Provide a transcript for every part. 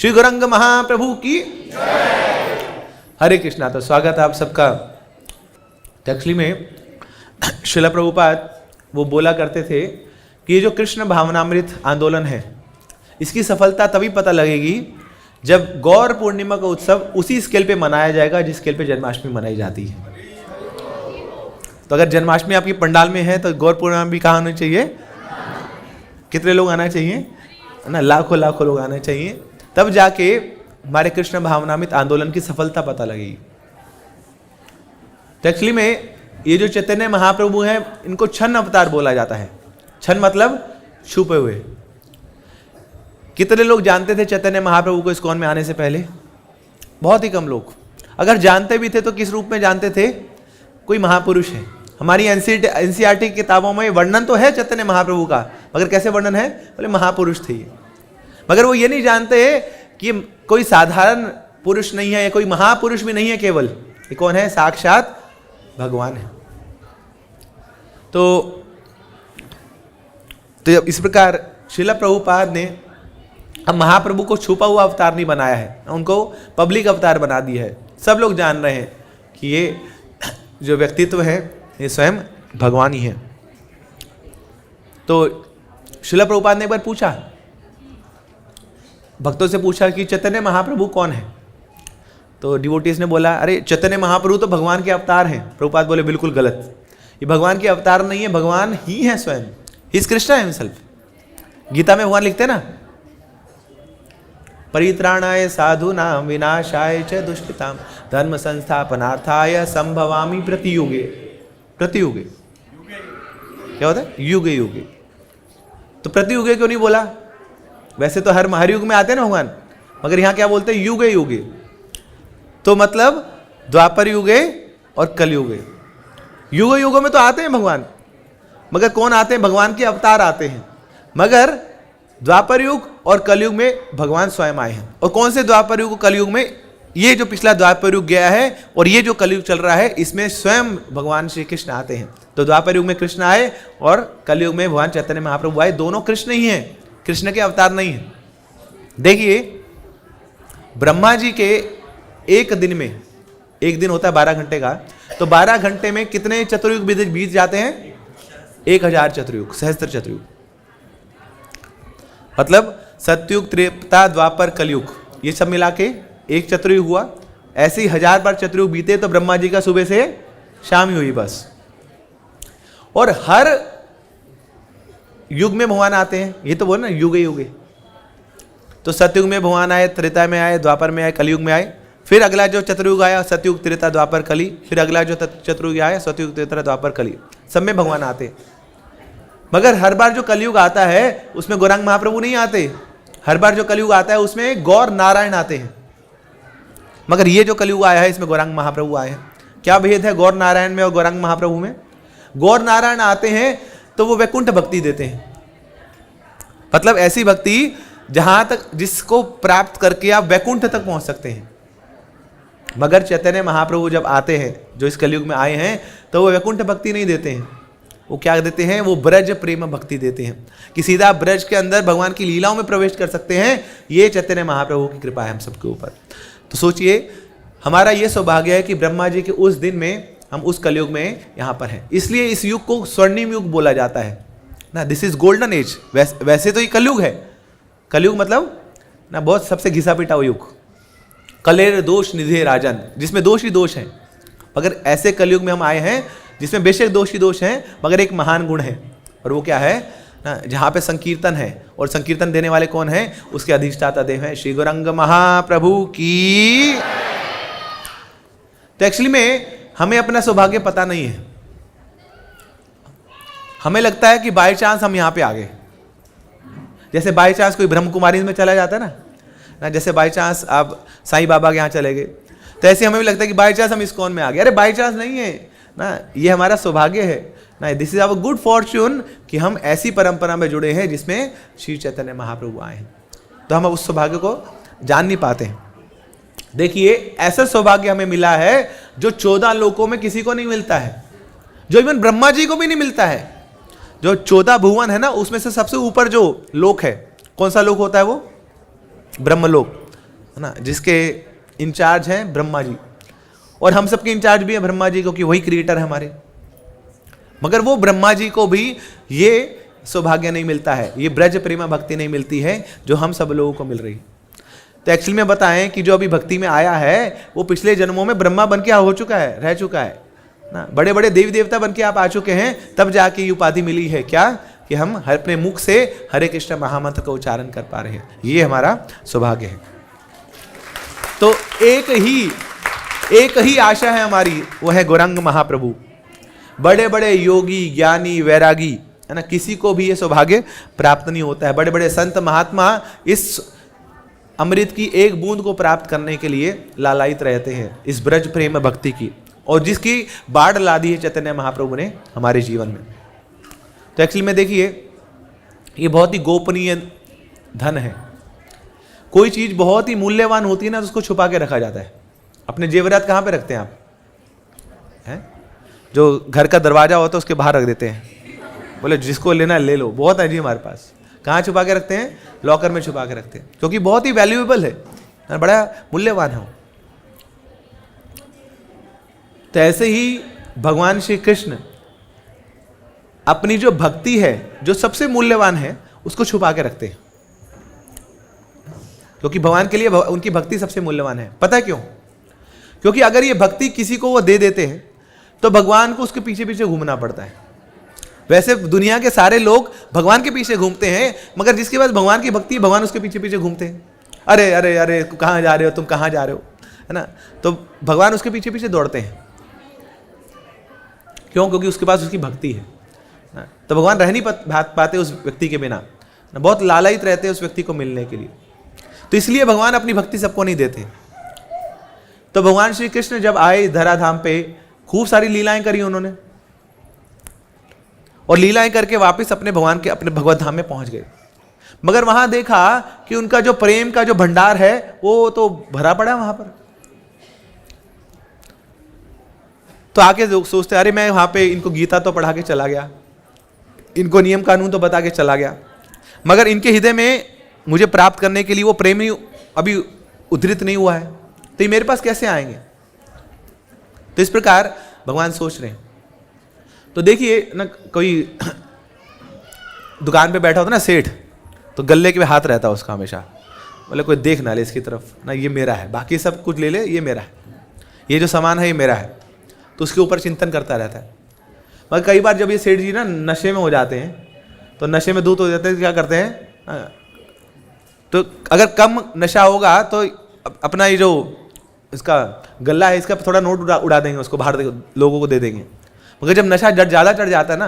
श्री गौरंग महाप्रभु की हरे कृष्णा। तो स्वागत है आप सबका। एक्चुअली में श्रील प्रभुपाद वो बोला करते थे कि ये जो कृष्ण भावनामृत आंदोलन है, इसकी सफलता तभी पता लगेगी जब गौर पूर्णिमा का उत्सव उसी स्केल पे मनाया जाएगा जिस स्केल पे जन्माष्टमी मनाई जाती है। तो अगर जन्माष्टमी आपकी पंडाल में है तो गौर पूर्णिमा भी कहाँ होनी चाहिए? कितने लोग आना चाहिए ना? लाखों लाखों लोग आना चाहिए, तब जाके हमारे कृष्ण भावनामृत आंदोलन की सफलता पता लगेगी। तो एक्चुअली में ये जो चैतन्य महाप्रभु हैं, इनको छन्न अवतार बोला जाता है। छन्न मतलब छुपे हुए। कितने लोग जानते थे चैतन्य महाप्रभु को इस्कॉन में आने से पहले? बहुत ही कम लोग। अगर जानते भी थे तो किस रूप में जानते थे? कोई महापुरुष है। हमारी एनसीईआरटी की किताबों में वर्णन तो है चैतन्य महाप्रभु का, मगर कैसे वर्णन है? बोले महापुरुष थे ये। मगर वो ये नहीं जानते कि कोई साधारण पुरुष नहीं है, या कोई महापुरुष भी नहीं है केवल। ये कौन है? साक्षात भगवान है। तो इस प्रकार श्रील प्रभुपाद ने अब महाप्रभु को छुपा हुआ अवतार नहीं बनाया है, उनको पब्लिक अवतार बना दिया है। सब लोग जान रहे हैं कि ये जो व्यक्तित्व है ये स्वयं भगवान ही है। तो श्रील प्रभुपाद ने एक बार पूछा, भक्तों से पूछा कि चैतन्य महाप्रभु कौन है? तो डिवोटीज ने बोला, अरे चैतन्य महाप्रभु तो भगवान के अवतार हैं। प्रभुपाद बोले बिल्कुल गलत, ये भगवान के अवतार नहीं है, भगवान ही है स्वयं। He is Krishna himself. Gita में भगवान लिखते हैं ना, परित्राणाय साधूनां विनाशाय च दुष्कृतां धर्म संस्थापनार्थाय संभवामि प्रतियुगे। प्रतियुगे क्या होता है? युगे युगे। तो प्रतियुगे क्यों नहीं बोला? वैसे तो हर युग में आते हैं ना भगवान, मगर यहाँ क्या बोलते हैं? युगे युगे। तो मतलब द्वापर युगे और कलयुगे। युग युगों में तो आते हैं भगवान, मगर कौन आते हैं? भगवान के अवतार आते हैं। मगर द्वापर युग और कलयुग में भगवान स्वयं आए हैं। और कौन से द्वापर युग कलयुग में? ये जो पिछला द्वापर युग गया है और ये जो कलयुग चल रहा है, इसमें स्वयं भगवान श्री कृष्ण आते हैं। तो द्वापर युग में कृष्ण आए और कलयुग में भगवान चैतन्य महाप्रभु आए। दोनों कृष्ण ही हैं, कृष्ण के अवतार नहीं है। देखिए, ब्रह्मा जी के एक दिन में, एक दिन होता है 12 घंटे का, तो 12 घंटे में कितने चतुर्युग बीत जाते हैं? 1000 चतुर्युग, सहस्त्र चतुर्युग। मतलब सतयुग, त्रेता, द्वापर, कलयुग, ये सब मिला के एक चतुर्युग हुआ। ऐसे ही 1000 बार चतुर्युग बीते तो ब्रह्मा जी का सुबह से शाम ही हुई बस। और हर युग में भगवान आते हैं। ये तो बोल ना युगे युगे। तो सतयुग में भगवान आए, त्रेता में आए, द्वापर में आए, कलयुग में आए। फिर अगला जो चतुर्युग आया, सतयुग, त्रेता, द्वापर, कली। फिर अगला जो चतुर्युग आया, सतयुग, त्रेता, द्वापर, कली। सब में भगवान आते। मगर हर बार जो कलयुग आता है उसमें गौरांग महाप्रभु नहीं आते। हर बार जो कलयुग आता है उसमें गौर नारायण आते हैं। मगर ये जो कलयुग आया है इसमें गौरांग महाप्रभु आए हैं। क्या भेद है गौर नारायण में और गौरांग महाप्रभु में? गौर नारायण आते हैं तो वो वैकुंठ भक्ति देते हैं। मतलब ऐसी भक्ति जहां तक जिसको प्राप्त करके आप वैकुंठ तक पहुंच सकते हैं। मगर चैतन्य महाप्रभु जब आते हैं, जो इस कलयुग में आए हैं, तो वो वैकुंठ भक्ति नहीं देते हैं। वो क्या देते हैं? वो ब्रज प्रेम भक्ति देते हैं कि सीधा ब्रज के अंदर भगवान की लीलाओं में प्रवेश कर सकते हैं। ये चैतन्य महाप्रभु की कृपा है हम सबके ऊपर। तो सोचिए, हमारा ये सौभाग्य है कि ब्रह्मा जी के उस दिन में हम उस कलयुग में यहाँ पर हैं। इसलिए इस युग को स्वर्णिम युग बोला जाता है ना। This is golden age. वैसे तो ये कलयुग है। कलयुग मतलब ना बहुत सबसे घिसा पिटा हुआ युग। कलेर दोष निधे राजन, जिसमें दोष ही दोष है। मगर ऐसे कलयुग में हम आए हैं जिसमें बेशक दोष ही दोष हैं, मगर एक महान गुण है। और वो क्या है ना? जहाँ पे संकीर्तन है, और संकीर्तन देने वाले कौन है? उसके अधिष्ठाता देव है श्री गौरंग महाप्रभु की। तो एक्चुअली में हमें अपना सौभाग्य पता नहीं है। हमें लगता है कि बाय चांस हम यहाँ पे आ गए। जैसे बाय चांस कोई ब्रह्म कुमारी में चला जाता है ना, जैसे बाय चांस आप साईं बाबा के यहाँ चले गए, तो ऐसे हमें भी लगता है कि बाय चांस हम इस्कॉन में आ गए। अरे बाय चांस नहीं है ना, ये हमारा सौभाग्य है ना। This is our good fortune कि हम ऐसी परंपरा में जुड़े हैं जिसमें श्री चैतन्य महाप्रभु आए हैं। तो हम उस सौभाग्य को जान नहीं पाते हैं। देखिए, ऐसा सौभाग्य हमें मिला है जो 14 लोकों में किसी को नहीं मिलता है, जो इवन ब्रह्मा जी को भी नहीं मिलता है। जो 14 भुवन है ना, उसमें से सबसे ऊपर जो लोक है, कौन सा लोक होता है? वो ब्रह्मलोक। है ना, जिसके इंचार्ज हैं ब्रह्मा जी, और हम सबके इंचार्ज भी हैं ब्रह्मा जी, क्योंकि वही क्रिएटर है हमारे। मगर वो ब्रह्मा जी को भी ये सौभाग्य नहीं मिलता है, ये ब्रज प्रेमा भक्ति नहीं मिलती है जो हम सब लोगों को मिल रही है। तो एक्चुअली में बताएं कि जो अभी भक्ति में आया है वो पिछले जन्मों में ब्रह्मा बन के हो चुका है, रह चुका है ना, बड़े बड़े देवी देवता बन के आप आ चुके हैं, तब जाके ये उपाधि मिली है क्या, कि हम अपने मुख से हरे कृष्ण महामंत्र का उच्चारण कर पा रहे हैं, ये हमारा सौभाग्य है। तो एक ही आशा है हमारी, वो है गौरंग महाप्रभु। बड़े बड़े योगी ज्ञानी वैरागी, है ना, किसी को भी ये सौभाग्य प्राप्त नहीं होता है। बड़े बड़े संत महात्मा इस अमृत की एक बूंद को प्राप्त करने के लिए लालायित रहते हैं, इस ब्रज प्रेम भक्ति की, और जिसकी बाढ़ ला दी है चैतन्य महाप्रभु ने हमारे जीवन में। तो एक्चुअली में देखिए, ये बहुत ही गोपनीय धन है। कोई चीज बहुत ही मूल्यवान होती है ना, तो उसको छुपा के रखा जाता है। अपने जेवरात कहाँ पे रखते हैं आप? हैं? जो घर का दरवाजा होता है उसके बाहर रख देते हैं, बोले जिसको लेना ले लो, बहुत है जी हमारे पास। कहाँ छुपा के रखते हैं? लॉकर में छुपा के रखते हैं, क्योंकि बहुत ही वैल्यूएबल है, बड़ा मूल्यवान है। तो ऐसे ही भगवान श्री कृष्ण अपनी जो भक्ति है, जो सबसे मूल्यवान है, उसको छुपा के रखते हैं, क्योंकि भगवान के लिए उनकी भक्ति सबसे मूल्यवान है। पता है क्यों? क्योंकि अगर ये भक्ति किसी को वो दे देते हैं तो भगवान को उसके पीछे पीछे घूमना पड़ता है। वैसे दुनिया के सारे लोग भगवान के पीछे घूमते हैं, मगर जिसके पास भगवान की भक्ति, भगवान उसके पीछे पीछे घूमते हैं। अरे अरे अरे कहाँ जा रहे हो तुम, कहाँ जा रहे हो, है ना, तो भगवान उसके पीछे पीछे दौड़ते हैं। क्यों? क्योंकि उसके पास उसकी भक्ति है। तो भगवान रह नहीं पाते उस व्यक्ति के बिना, बहुत लालायित रहते हैं उस व्यक्ति को मिलने के लिए। तो इसलिए भगवान अपनी भक्ति सबको नहीं देते। तो भगवान श्री कृष्ण जब आए धराधाम पे, खूब सारी लीलाएं करी उन्होंने, और लीलाएं करके वापस अपने भगवत धाम में पहुंच गए। मगर वहां देखा कि उनका जो प्रेम का जो भंडार है वो तो भरा पड़ा है वहां पर। तो आके सोचते, अरे मैं वहां पे इनको गीता तो पढ़ा के चला गया, इनको नियम कानून तो बता के चला गया, मगर इनके हृदय में मुझे प्राप्त करने के लिए वो प्रेम ही अभी उद्धृत नहीं हुआ है, तो ये मेरे पास कैसे आएंगे? तो इस प्रकार भगवान सोच रहे हैं। तो देखिए ना, कोई दुकान पे बैठा होता ना सेठ, तो गले के हाथ रहता है उसका हमेशा, बोले कोई देख ना ले इसकी तरफ ना, ये मेरा है, बाकी सब कुछ ले ले, ये मेरा है, ये जो सामान है ये मेरा है, तो उसके ऊपर चिंतन करता रहता है। मगर कई बार जब ये सेठ जी ना नशे में हो जाते हैं, तो नशे में धूत हो जाते हैं, क्या करते हैं, तो अगर कम नशा होगा तो अपना ये जो इसका गल्ला है इसका थोड़ा नोट उड़ा देंगे, उसको बाहर लोगों को दे देंगे। मगर जब नशा ज़्यादा चढ़ जाता है ना,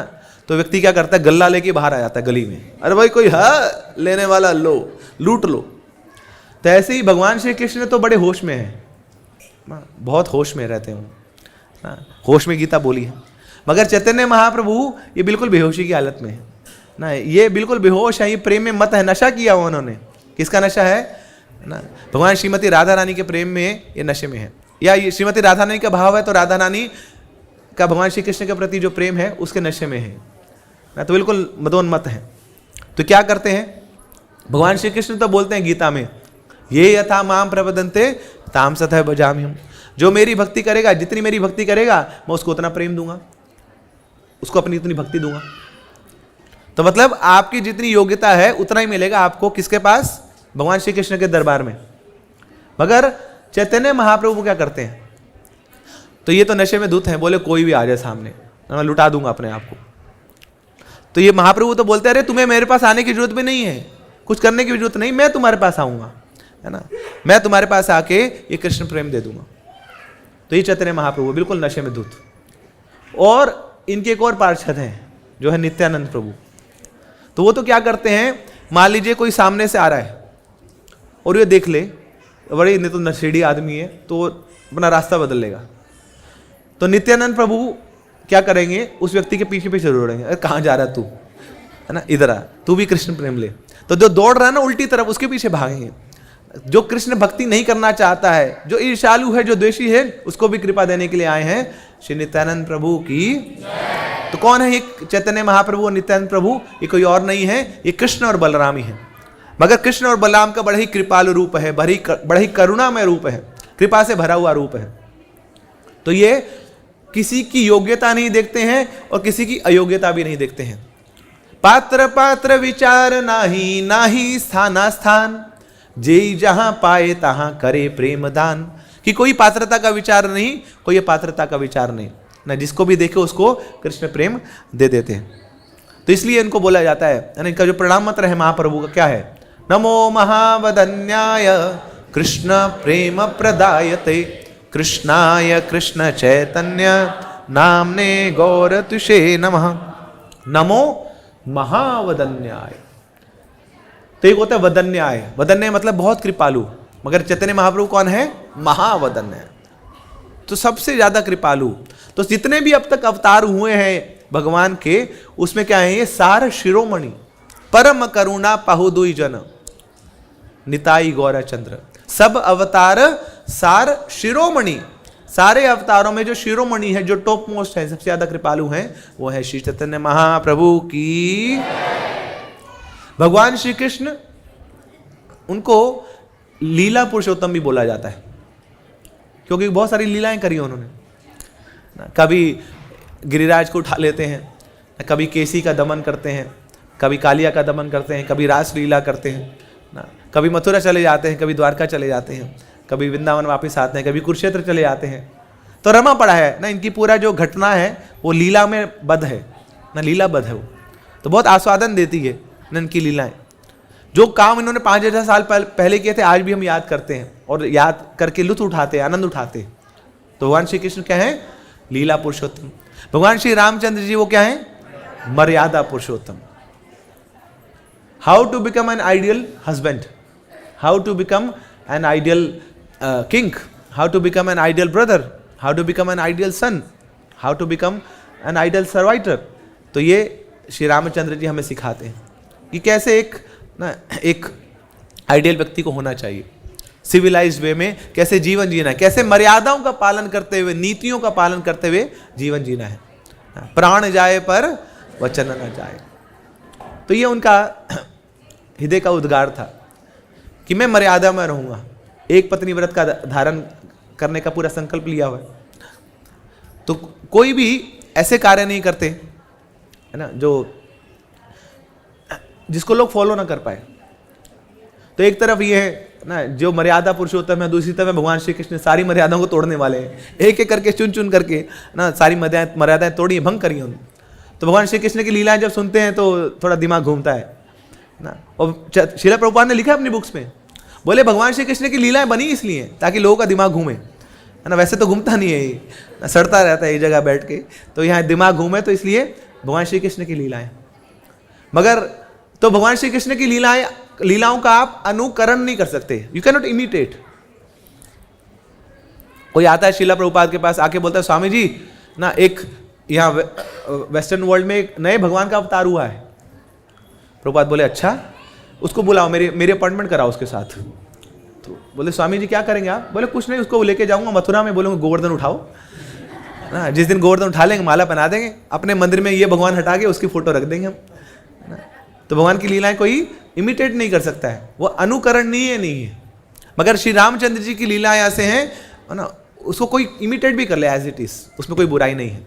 तो व्यक्ति क्या करता है, गल्ला लेके बाहर आ जाता है गली में, अरे भाई कोई है लेने वाला, लो लूट लो। तो ऐसे ही भगवान श्री कृष्ण तो बड़े होश में है, बहुत होश में रहते हैं, होश में गीता बोली है। मगर चैतन्य महाप्रभु ये बिल्कुल बेहोशी की हालत में है ना, ये बिल्कुल बेहोश है, ये प्रेम में मत है, नशा किया हुआ उन्होंने। किसका नशा है ना? भगवान श्रीमती राधा रानी के प्रेम में ये नशे में है, या ये श्रीमती राधा रानी का भाव है, तो राधा रानी का भगवान श्री कृष्ण के प्रति जो प्रेम है उसके नशे में है ना, तो बिल्कुल मदोन्मत्त है। तो क्या करते हैं भगवान श्री कृष्ण? तो बोलते हैं गीता में, ये यथा माम प्रपद्यन्ते ताम सतः भजाम्यहम्, जो मेरी भक्ति करेगा, जितनी मेरी भक्ति करेगा मैं उसको उतना प्रेम दूंगा, उसको अपनी उतनी भक्ति दूंगा। तो मतलब आपकी जितनी योग्यता है उतना ही मिलेगा आपको, किसके पास? भगवान श्री कृष्ण के दरबार में। मगर चैतन्य महाप्रभु क्या करते हैं? तो ये तो नशे में धुत हैं, बोले कोई भी आ जाए सामने मैं लुटा दूंगा अपने आप को। तो ये महाप्रभु तो बोलते हैं, अरे तुम्हें मेरे पास आने की जरूरत भी नहीं है, कुछ करने की जरूरत नहीं, मैं तुम्हारे पास आऊंगा, है ना, मैं तुम्हारे पास आके ये कृष्ण प्रेम दे दूंगा। तो ये चैतन्य महाप्रभु बिल्कुल नशे में धुत। और इनके एक और पार्षद हैं जो है नित्यानंद प्रभु। तो वो तो क्या करते हैं, मान लीजिए कोई सामने से आ रहा है और ये देख ले, बड़े नहीं तो नशेड़ी आदमी है, तो अपना रास्ता बदल लेगा। तो नित्यानंद प्रभु क्या करेंगे, उस व्यक्ति के पीछे पीछे दौड़ेंगे, अरे कहाँ जा रहा है तू, है ना, इधर आ, तू भी कृष्ण प्रेम ले। तो जो दौड़ रहा है ना उल्टी तरफ, उसके पीछे भागेंगे। जो कृष्ण भक्ति नहीं करना चाहता है, जो ईर्ष्यालु है, जो द्वेषी है, उसको भी कृपा देने के लिए आए हैं श्री नित्यानंद प्रभु की। तो कौन है ये चैतन्य महाप्रभु और नित्यानंद प्रभु? ये कोई और नहीं है, ये कृष्ण और बलराम ही है। मगर कृष्ण और बलराम का बड़ा ही कृपालु रूप है, बड़ा ही करुणामय रूप है, कृपा से भरा हुआ रूप है। तो ये किसी की योग्यता नहीं देखते हैं और किसी की अयोग्यता भी नहीं देखते हैं। पात्र पात्र विचार नाही, नाही स्थाना स्थान, जेई जहां पाए तहां करे प्रेम दान। कि कोई पात्रता का विचार नहीं, कोई पात्रता का विचार नहीं ना, जिसको भी देखे उसको कृष्ण प्रेम दे देते हैं। तो इसलिए इनको बोला जाता है, इनका जो प्रणाम मंत्र है महाप्रभु का क्या है, नमो महावदन्याय कृष्ण प्रेम प्रदायते, कृष्णाय कृष्ण चैतन्य नामने गौरतुषे नमः। नमो महावदन्याय, तो एक होता है वदन्याय। वदन्याय मतलब बहुत कृपालु, मगर चैतन्य महाप्रभु कौन है, महावदन्याय, तो सबसे ज्यादा कृपालु। तो जितने भी अब तक अवतार हुए हैं भगवान के, उसमें क्या है, ये सार शिरोमणि, परम करुणा पाहुदुई जन, निताई गौरचंद्र। सब अवतार सार शिरोमणि, सारे अवतारों में जो शिरोमणि है, जो टॉप मोस्ट है, सबसे ज्यादा कृपालु है, वो है श्री चैतन्य महाप्रभु की। भगवान श्री कृष्ण, उनको लीला पुरुषोत्तम भी बोला जाता है, क्योंकि बहुत सारी लीलाएं करी उन्होंने। कभी गिरिराज को उठा लेते हैं, कभी केसी का दमन करते हैं, कभी कालिया का दमन करते हैं, कभी रास लीला करते हैं ना, कभी मथुरा चले जाते हैं, कभी द्वारका चले जाते हैं, कभी वृंदावन वापस आते हैं, कभी कुरुक्षेत्र चले जाते हैं। तो रमा पड़ा है ना, इनकी पूरा जो घटना है वो लीला में बद्ध है ना, लीला बद्ध है वो, तो बहुत आस्वादन देती है ना इनकी लीलाएं। जो काम इन्होंने 5000 साल पहले किए थे, आज भी हम याद करते हैं और याद करके लुत्फ उठाते हैं, आनंद उठाते हैं। तो भगवान श्री कृष्ण क्या है, लीला पुरुषोत्तम। भगवान श्री रामचंद्र जी वो क्या है, मर्यादा पुरुषोत्तम। How to become an ideal husband, how to become an ideal king, how to become an ideal brother, how to become an ideal son, how to become an ideal servitor. तो ये श्री रामचंद्र जी हमें सिखाते हैं कि कैसे एक आइडियल व्यक्ति को होना चाहिए, सिविलाइज्ड वे में कैसे जीवन जीना है, कैसे मर्यादाओं का पालन करते हुए, नीतियों का पालन करते हुए जीवन जीना है। प्राण जाए पर वचन न जाए। तो ये उनका हृदय का उद्गार था कि मैं मर्यादा में रहूंगा। एक पत्नी व्रत का धारण करने का पूरा संकल्प लिया हुआ है। तो कोई भी ऐसे कार्य नहीं करते है ना जिसको लोग फॉलो ना कर पाए। तो एक तरफ ये है ना जो मर्यादा पुरुषोत्तम है, दूसरी तरफ भगवान श्री कृष्ण सारी मर्यादाओं को तोड़ने वाले हैं, एक एक करके चुन चुन करके ना सारी मर्यादाएं तोड़ी, भंग करी उन्होंने। तो भगवान श्री कृष्ण की लीलाएं जब सुनते हैं तो थोड़ा दिमाग घूमता है ना। और श्रील प्रभुपाद ने लिखा है अपनी बुक्स में, बोले भगवान श्री कृष्ण की लीलाएं बनी इसलिए ताकि लोगों का दिमाग घूमे, है ना। वैसे तो घूमता नहीं है ये, सड़ता रहता है एक जगह बैठ के, तो यहाँ दिमाग घूमे तो इसलिए भगवान श्री कृष्ण की लीलाएं। मगर तो भगवान श्री कृष्ण की लीलाओं का आप अनुकरण नहीं कर सकते, यू कैन नॉट इमिटेट। कोई आता है श्रील प्रभुपाद के पास आके बोलता है स्वामी जी ना एक यहाँ वेस्टर्न वर्ल्ड में एक नए भगवान का अवतार हुआ है। प्रभुपाद बोले अच्छा, उसको बुलाओ, मेरी अपॉइंटमेंट कराओ उसके साथ। तो बोले स्वामी जी क्या करेंगे आप? बोले कुछ नहीं, उसको लेके जाऊंगा मथुरा में, बोलूंगा गोवर्धन उठाओ ना। जिस दिन गोवर्धन उठा लेंगे माला बना देंगे, अपने मंदिर में ये भगवान हटा के उसकी फोटो रख देंगे हम। तो भगवान की लीलाएं कोई इमिटेट नहीं कर सकता है, वो अनुकरणीय नहीं है। मगर श्री रामचंद्र जी की लीलाएं ऐसे हैं ना, उसको कोई इमिटेट भी कर ले एज इट इज, उसमें कोई बुराई नहीं है।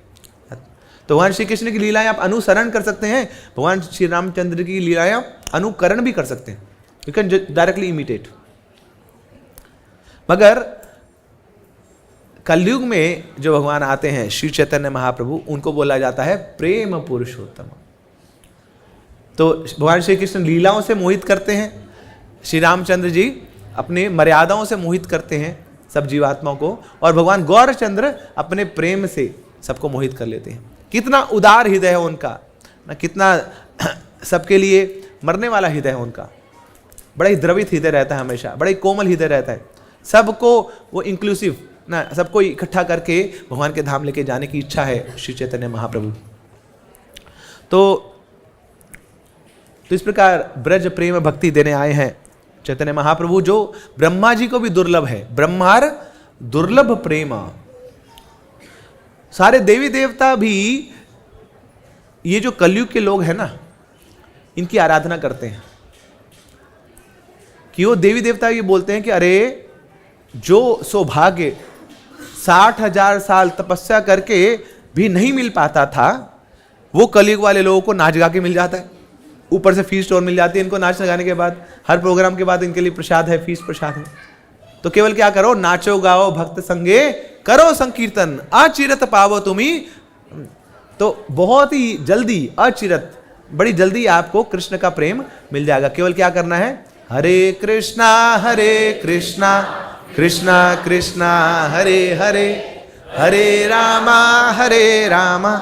तो भगवान श्री कृष्ण की लीलाएं आप अनुसरण कर सकते हैं, भगवान श्री रामचंद्र की लीलाएं आप अनुकरण भी कर सकते हैं, यू कैन डायरेक्टली इमिटेट। मगर कलयुग में जो भगवान आते हैं श्री चैतन्य महाप्रभु, उनको बोला जाता है प्रेम पुरुषोत्तम। तो भगवान श्री कृष्ण लीलाओं से मोहित करते हैं, श्री रामचंद्र जी अपने मर्यादाओं से मोहित करते हैं सब जीवात्माओं को, और भगवान गौरचंद्र अपने प्रेम से सबको मोहित कर लेते हैं। कितना उदार हृदय है उनका ना, कितना सबके लिए मरने वाला हृदय है उनका। बड़ा ही द्रवित हृदय रहता है हमेशा, बड़ा ही कोमल हृदय रहता है। सबको वो इंक्लूसिव ना, सबको इकट्ठा करके भगवान के धाम लेके जाने की इच्छा है श्री चैतन्य महाप्रभु। तो इस प्रकार ब्रज प्रेम भक्ति देने आए हैं चैतन्य महाप्रभु, जो ब्रह्मा जी को भी दुर्लभ है। ब्रह्मार दुर्लभ प्रेम, सारे देवी देवता भी ये जो कलयुग के लोग हैं ना, इनकी आराधना करते हैं। कि वो देवी देवता ये बोलते हैं कि अरे जो सौभाग्य 60,000 साल तपस्या करके भी नहीं मिल पाता था, वो कलयुग वाले लोगों को नाच गा के मिल जाता है। ऊपर से फीस और मिल जाती है इनको नाच लगाने के बाद, हर प्रोग्राम के बाद इनके लिए प्रसाद है, फीस प्रसाद है। तो केवल क्या करो, नाचो गाओ भक्त संगे करो संकीर्तन, अचिरत पावो तुम्ही। तो बहुत ही जल्दी, अचिरत, बड़ी जल्दी आपको कृष्ण का प्रेम मिल जाएगा। केवल क्या करना है, हरे कृष्णा कृष्णा कृष्णा हरे हरे, हरे रामा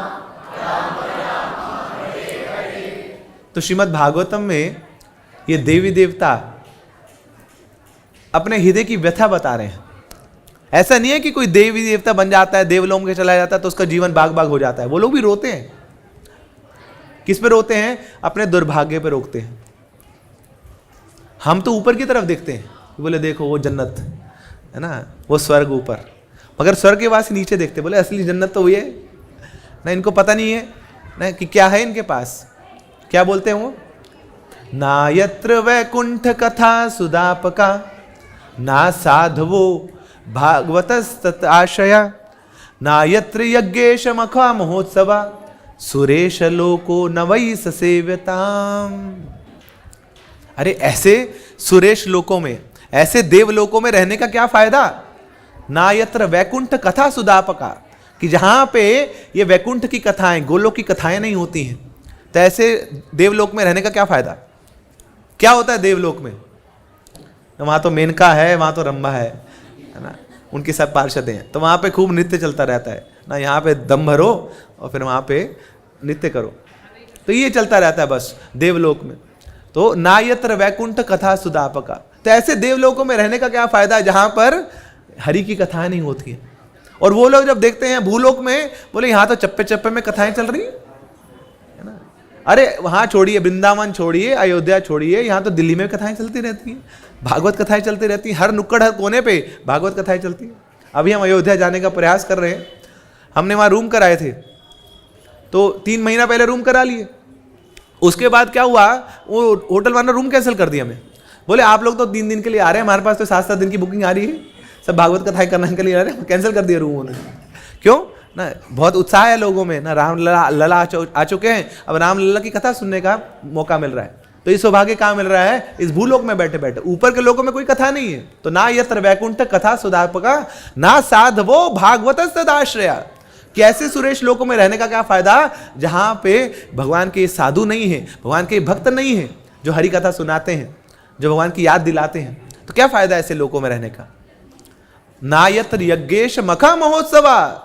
तो श्रीमद् भागवतम में ये देवी देवता अपने हृदय की व्यथा बता रहे हैं। ऐसा नहीं है कि कोई देवी देवता बन जाता है, देवलोक में चला जाता है तो उसका जीवन बाग बाग हो जाता है। वो लोग भी रोते हैं। किस पे रोते हैं? अपने दुर्भाग्य पे रोकते हैं। हम तो ऊपर की तरफ देखते हैं, बोले देखो वो जन्नत है ना, वो स्वर्ग ऊपर, मगर स्वर्ग के वासी नीचे देखते, बोले असली जन्नत तो वही है ना। इनको पता नहीं है ना कि क्या है इनके पास। क्या बोलते हैं वो, ना यत्र वैकुंठ कथा सुदापका, ना साधवो भागवतस्तत आशया, ना यत्र यज्ञेश मखा महोत्सवा, सुरेश लोको न वै ससेव्यताम। अरे ऐसे सुरेश लोकों में, ऐसे देवलोकों में रहने का क्या फायदा। ना यत्र वैकुंठ कथा सुदापका, कि जहां पे ये वैकुंठ की कथाएं, गोलोक की कथाएं नहीं होती हैं, तो ऐसे देवलोक में रहने का क्या फायदा। क्या होता है देवलोक में, वहां तो मेनका है, वहां तो रंभा है ना, उनके सब पार्षद हैं, तो वहां पे खूब नृत्य चलता रहता है ना। यहाँ पे दम भरो और फिर वहां पे नृत्य करो, तो ये चलता रहता है बस देवलोक में। तो ना यत्र वैकुंठ कथा सुदापका, तो ऐसे देवलोकों में रहने का क्या फायदा है जहां पर हरि की कथाएं नहीं होती हैं। और वो लोग जब देखते हैं भूलोक में, बोले यहाँ तो चप्पे चप्पे में कथाएं चल रही है ना। अरे वहां छोड़िए, वृंदावन छोड़िए, अयोध्या छोड़िए, यहाँ तो दिल्ली में कथाएं चलती रहती हैं, भागवत कथाएं चलती रहती हैं, हर नुक्कड़ हर कोने पे भागवत कथाएं चलती हैं। अभी हम अयोध्या जाने का प्रयास कर रहे हैं। हमने वहां रूम कराए थे, तो 3 महीना पहले रूम करा लिए। उसके बाद क्या हुआ, वो होटल वाला रूम कैंसिल कर दिया हमें। बोले आप लोग तो 3 दिन के लिए आ रहे हैं, हमारे पास तो 7-7 दिन की बुकिंग आ रही है, सब भागवत कथाएं करने के लिए आ रहे हैं, कैंसिल कर दिया रूम उन्होंने। क्यों ना, बहुत उत्साह है लोगों में ना, राम लला आ चुके हैं, अब राम लला की कथा सुनने का मौका मिल रहा है। तो ये सौभाग्य कहाँ मिल रहा है, इस भूलोक में बैठे बैठे। ऊपर के लोगों में कोई कथा नहीं है। तो ना यत्र वैकुंठ कथा सुदापका, ना साधवो भागवत सदाश्रया, कि ऐसे सुरेश लोकों में रहने का क्या फायदा जहां पे भगवान के साधु नहीं है, भगवान के भक्त नहीं है, जो हरि कथा सुनाते हैं, जो भगवान की याद दिलाते हैं। तो क्या फायदा ऐसे लोकों में रहने का। ना यत्र यज्ञेश मखा महोत्सवा,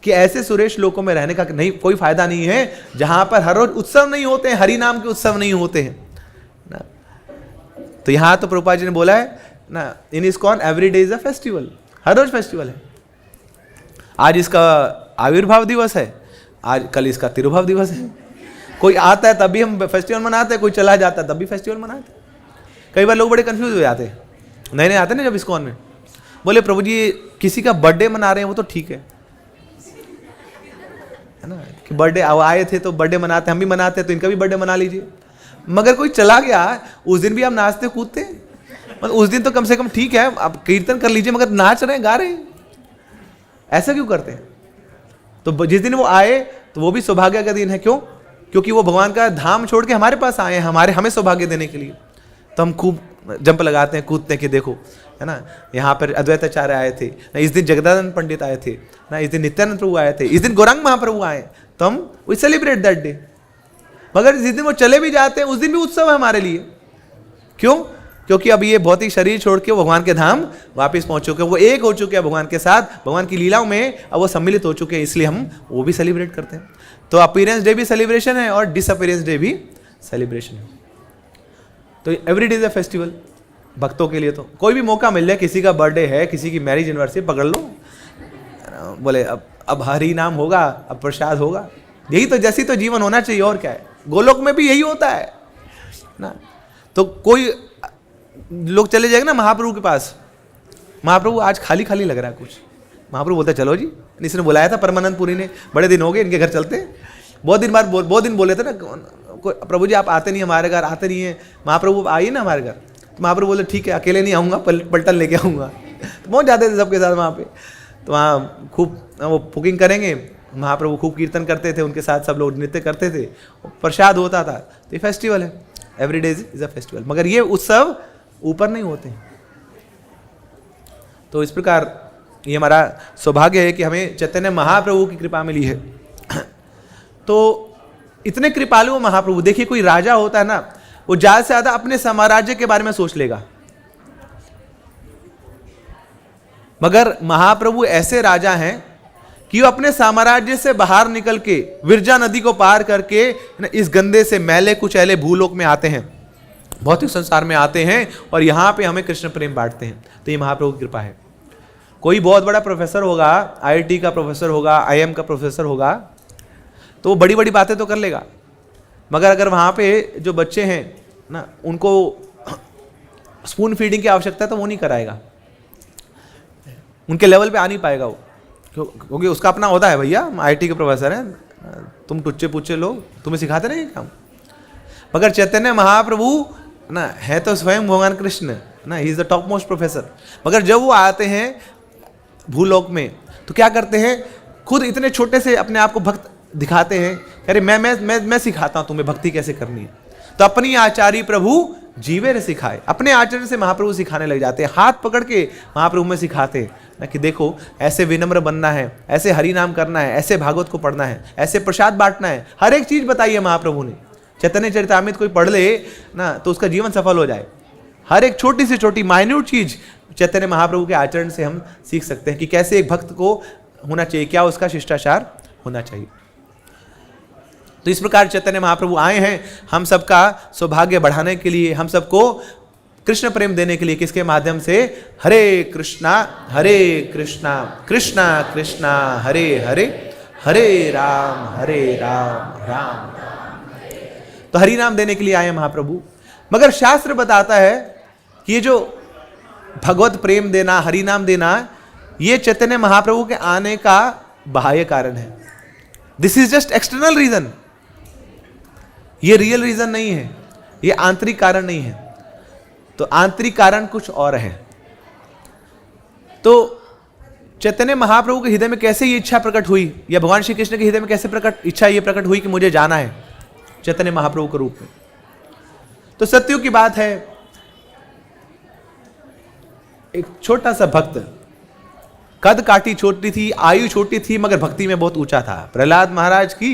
कि ऐसे सुरेश लोकों में रहने का नहीं, कोई फायदा नहीं है जहां पर हर रोज उत्सव नहीं होते हैं, हरि नाम के उत्सव नहीं होते हैं ना। तो यहां तो प्रभुपाद जी ने बोला है ना, in ISKCON every day is a festival, हर रोज फेस्टिवल है। आज इसका आविर्भाव दिवस है, आज कल इसका तिरुभाव दिवस है। कोई आता है तभी हम फेस्टिवल मनाते हैं, कोई चला जाता है तभी फेस्टिवल मनाते हैं। कई बार लोग बड़े कंफ्यूज हो जाते हैं, नए नए आते हैं ना जब इस्कॉन में, बोले प्रभु जी किसी का बर्थडे मना रहे हैं वो तो ठीक है ना, कि बर्थडे आए थे तो बर्थडे मनाते, हम भी मनाते हैं तो इनका भी बर्थडे मना लीजिए। मगर कोई चला गया, उस दिन भी आप नाचते कूदते हैं, मतलब उस दिन तो कम से कम ठीक है आप कीर्तन कर लीजिए, मगर नाच रहे हैं गा रहे हैं, ऐसा क्यों करते हैं। तो जिस दिन वो आए तो वो भी सौभाग्य का दिन है। क्यों? क्योंकि वो भगवान का धाम छोड़ के हमारे पास आए हैं, हमें सौभाग्य देने के लिए। तो हम खूब जंप लगाते हैं, कूदते हैं कि देखो है ना, यहाँ पर अद्वैताचार्य आए थे ना, इस दिन जगदानंद पंडित आए थे ना, इस दिन नित्यानंद प्रभु आए थे, इस दिन गौरांग महाप्रभु आए, तो हम वी सेलिब्रेट दैट डे। मगर जिस दिन वो चले भी जाते हैं उस दिन भी उत्सव है हमारे लिए। क्यों? क्योंकि अब ये भौतिक शरीर छोड़ के भगवान के धाम वापस पहुंच चुके हैं, वो एक हो चुके हैं भगवान के साथ, भगवान की लीलाओं में अब वो सम्मिलित हो चुके हैं, इसलिए हम वो भी सेलिब्रेट करते हैं। तो अपीयरेंस डे भी सेलिब्रेशन है और डिसअपीयरेंस डे भी सेलिब्रेशन है। तो every day is a festival भक्तों के लिए। तो कोई भी मौका मिल जाए, किसी का बर्थडे है, किसी की मैरिज एनिवर्सरी, पकड़ लो, बोले अब हरि नाम होगा, अब प्रसाद होगा। यही तो, जैसी तो जीवन होना चाहिए, और क्या है। गोलोक में भी यही होता है ना। तो कोई लोग चले जाएंगे ना महाप्रभु के पास, महाप्रभु आज खाली खाली लग रहा है कुछ, महाप्रभु बोलते चलो जी, इसने बुलाया था परमानंद पुरी ने, बड़े दिन हो गए इनके घर चलते हैं। बहुत दिन बोले थे ना प्रभु जी आप आते नहीं हमारे घर, आते नहीं है, महाप्रभु आइए ना हमारे घर। तो महाप्रभु बोले ठीक है, अकेले नहीं आऊँगा, पलटन लेके आऊँगा। तो पहुँच जाते थे सबके साथ वहाँ पे। तो वहाँ खूब वो बुकिंग करेंगे, महाप्रभु खूब कीर्तन करते थे, उनके साथ सब लोग नृत्य करते थे, प्रसाद होता था। तो ये फेस्टिवल है, every day is a festival. मगर ये उत्सव ऊपर नहीं होते। तो इस प्रकार ये हमारा सौभाग्य है कि हमें चैतन्य महाप्रभु की कृपा मिली है। तो इतने कृपालु महाप्रभु, देखिए कोई राजा होता है ना, वो ज्यादा से ज्यादा अपने साम्राज्य के बारे में सोच लेगा, मगर महाप्रभु ऐसे राजा हैं कि वो अपने साम्राज्य से बाहर निकल के विरजा नदी को पार करके इस गंदे से मैले कुचैले भूलोक में आते हैं, भौतिक संसार में आते हैं और यहाँ पे हमें कृष्ण प्रेम बांटते हैं। तो ये महाप्रभु की कृपा है। कोई बहुत बड़ा प्रोफेसर होगा, आईआईटी का प्रोफेसर होगा, आईएम का प्रोफेसर होगा, तो वो बड़ी बड़ी बातें तो कर लेगा, मगर अगर वहाँ पे जो बच्चे हैं ना, उनको स्पून फीडिंग की आवश्यकता है तो वो नहीं कराएगा, उनके लेवल पे आ नहीं पाएगा वो, क्योंकि उसका अपना होता है, भैया आईआईटी के प्रोफेसर हैं, तुम टुच्चे पुच्चे लोग, तुम्हें सिखाते नहीं काम। मगर चैतन्य महाप्रभु ना है तो स्वयं भगवान कृष्ण ना, he is the top most professor. मगर जब वो आते हैं भूलोक में तो क्या करते हैं, खुद इतने छोटे से अपने आप को भक्त दिखाते हैं, अरे मैं सिखाता हूं तुम्हें भक्ति कैसे करनी है। तो अपनी आचार्य प्रभु जीवे ने सिखाए, अपने आचरण से महाप्रभु सिखाने लग जाते हैं, हाथ पकड़ के महाप्रभु में सिखाते हैं ना कि देखो ऐसे विनम्र बनना है, ऐसे हरि नाम करना है, ऐसे भागवत को पढ़ना है, ऐसे प्रसाद बांटना है, हर एक चीज बताई है महाप्रभु ने। चैतन्य चरितामृत कोई पढ़ ले ना तो उसका जीवन सफल हो जाए। हर एक छोटी से छोटी माइन्यूट चीज चैतन्य महाप्रभु के आचरण से हम सीख सकते हैं कि कैसे एक भक्त को होना चाहिए, क्या उसका शिष्टाचार होना चाहिए। तो इस प्रकार चैतन्य महाप्रभु आए हैं हम सबका सौभाग्य बढ़ाने के लिए, हम सबको कृष्ण प्रेम देने के लिए। किसके माध्यम से? हरे कृष्णा कृष्णा कृष्णा हरे हरे, हरे राम राम राम। तो हरि नाम देने के लिए आए महाप्रभु। मगर शास्त्र बताता है कि ये जो भगवत प्रेम देना, हरि नाम देना, ये चैतन्य महाप्रभु के आने का बाह्य कारण है। This is just external reason, ये रियल रीजन नहीं है, ये आंतरिक कारण नहीं है। तो आंतरिक कारण कुछ और है। तो चैतन्य महाप्रभु के हृदय में कैसे ये इच्छा प्रकट हुई, या भगवान श्री कृष्ण के हृदय में कैसे इच्छा ये प्रकट हुई कि मुझे जाना है चैतन्य महाप्रभु के रूप में? तो सत्युग की बात है, एक छोटा सा भक्त, कद काठी छोटी थी, आयु छोटी थी, मगर भक्ति में बहुत ऊंचा था। प्रहलाद महाराज की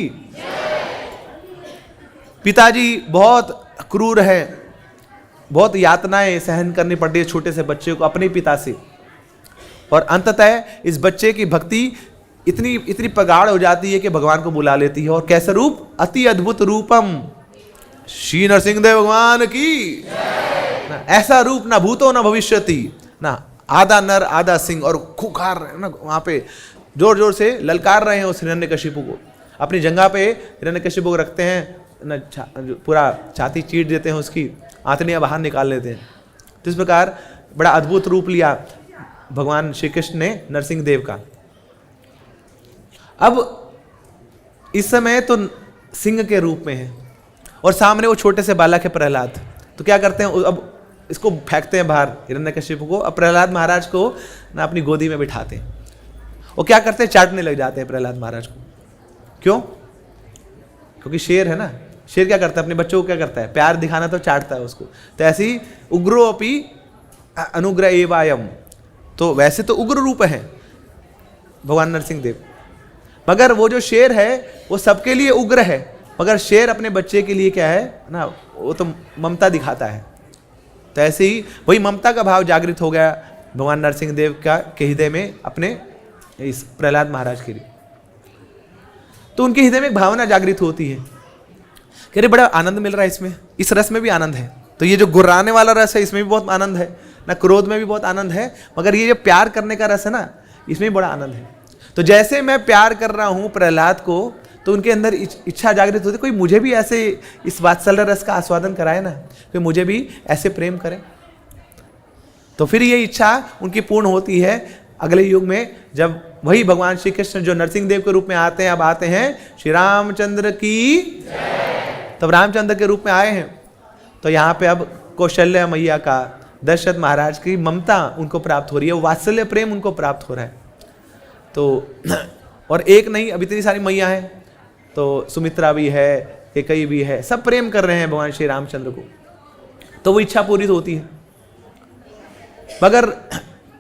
पिताजी बहुत क्रूर है, बहुत यातनाएं सहन करनी पड़ती है छोटे से बच्चे को अपने पिता से, और अंततः इस बच्चे की भक्ति इतनी प्रगाढ़ हो जाती है कि भगवान को बुला लेती है। और कैसा रूप? अति अद्भुत रूपम श्री नरसिंह देव भगवान की ना, ऐसा रूप ना भूतो ना भविष्यति ना, आधा नर आधा सिंह, और खुखार ना वहां पे जोर जोर से ललकार रहे हैं उस हिरण्यकशिपु को। अपनी जंघा पे हिरण्यकशिपु को रखते हैं ना, पूरा छाती चीर देते हैं, उसकी आंतड़ियां बाहर निकाल लेते हैं। तो इस प्रकार बड़ा अद्भुत रूप लिया भगवान श्री कृष्ण ने नरसिंह देव का। अब इस समय तो सिंह के रूप में है और सामने वो छोटे से बालक है प्रहलाद। तो क्या करते हैं, अब इसको फेंकते हैं बाहर हिरण्यकशिपु को, अब प्रहलाद महाराज को ना अपनी गोदी में बिठाते हैं। वो क्या करते हैं, चाटने लग जाते हैं प्रहलाद महाराज को। क्यों? क्योंकि शेर है ना, शेर क्या करता है, अपने बच्चों को क्या करता है, प्यार दिखाना तो चाटता है उसको। तो ऐसे ही उग्रो अपि अनुग्रह एवायम, तो वैसे तो उग्र रूप है भगवान नरसिंह देव, मगर वो जो शेर है वो सबके लिए उग्र है, मगर शेर अपने बच्चे के लिए क्या है ना, वो तो ममता दिखाता है। तो ऐसे ही वही ममता का भाव जागृत हो गया भगवान नरसिंह देव का के हृदय में अपने इस प्रहलाद महाराज के लिए। तो उनके हृदय में एक भावना जागृत होती है कि अरे बड़ा आनंद मिल रहा है इसमें, इस रस में भी आनंद है। तो ये जो गुर्राने वाला रस है इसमें भी बहुत आनंद है ना, क्रोध में भी बहुत आनंद है, मगर ये जो प्यार करने का रस है ना, इसमें भी बड़ा आनंद है। तो जैसे मैं प्यार कर रहा हूँ प्रहलाद को, तो उनके अंदर इच्छा जागृत होती है, कोई मुझे भी ऐसे इस वात्सल्य रस का आस्वादन कराए ना, कोई मुझे भी ऐसे प्रेम करे। तो फिर ये इच्छा उनकी पूर्ण होती है अगले युग में, जब वही भगवान श्री कृष्ण जो नरसिंह देव के रूप में आते हैं, अब आते हैं श्री रामचंद्र की, तब रामचंद्र के रूप में आए हैं। तो यहाँ पे अब कौशल्या मैया का, दशरथ महाराज की ममता उनको प्राप्त हो रही है, वात्सल्य प्रेम उनको प्राप्त हो रहा है। तो और एक नहीं, अब इतनी सारी मैया हैं, तो सुमित्रा भी है, कैकेयी भी है, सब प्रेम कर रहे हैं भगवान श्री रामचंद्र को, तो वो इच्छा पूरी होती है। मगर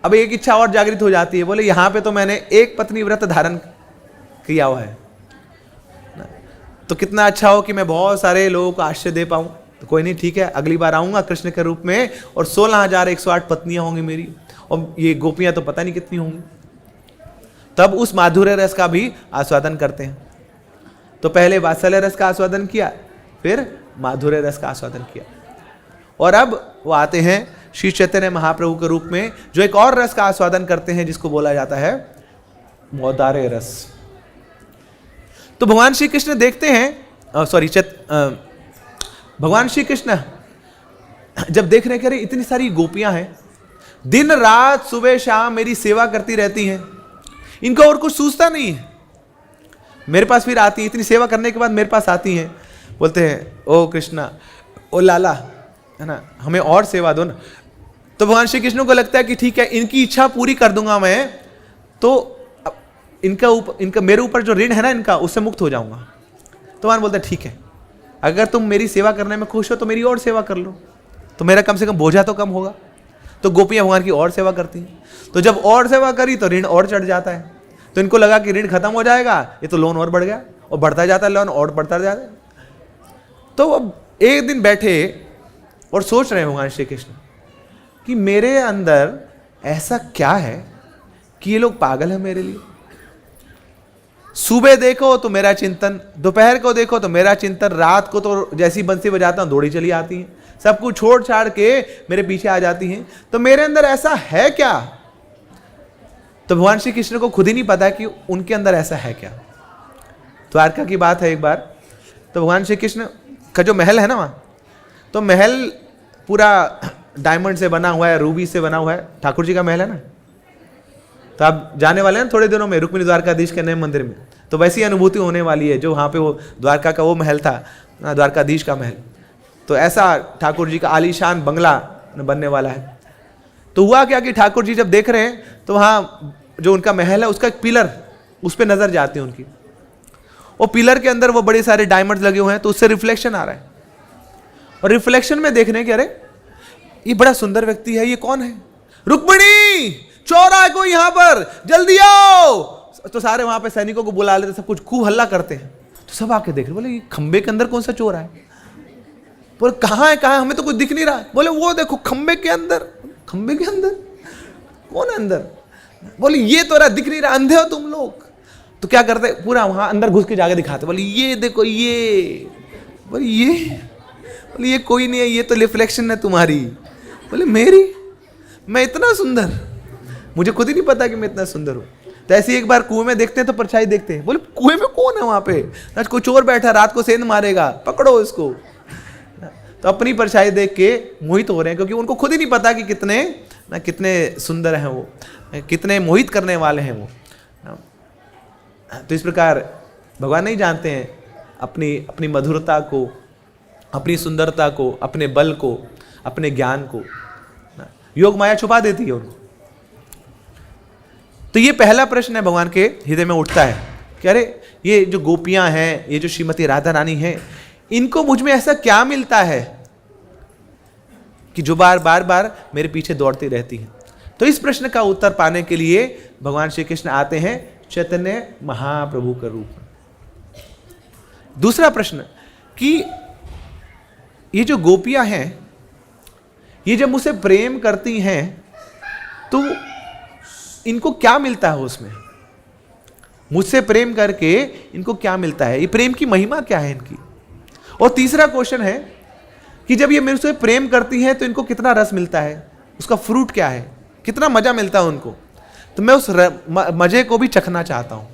अब एक इच्छा और जागृत हो जाती है, बोले यहां पे तो मैंने एक पत्नी व्रत धारण किया हुआ है, तो कितना अच्छा हो कि मैं बहुत सारे लोगों को आश्रय दे पाऊं। तो कोई नहीं, ठीक है, अगली बार आऊंगा कृष्ण के रूप में और 16,108 पत्नियां होंगी मेरी, और ये गोपियां तो पता नहीं कितनी होंगी। तब उस माधुर्य रस का भी आस्वादन करते हैं। तो पहले वात्सल्य रस का आस्वादन किया, फिर माधुर्य रस का आस्वादन किया, और अब वो आते हैं श्री चैतन्य महाप्रभु के रूप में, जो एक और रस का आस्वादन करते हैं जिसको बोला जाता है मौदार्य रस। तो भगवान श्री कृष्ण देखते हैं, भगवान श्री कृष्ण जब देख रहे हैं कि इतनी सारी गोपियां हैं, दिन रात सुबह शाम मेरी सेवा करती रहती हैं, इनको और कुछ सूझता नहीं है, मेरे पास फिर आती है, इतनी सेवा करने के बाद मेरे पास आती हैं, बोलते हैं ओ कृष्णा, ओ लाला, है ना, हमें और सेवा दो ना। तो भगवान श्री कृष्ण को लगता है कि ठीक है, इनकी इच्छा पूरी कर दूंगा मैं, तो इनका मेरे ऊपर जो ऋण है ना इनका, उससे मुक्त हो जाऊंगा। तो भगवान बोलता है ठीक है, अगर तुम मेरी सेवा करने में खुश हो तो मेरी और सेवा कर लो, तो मेरा कम से कम बोझा तो कम होगा। तो गोपियां भगवान की और सेवा करती हैं, तो जब और सेवा करी तो ऋण और चढ़ जाता है, तो इनको लगा कि ऋण खत्म हो जाएगा, ये तो लोन और बढ़ गया, और बढ़ता जाता है लोन और बढ़ता जाता है। तो अब एक दिन बैठे और सोच रहे हैं भगवान श्री कृष्ण कि मेरे अंदर ऐसा क्या है कि ये लोग पागल है मेरे लिए। सुबह देखो तो मेरा चिंतन, दोपहर को देखो तो मेरा चिंतन, रात को तो जैसी बंसी बजाता हूं दौड़ी चली आती हैं, सब कुछ छोड़ छाड़ के मेरे पीछे आ जाती हैं, तो मेरे अंदर ऐसा है क्या। तो भगवान श्री कृष्ण को खुद ही नहीं पता कि उनके अंदर ऐसा है क्या। द्वारका की बात है, एक बार तो भगवान श्री कृष्ण का जो महल है ना वहाँ, तो महल पूरा डायमंड से बना हुआ है, रूबी से बना हुआ है, ठाकुर जी का महल है ना। तो आप जाने वाले हैं थोड़े दिनों में रुक्मिणी द्वारकाधीश के नए मंदिर में, तो वैसी अनुभूति होने वाली है जो वहाँ पे वो द्वारका का वो महल था, द्वारकाधीश का महल, तो ऐसा ठाकुर जी का आलीशान बंगला बनने वाला है। तो हुआ क्या कि ठाकुर जी जब देख रहे हैं तो वहाँ जो उनका महल है उसका एक पिलर, उस पर नजर जाती है उनकी, वो पिलर के अंदर वो बड़े सारे डायमंड लगे हुए हैं, तो उससे रिफ्लेक्शन आ रहा है, और रिफ्लेक्शन में देखने के अरे ये बड़ा सुंदर व्यक्ति है, ये कौन है, रुक्मिणी चोर है कोई यहाँ पर, जल्दी आओ। तो सारे वहां पे सैनिकों को बुला लेते, सब कुछ खूब हल्ला करते हैं, तो सब आके देख रहे, बोले ये खंबे के अंदर कौन सा चोर है, बोले कहाँ है, हमें तो कुछ दिख नहीं रहा, बोले वो देखो खंबे के अंदर। खंबे के अंदर कौन है अंदर, बोले ये तो रहा, दिख नहीं रहा, अंधे हो तुम लोग। तो क्या करते, पूरा वहां अंदर घुस के जाके दिखाते, बोले ये देखो ये, बोले ये कोई नहीं है, ये तो रिफ्लेक्शन है तुम्हारी। बोले मेरी, मैं इतना सुंदर, मुझे खुद ही नहीं पता कि मैं इतना सुंदर हूं। तो ऐसे एक बार कुएं में देखते हैं तो परछाई देखते हैं, बोले कुएं में कौन है वहां पे, आज कोई चोर बैठा रात को सेंध मारेगा, पकड़ो इसको। तो अपनी परछाई देख के मोहित हो रहे हैं, क्योंकि उनको खुद ही नहीं पता कि कितने सुंदर हैं वो, कितने मोहित करने वाले हैं वो। तो इस प्रकार भगवान नहीं जानते हैं अपनी मधुरता को, अपनी सुंदरता को, अपने बल को, अपने ज्ञान को, योग माया छुपा देती है उनको। तो ये पहला प्रश्न है भगवान के हृदय में उठता है कि अरे ये जो गोपियां हैं, ये जो श्रीमती राधा रानी है, इनको मुझ में ऐसा क्या मिलता है कि जो बार बार मेरे पीछे दौड़ती रहती है। तो इस प्रश्न का उत्तर पाने के लिए भगवान श्री कृष्ण आते हैं चैतन्य महाप्रभु के रूप में। दूसरा प्रश्न कि ये जो गोपियां हैं, ये जब मुझसे प्रेम करती हैं तो इनको क्या मिलता है उसमें, मुझसे प्रेम करके इनको क्या मिलता है, ये प्रेम की महिमा क्या है इनकी। और तीसरा क्वेश्चन है कि जब ये मेरे से प्रेम करती हैं तो इनको कितना रस मिलता है, उसका फ्रूट क्या है, कितना मजा मिलता है उनको। तो मैं उस मजे को भी चखना चाहता हूं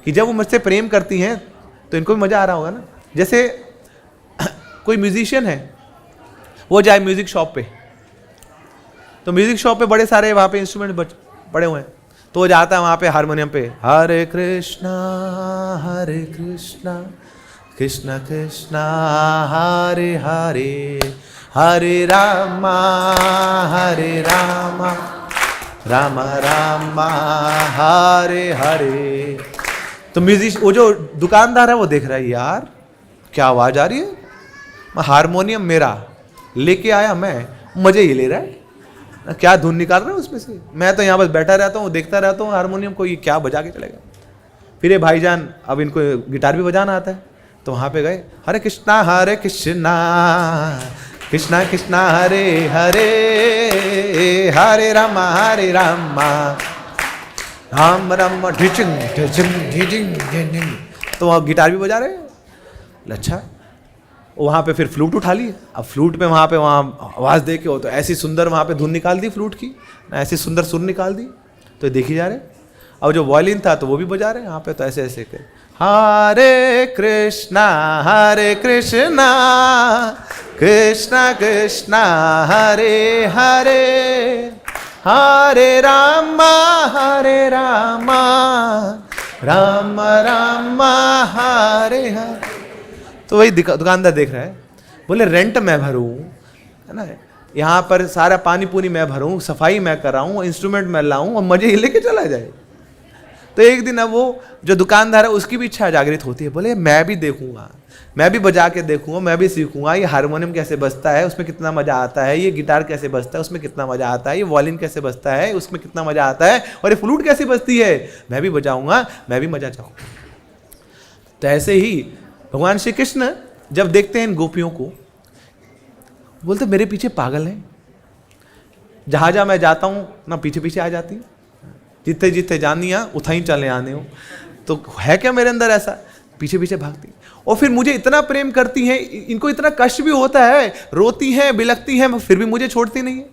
कि जब वो मुझसे प्रेम करती हैं तो इनको भी मजा आ रहा होगा ना। जैसे कोई म्यूजिशियन है, वो जाए म्यूजिक शॉप पे, तो म्यूजिक शॉप पे बड़े सारे वहां पे इंस्ट्रूमेंट पड़े हुए हैं, तो वो जाता है वहां पे हारमोनियम पे, हरे कृष्णा कृष्णा कृष्णा हरे हरे हरे रामा राम राम हरे हरे। तो म्यूजिक वो जो दुकानदार है वो देख रहा है, यार क्या आवाज आ रही है, हारमोनियम मेरा लेके आया, मैं मजे ही ले रहा है, क्या धुन निकाल रहा है उसमें से, मैं तो यहाँ बस बैठा रहता हूँ देखता रहता हूँ हारमोनियम को, ये क्या बजा के चलेगा। फिर ये भाईजान अब इनको गिटार भी बजाना आता है, तो वहाँ पे गए, हरे कृष्णा कृष्णा कृष्णा हरे हरे, हरे रामा राम राम ढिचिंग ढिचिंग ढिचिंग ढिचिंग। तो वहाँ गिटार भी बजा रहे हैं। अच्छा, वहाँ पे फिर फ्लूट उठा ली। अब फ्लूट पे वहाँ आवाज़ दे के हो तो ऐसी सुंदर वहाँ पे धुन निकाल दी फ्लूट की, ऐसी सुंदर सुर निकाल दी, तो देखी जा रहे। अब जो वायलिन था तो वो भी बजा रहे हैं यहाँ पे, तो ऐसे ऐसे कर हरे कृष्णा कृष्णा कृष्णा हरे हरे, हरे राम राम राम हरे हरे। तो वही दुकानदार देख रहा है, बोले रेंट मैं भरूं, है ना, यहाँ पर सारा पानी पूनी मैं भरूं, सफाई मैं कराऊं, इंस्ट्रूमेंट मैं लाऊं और मजे ही लेके चला जाए। तो एक दिन अब वो जो दुकानदार है उसकी भी इच्छा जागृत होती है, बोले मैं भी देखूंगा, मैं भी बजा के देखूंगा, मैं भी सीखूंगा, ये हारमोनियम कैसे बजता है उसमें कितना मजा आता है, ये गिटार कैसे बजता है उसमें कितना मजा आता है, ये वायलिन कैसे बजता है उसमें कितना मजा आता है, और ये फ्लूट कैसे बजती है, मैं भी बजाऊंगा, मैं भी मजा चाहूंगा। तो ऐसे ही भगवान श्री कृष्ण जब देखते हैं इन गोपियों को, बोलते मेरे पीछे पागल हैं, जहां जहां मैं जाता हूं ना पीछे पीछे आ जाती, जितने जितने जानिया उठाई चले आने हो, तो है क्या मेरे अंदर ऐसा, पीछे पीछे भागती, और फिर मुझे इतना प्रेम करती हैं, इनको इतना कष्ट भी होता है, रोती हैं बिलखती हैं, फिर भी मुझे छोड़ती नहीं है।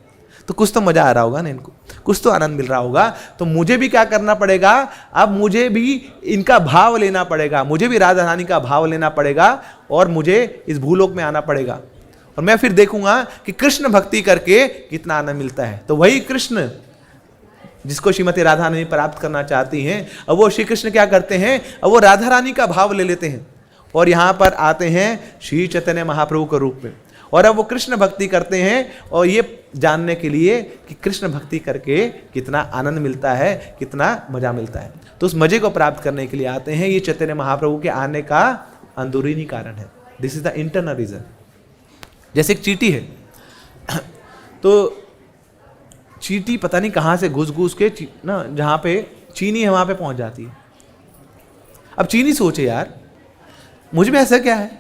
तो कुछ तो मजा आ रहा होगा ना इनको, कुछ तो आनंद मिल रहा होगा, तो मुझे भी क्या करना पड़ेगा, अब मुझे भी इनका भाव लेना पड़ेगा, मुझे भी राधा रानी का भाव लेना पड़ेगा, और मुझे इस भूलोक में आना पड़ेगा, और मैं फिर देखूंगा कि कृष्ण भक्ति करके कितना आनंद मिलता है। तो वही कृष्ण जिसको श्रीमती राधा रानी प्राप्त करना चाहती हैं, अब वो श्री कृष्ण क्या करते हैं, अब वो राधा रानी का भाव ले लेते हैं और यहाँ पर आते हैं श्री चैतन्य महाप्रभु के रूप में, और अब वो कृष्ण भक्ति करते हैं, और ये जानने के लिए कि कृष्ण भक्ति करके कितना आनंद मिलता है, कितना मजा मिलता है, तो उस मजे को प्राप्त करने के लिए आते हैं। ये चैतन्य महाप्रभु के आने का अंदरूनी कारण है, this is the internal reason. जैसे एक चींटी है, तो चींटी पता नहीं कहाँ से घुस घुस के ना जहाँ पे चीनी है वहाँ पे पहुँच जाती है। अब चीनी सोचे यार मुझ में ऐसा क्या है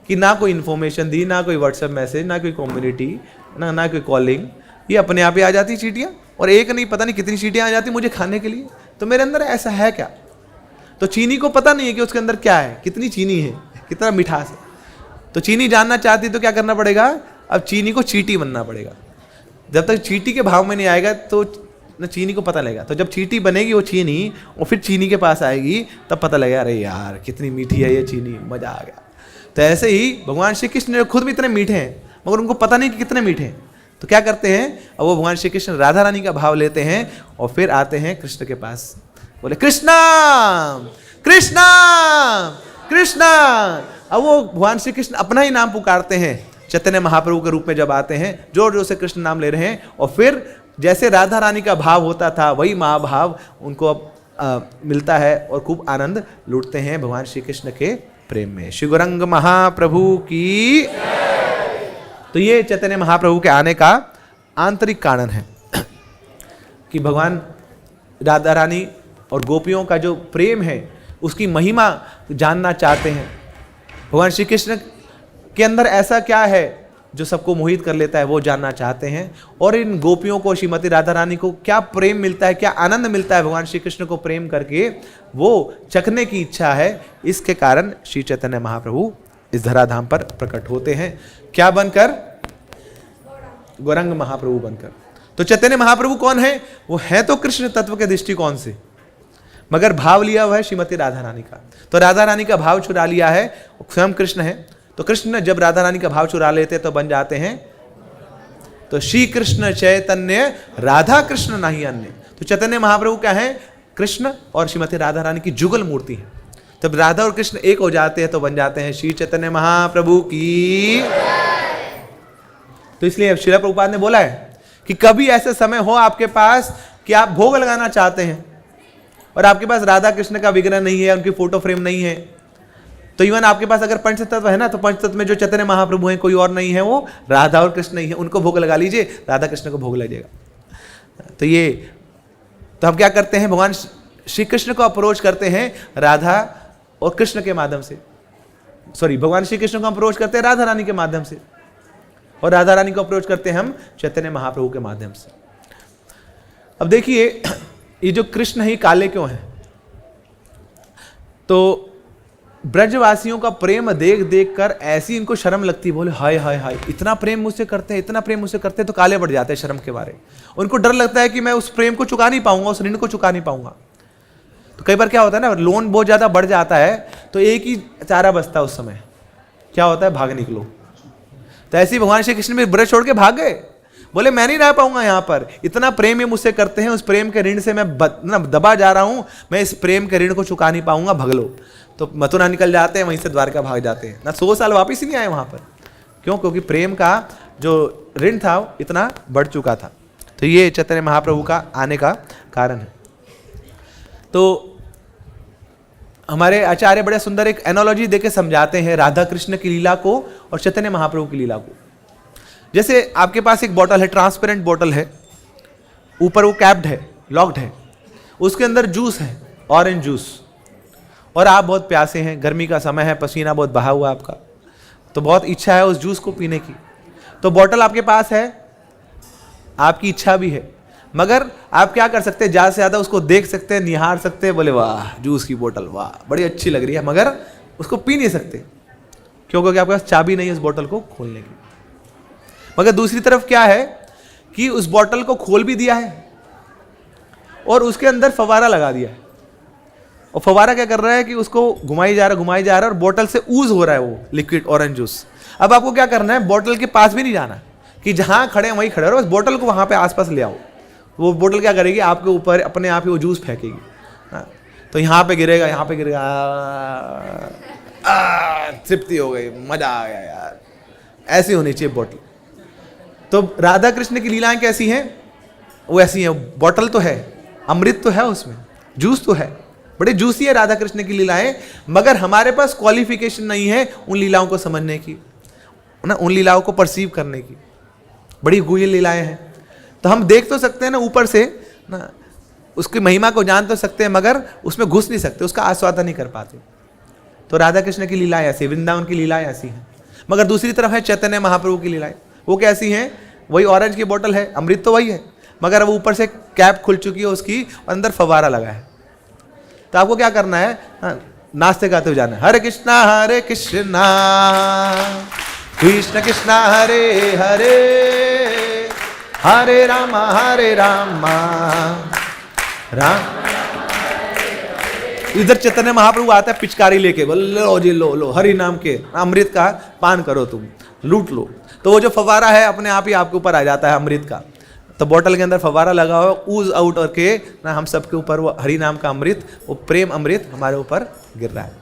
कि ना कोई इन्फॉर्मेशन दी, ना कोई व्हाट्सएप मैसेज, ना कोई कम्युनिटी, ना कोई कॉलिंग, ये अपने आप ही आ जाती चींटियाँ, और एक नहीं पता नहीं कितनी चींटियाँ आ जाती मुझे खाने के लिए। तो मेरे अंदर ऐसा है क्या? तो चीनी को पता नहीं है कि उसके अंदर क्या है, कितनी चीनी है, कितना मिठास है। तो चीनी जानना चाहती तो क्या करना पड़ेगा, अब चीनी को चींटी बनना पड़ेगा। जब तक चींटी के भाव में नहीं आएगा तो न चीनी को पता लगेगा। तो जब चींटी बनेगी वो चीनी, और फिर चीनी के पास आएगी, तब पता लगेगा अरे यार कितनी मीठी है ये चीनी, मजा आ गया। तो ऐसे ही भगवान श्री कृष्ण खुद भी इतने मीठे हैं, मगर उनको पता नहीं कि कितने मीठे हैं। तो क्या करते हैं, अब वो भगवान श्री कृष्ण राधा रानी का भाव लेते हैं और फिर आते हैं कृष्ण के पास, बोले कृष्णा कृष्णा कृष्णा। अब वो भगवान श्री कृष्ण अपना ही नाम पुकारते हैं चैतन्य महाप्रभु के रूप में जब आते हैं, जोर जोर से कृष्ण नाम ले रहे हैं, और फिर जैसे राधा रानी का भाव होता था वही महाभाव उनको अब मिलता है और खूब आनंद लूटते हैं भगवान श्री कृष्ण के प्रेम में। श्री गौरंग महाप्रभु की। तो ये चैतन्य महाप्रभु के आने का आंतरिक कारण है कि भगवान राधा रानी और गोपियों का जो प्रेम है उसकी महिमा जानना चाहते हैं। भगवान श्री कृष्ण के अंदर ऐसा क्या है जो सबको मोहित कर लेता है, वो जानना चाहते हैं। और इन गोपियों को, श्रीमती राधा रानी को क्या प्रेम मिलता है, क्या आनंद मिलता है भगवान श्री कृष्ण को प्रेम करके, वो चखने की इच्छा है। इसके कारण श्री चैतन्य महाप्रभु इस धराधाम पर प्रकट होते हैं। क्या बनकर? गौरंग महाप्रभु बनकर। तो चैतन्य महाप्रभु कौन है? वो है तो कृष्ण तत्व के दृष्टिकोण से, मगर भाव लिया हुआ है श्रीमती राधा रानी का। तो राधा रानी का भाव चुरा लिया है, स्वयं कृष्ण है। तो कृष्ण जब राधा रानी का भाव चुरा लेते तो बन जाते हैं तो श्री कृष्ण चैतन्य राधा कृष्ण नहीं अन्य। तो चैतन्य महाप्रभु क्या है? कृष्ण और श्रीमती राधा रानी की जुगल मूर्ति है। तब राधा और कृष्ण एक हो जाते हैं तो बन जाते हैं श्री चैतन्य महाप्रभु की। तो इसलिए श्रील प्रभुपाद ने बोला है कि कभी ऐसे समय हो आपके पास कि आप भोग लगाना चाहते हैं और आपके पास राधा कृष्ण का विग्रह नहीं है, उनकी फोटो फ्रेम नहीं है, तो इवन आपके पास अगर पंचतत्व है ना, तो पंचतत्व में जो चैतन्य महाप्रभु हैं कोई और नहीं है, वो राधा और कृष्ण ही है, उनको भोग लगा लीजिए, राधा कृष्ण को भोग लगेगा। तो हम क्या करते हैं, भगवान श्री कृष्ण को अप्रोच करते हैं राधा और कृष्ण के माध्यम से, भगवान श्री कृष्ण को अप्रोच करते हैं राधा रानी के माध्यम से, और राधा रानी को अप्रोच करते हैं हम चैतन्य महाप्रभु के माध्यम से। अब देखिए ये जो कृष्ण है काले क्यों है, तो ब्रजवासियों का प्रेम देख देख कर ऐसी इनको शर्म लगती, बोले हाय हाय हाय, इतना प्रेम मुझसे करते हैं, इतना प्रेम मुझसे करते हैं, तो काले पड़ जाते हैं शर्म के मारे। उनको डर लगता है कि मैं उस प्रेम को चुका नहीं पाऊंगा, उस ऋण को चुका नहीं पाऊंगा। तो कई बार क्या होता है ना, लोन बहुत ज्यादा बढ़ जाता है, तो एक ही चारा बचता है उस समय, क्या होता है, भाग निकलो। तो ऐसे ही भगवान श्री कृष्ण भी ब्रज छोड़ के भाग गए, बोले मैं नहीं रह पाऊंगा यहाँ पर, इतना प्रेम ये मुझसे करते हैं, उस प्रेम के ऋण से मैं दबा जा रहा हूं, मैं इस प्रेम के ऋण को चुका नहीं पाऊंगा, भग लो। तो मथुरा निकल जाते हैं, वहीं से द्वारका भाग जाते हैं ना, 100 साल वापिस ही नहीं आए वहां पर। क्यों? क्योंकि प्रेम का जो ऋण था इतना बढ़ चुका था। तो ये चैतन्य महाप्रभु का आने का कारण है। तो हमारे आचार्य बड़े सुंदर एक एनोलॉजी देके समझाते हैं राधा कृष्ण की लीला को और चैतन्य महाप्रभु की लीला को। जैसे आपके पास एक बोतल है, ट्रांसपेरेंट बोतल है, ऊपर वो कैप्ड है, लॉक्ड है, उसके अंदर जूस है, ऑरेंज जूस, और आप बहुत प्यासे हैं, गर्मी का समय है, पसीना बहुत बहा हुआ आपका, तो बहुत इच्छा है उस जूस को पीने की। तो बोतल आपके पास है, आपकी इच्छा भी है, मगर आप क्या कर सकते हैं, ज़्यादा से ज़्यादा उसको देख सकते हैं, निहार सकते हैं, बोले वाह जूस की बोतल, वाह बड़ी अच्छी लग रही है, मगर उसको पी नहीं सकते। क्यों? क्योंकि आपके पास चाबी नहीं है उस बोतल को खोलने की। मगर दूसरी तरफ क्या है कि उस बोतल को खोल भी दिया है और उसके अंदर फवारा लगा दिया है, और फवारा क्या कर रहा है कि उसको घुमाई जा रहा है और बोतल से ऊज हो रहा है वो लिक्विड ऑरेंज जूस। अब आपको क्या करना है, बोतल के पास भी नहीं जाना कि जहां खड़े हैं वहीं खड़े रहो, बस बोतल को वहां पे आसपास ले आओ। वो बोतल क्या करेगी, आपके ऊपर अपने आप ही वो जूस फेंकेगी। तो यहाँ पे गिरेगा, यहाँ पे गिरेगा, तृप्ति हो गई, मजा आ गया यार, ऐसी होनी चाहिए बोतल। तो राधा कृष्ण की लीलाएं कैसी हैं, वो ऐसी हैं। बोतल तो है, अमृत तो है उसमें, जूस तो है, बड़े जूसी है राधा कृष्ण की लीलाएं, मगर हमारे पास क्वालिफिकेशन नहीं है उन लीलाओं को समझने की ना, उन लीलाओं को परसीव करने की। बड़ी गुह्य लीलाएं हैं, तो हम देख तो सकते हैं ना ऊपर से ना, उसकी महिमा को जान तो सकते हैं, मगर उसमें घुस नहीं सकते, उसका आस्वादन नहीं कर पाते। तो राधा कृष्ण की लीलाएं ऐसी, वृंदावन की लीलाएं ऐसी हैं। मगर दूसरी तरफ है चैतन्य महाप्रभु की लीलाएं, वो कैसी हैं, वही ऑरेंज की बोतल है, अमृत तो वही है, मगर अब ऊपर से कैप खुल चुकी है उसकी, अंदर फवारा लगा है। तो आपको क्या करना है, नाचते गाते हुए जाना है, हरे कृष्णा कृष्ण कृष्णा हरे हरे, हरे राम राम। इधर चैतन्य महाप्रभु आता है पिचकारी लेके, बोल लो जी, लो हरि नाम के अमृत का पान करो, तुम लूट लो। तो वो जो फवारा है अपने आप ही आपके ऊपर आ जाता है अमृत का। तो बोतल के अंदर फवारा लगा हुआ, ऊज आउट करके ना हम सबके ऊपर वो हरि नाम का अमृत, वो प्रेम अमृत हमारे ऊपर गिर रहा है।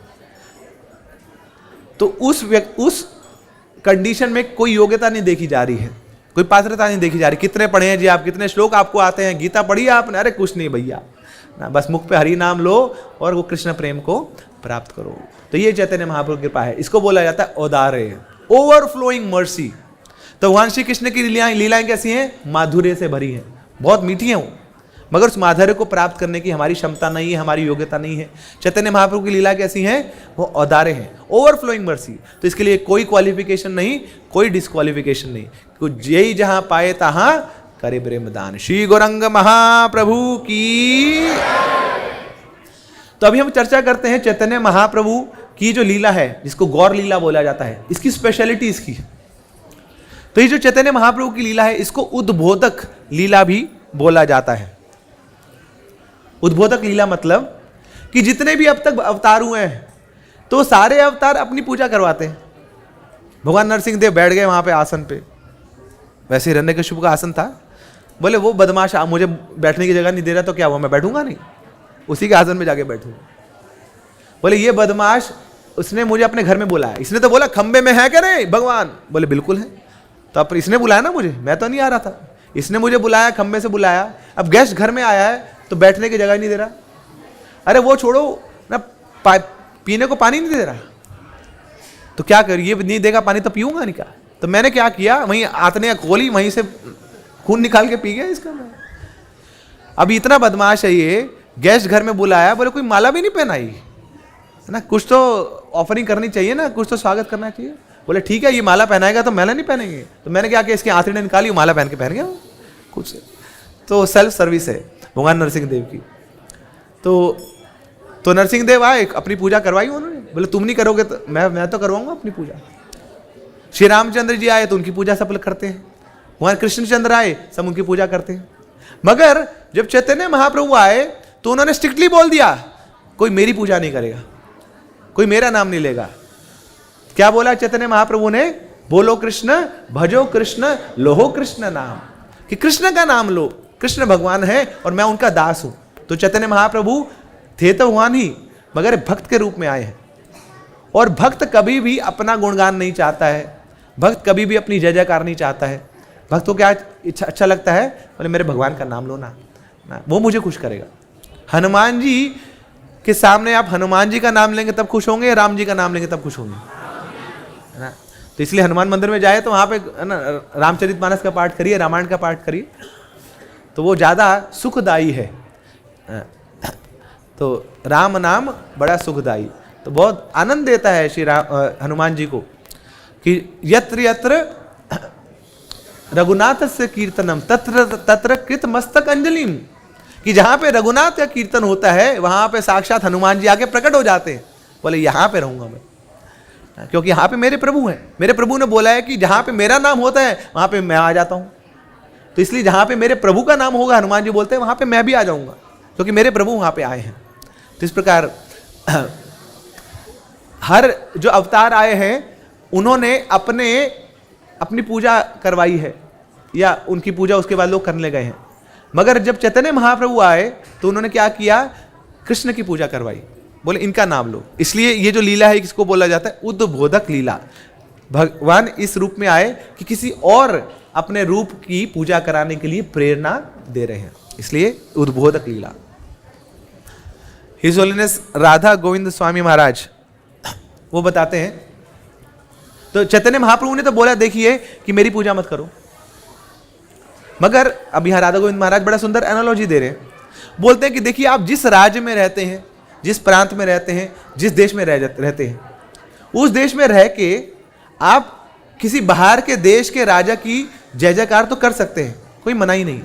तो उस कंडीशन में कोई योग्यता नहीं देखी जा रही है, कोई पात्रता नहीं देखी जा रही। कितने पढ़े हैं जी आप, कितने श्लोक आपको आते हैं, गीता पढ़ी है आपने, अरे कुछ नहीं भैया ना, बस मुख पे हरि नाम लो और वो कृष्ण प्रेम को प्राप्त करो। तो ये चैतन्य महाप्रभु की कृपा है, इसको बोला जाता है औदार्य, ओवरफ्लोइंग मर्सी। तो भगवान श्री कृष्ण की लीलाएं कैसी हैं, माधुर्य से भरी हैं, बहुत मीठी हैं वो, मगर उस माधुर्य को प्राप्त करने की हमारी क्षमता नहीं है, हमारी योग्यता नहीं है। चैतन्य महाप्रभु की लीला कैसी है, वो औदार्य है, ओवरफ्लोइंग मर्सी। तो इसके लिए कोई क्वालिफिकेशन नहीं, कोई डिस्क्वालिफिकेशन नहीं, यही जहां पाए तहां करे प्रेम दान। श्री गौरंग महाप्रभु की। तो अभी हम चर्चा करते हैं चैतन्य महाप्रभु की जो लीला है, जिसको गौर लीला बोला जाता है, इसकी स्पेशलिटी इसकी। तो ये जो चैतन्य महाप्रभु की लीला है, इसको उद्बोधक लीला भी बोला जाता है। उद्बोधक लीला मतलब कि जितने भी अब तक अवतार हुए हैं, तो सारे अवतार अपनी पूजा करवाते हैं। भगवान नरसिंह देव बैठ गए वहां पे आसन पे, वैसे हिरण्यकशिपु का आसन था, बोले वो बदमाश मुझे बैठने की जगह नहीं दे रहा, तो क्या हुआ, मैं बैठूंगा नहीं, उसी के आसन में जाके बैठूंगा। बोले ये बदमाश, उसने मुझे अपने घर में बुलाया, इसने तो बोला खंबे में है क्या नहीं भगवान, बोले बिल्कुल है, तो अब इसने बुलाया ना मुझे, मैं तो नहीं आ रहा था, इसने मुझे बुलाया, खंबे से बुलाया। अब गेस्ट घर में आया है तो बैठने की जगह नहीं दे रहा। अरे वो छोड़ो ना, पीने को पानी नहीं दे रहा, तो क्या कर, ये नहीं देगा पानी तो पीऊंगा नहीं क्या। तो मैंने क्या किया, वहीं आतने खोली, वहीं से खून निकाल के पी गया इसका मैं। अभी इतना बदमाश है ये, गेस्ट घर में बुलाया, बोले कोई माला भी नहीं पहनाई है ना, कुछ तो ऑफरिंग करनी चाहिए ना, कुछ तो स्वागत करना चाहिए। बोले ठीक है, ये माला पहनाएगा तो माला नहीं पहनेंगे। तो मैंने क्या किया, इसकी आंतड़ी निकाली, माला पहन के पहन गया कुछ। तो सेल्फ सर्विस है भगवान नरसिंह देव की। तो नरसिंह देव आए, अपनी पूजा करवाई उन्होंने। बोले तुम नहीं करोगे तो मैं तो करवाऊंगा अपनी पूजा। श्री रामचंद्र जी आए तो उनकी पूजा सब लोग करते हैं, भगवान कृष्णचंद्र आए सब उनकी पूजा करते हैं। मगर जब चैतन्य महाप्रभु आए तो उन्होंने स्ट्रिक्टली बोल दिया, कोई मेरी पूजा नहीं करेगा, कोई मेरा नाम नहीं लेगा। क्या बोला चैतन्य महाप्रभु ने, बोलो कृष्ण, भजो कृष्ण, लोहो कृष्ण नाम, कि कृष्ण का नाम लो, कृष्ण भगवान है और मैं उनका दास हूं। तो चैतन्य महाप्रभु थे तो भगवान ही, मगर भक्त के रूप में आए हैं। और भक्त कभी भी अपना गुणगान नहीं चाहता है, भक्त कभी भी अपनी जय जयकार नहीं चाहता है। भक्त को क्या अच्छा लगता है, बोले मेरे भगवान का नाम लो ना, वो मुझे खुश करेगा। हनुमान जी के सामने आप हनुमान जी का नाम लेंगे तब खुश होंगे, राम जी का नाम लेंगे तब खुश होंगे, है ना। तो इसलिए हनुमान मंदिर में जाए तो वहाँ पे है ना, रामचरितमानस का पाठ करिए, रामायण का पाठ करिए, तो वो ज़्यादा सुखदायी है। तो राम नाम बड़ा सुखदायी, तो बहुत आनंद देता है श्री हनुमान जी को, कि यत्र यत्र रघुनाथ से कीर्तनम तत्र तत्र कृत मस्तक अंजलिम, कि जहां पे रघुनाथ का कीर्तन होता है वहां पे साक्षात हनुमान जी आके प्रकट हो जाते हैं। बोले यहां पे रहूंगा मैं, क्योंकि यहां पे मेरे प्रभु हैं। मेरे प्रभु ने बोला है कि जहां पे मेरा नाम होता है वहां पे मैं आ जाता हूं, तो इसलिए जहां पे मेरे प्रभु का नाम होगा, हनुमान जी बोलते हैं, वहां पे मैं भी आ जाऊंगा, क्योंकि मेरे प्रभु वहां पे आए हैं। तो इस प्रकार हर जो अवतार आए हैं उन्होंने अपनी पूजा करवाई है, या उनकी पूजा उसके बाद लोग करने गए हैं। मगर जब चैतन्य महाप्रभु आए तो उन्होंने क्या किया, कृष्ण की पूजा करवाई, बोले इनका नाम लो। इसलिए ये जो लीला है किसको बोला जाता है, उद्बोधक लीला। भगवान इस रूप में आए कि किसी और अपने रूप की पूजा कराने के लिए प्रेरणा दे रहे हैं, इसलिए उद्बोधक लीला। हिज होलीनेस राधा गोविंद स्वामी महाराज वो बताते हैं, तो चैतन्य महाप्रभु ने तो बोला देखिए कि मेरी पूजा मत करो, मगर अब यहां राधा गोविंद महाराज बड़ा सुंदर एनालॉजी दे रहे हैं। बोलते हैं कि देखिए आप जिस राज्य में रहते हैं, जिस प्रांत में रहते हैं, जिस देश में रहते हैं, उस देश में रह के आप किसी बाहर के देश के राजा की जय जयकार तो कर सकते हैं, कोई मनाही नहीं।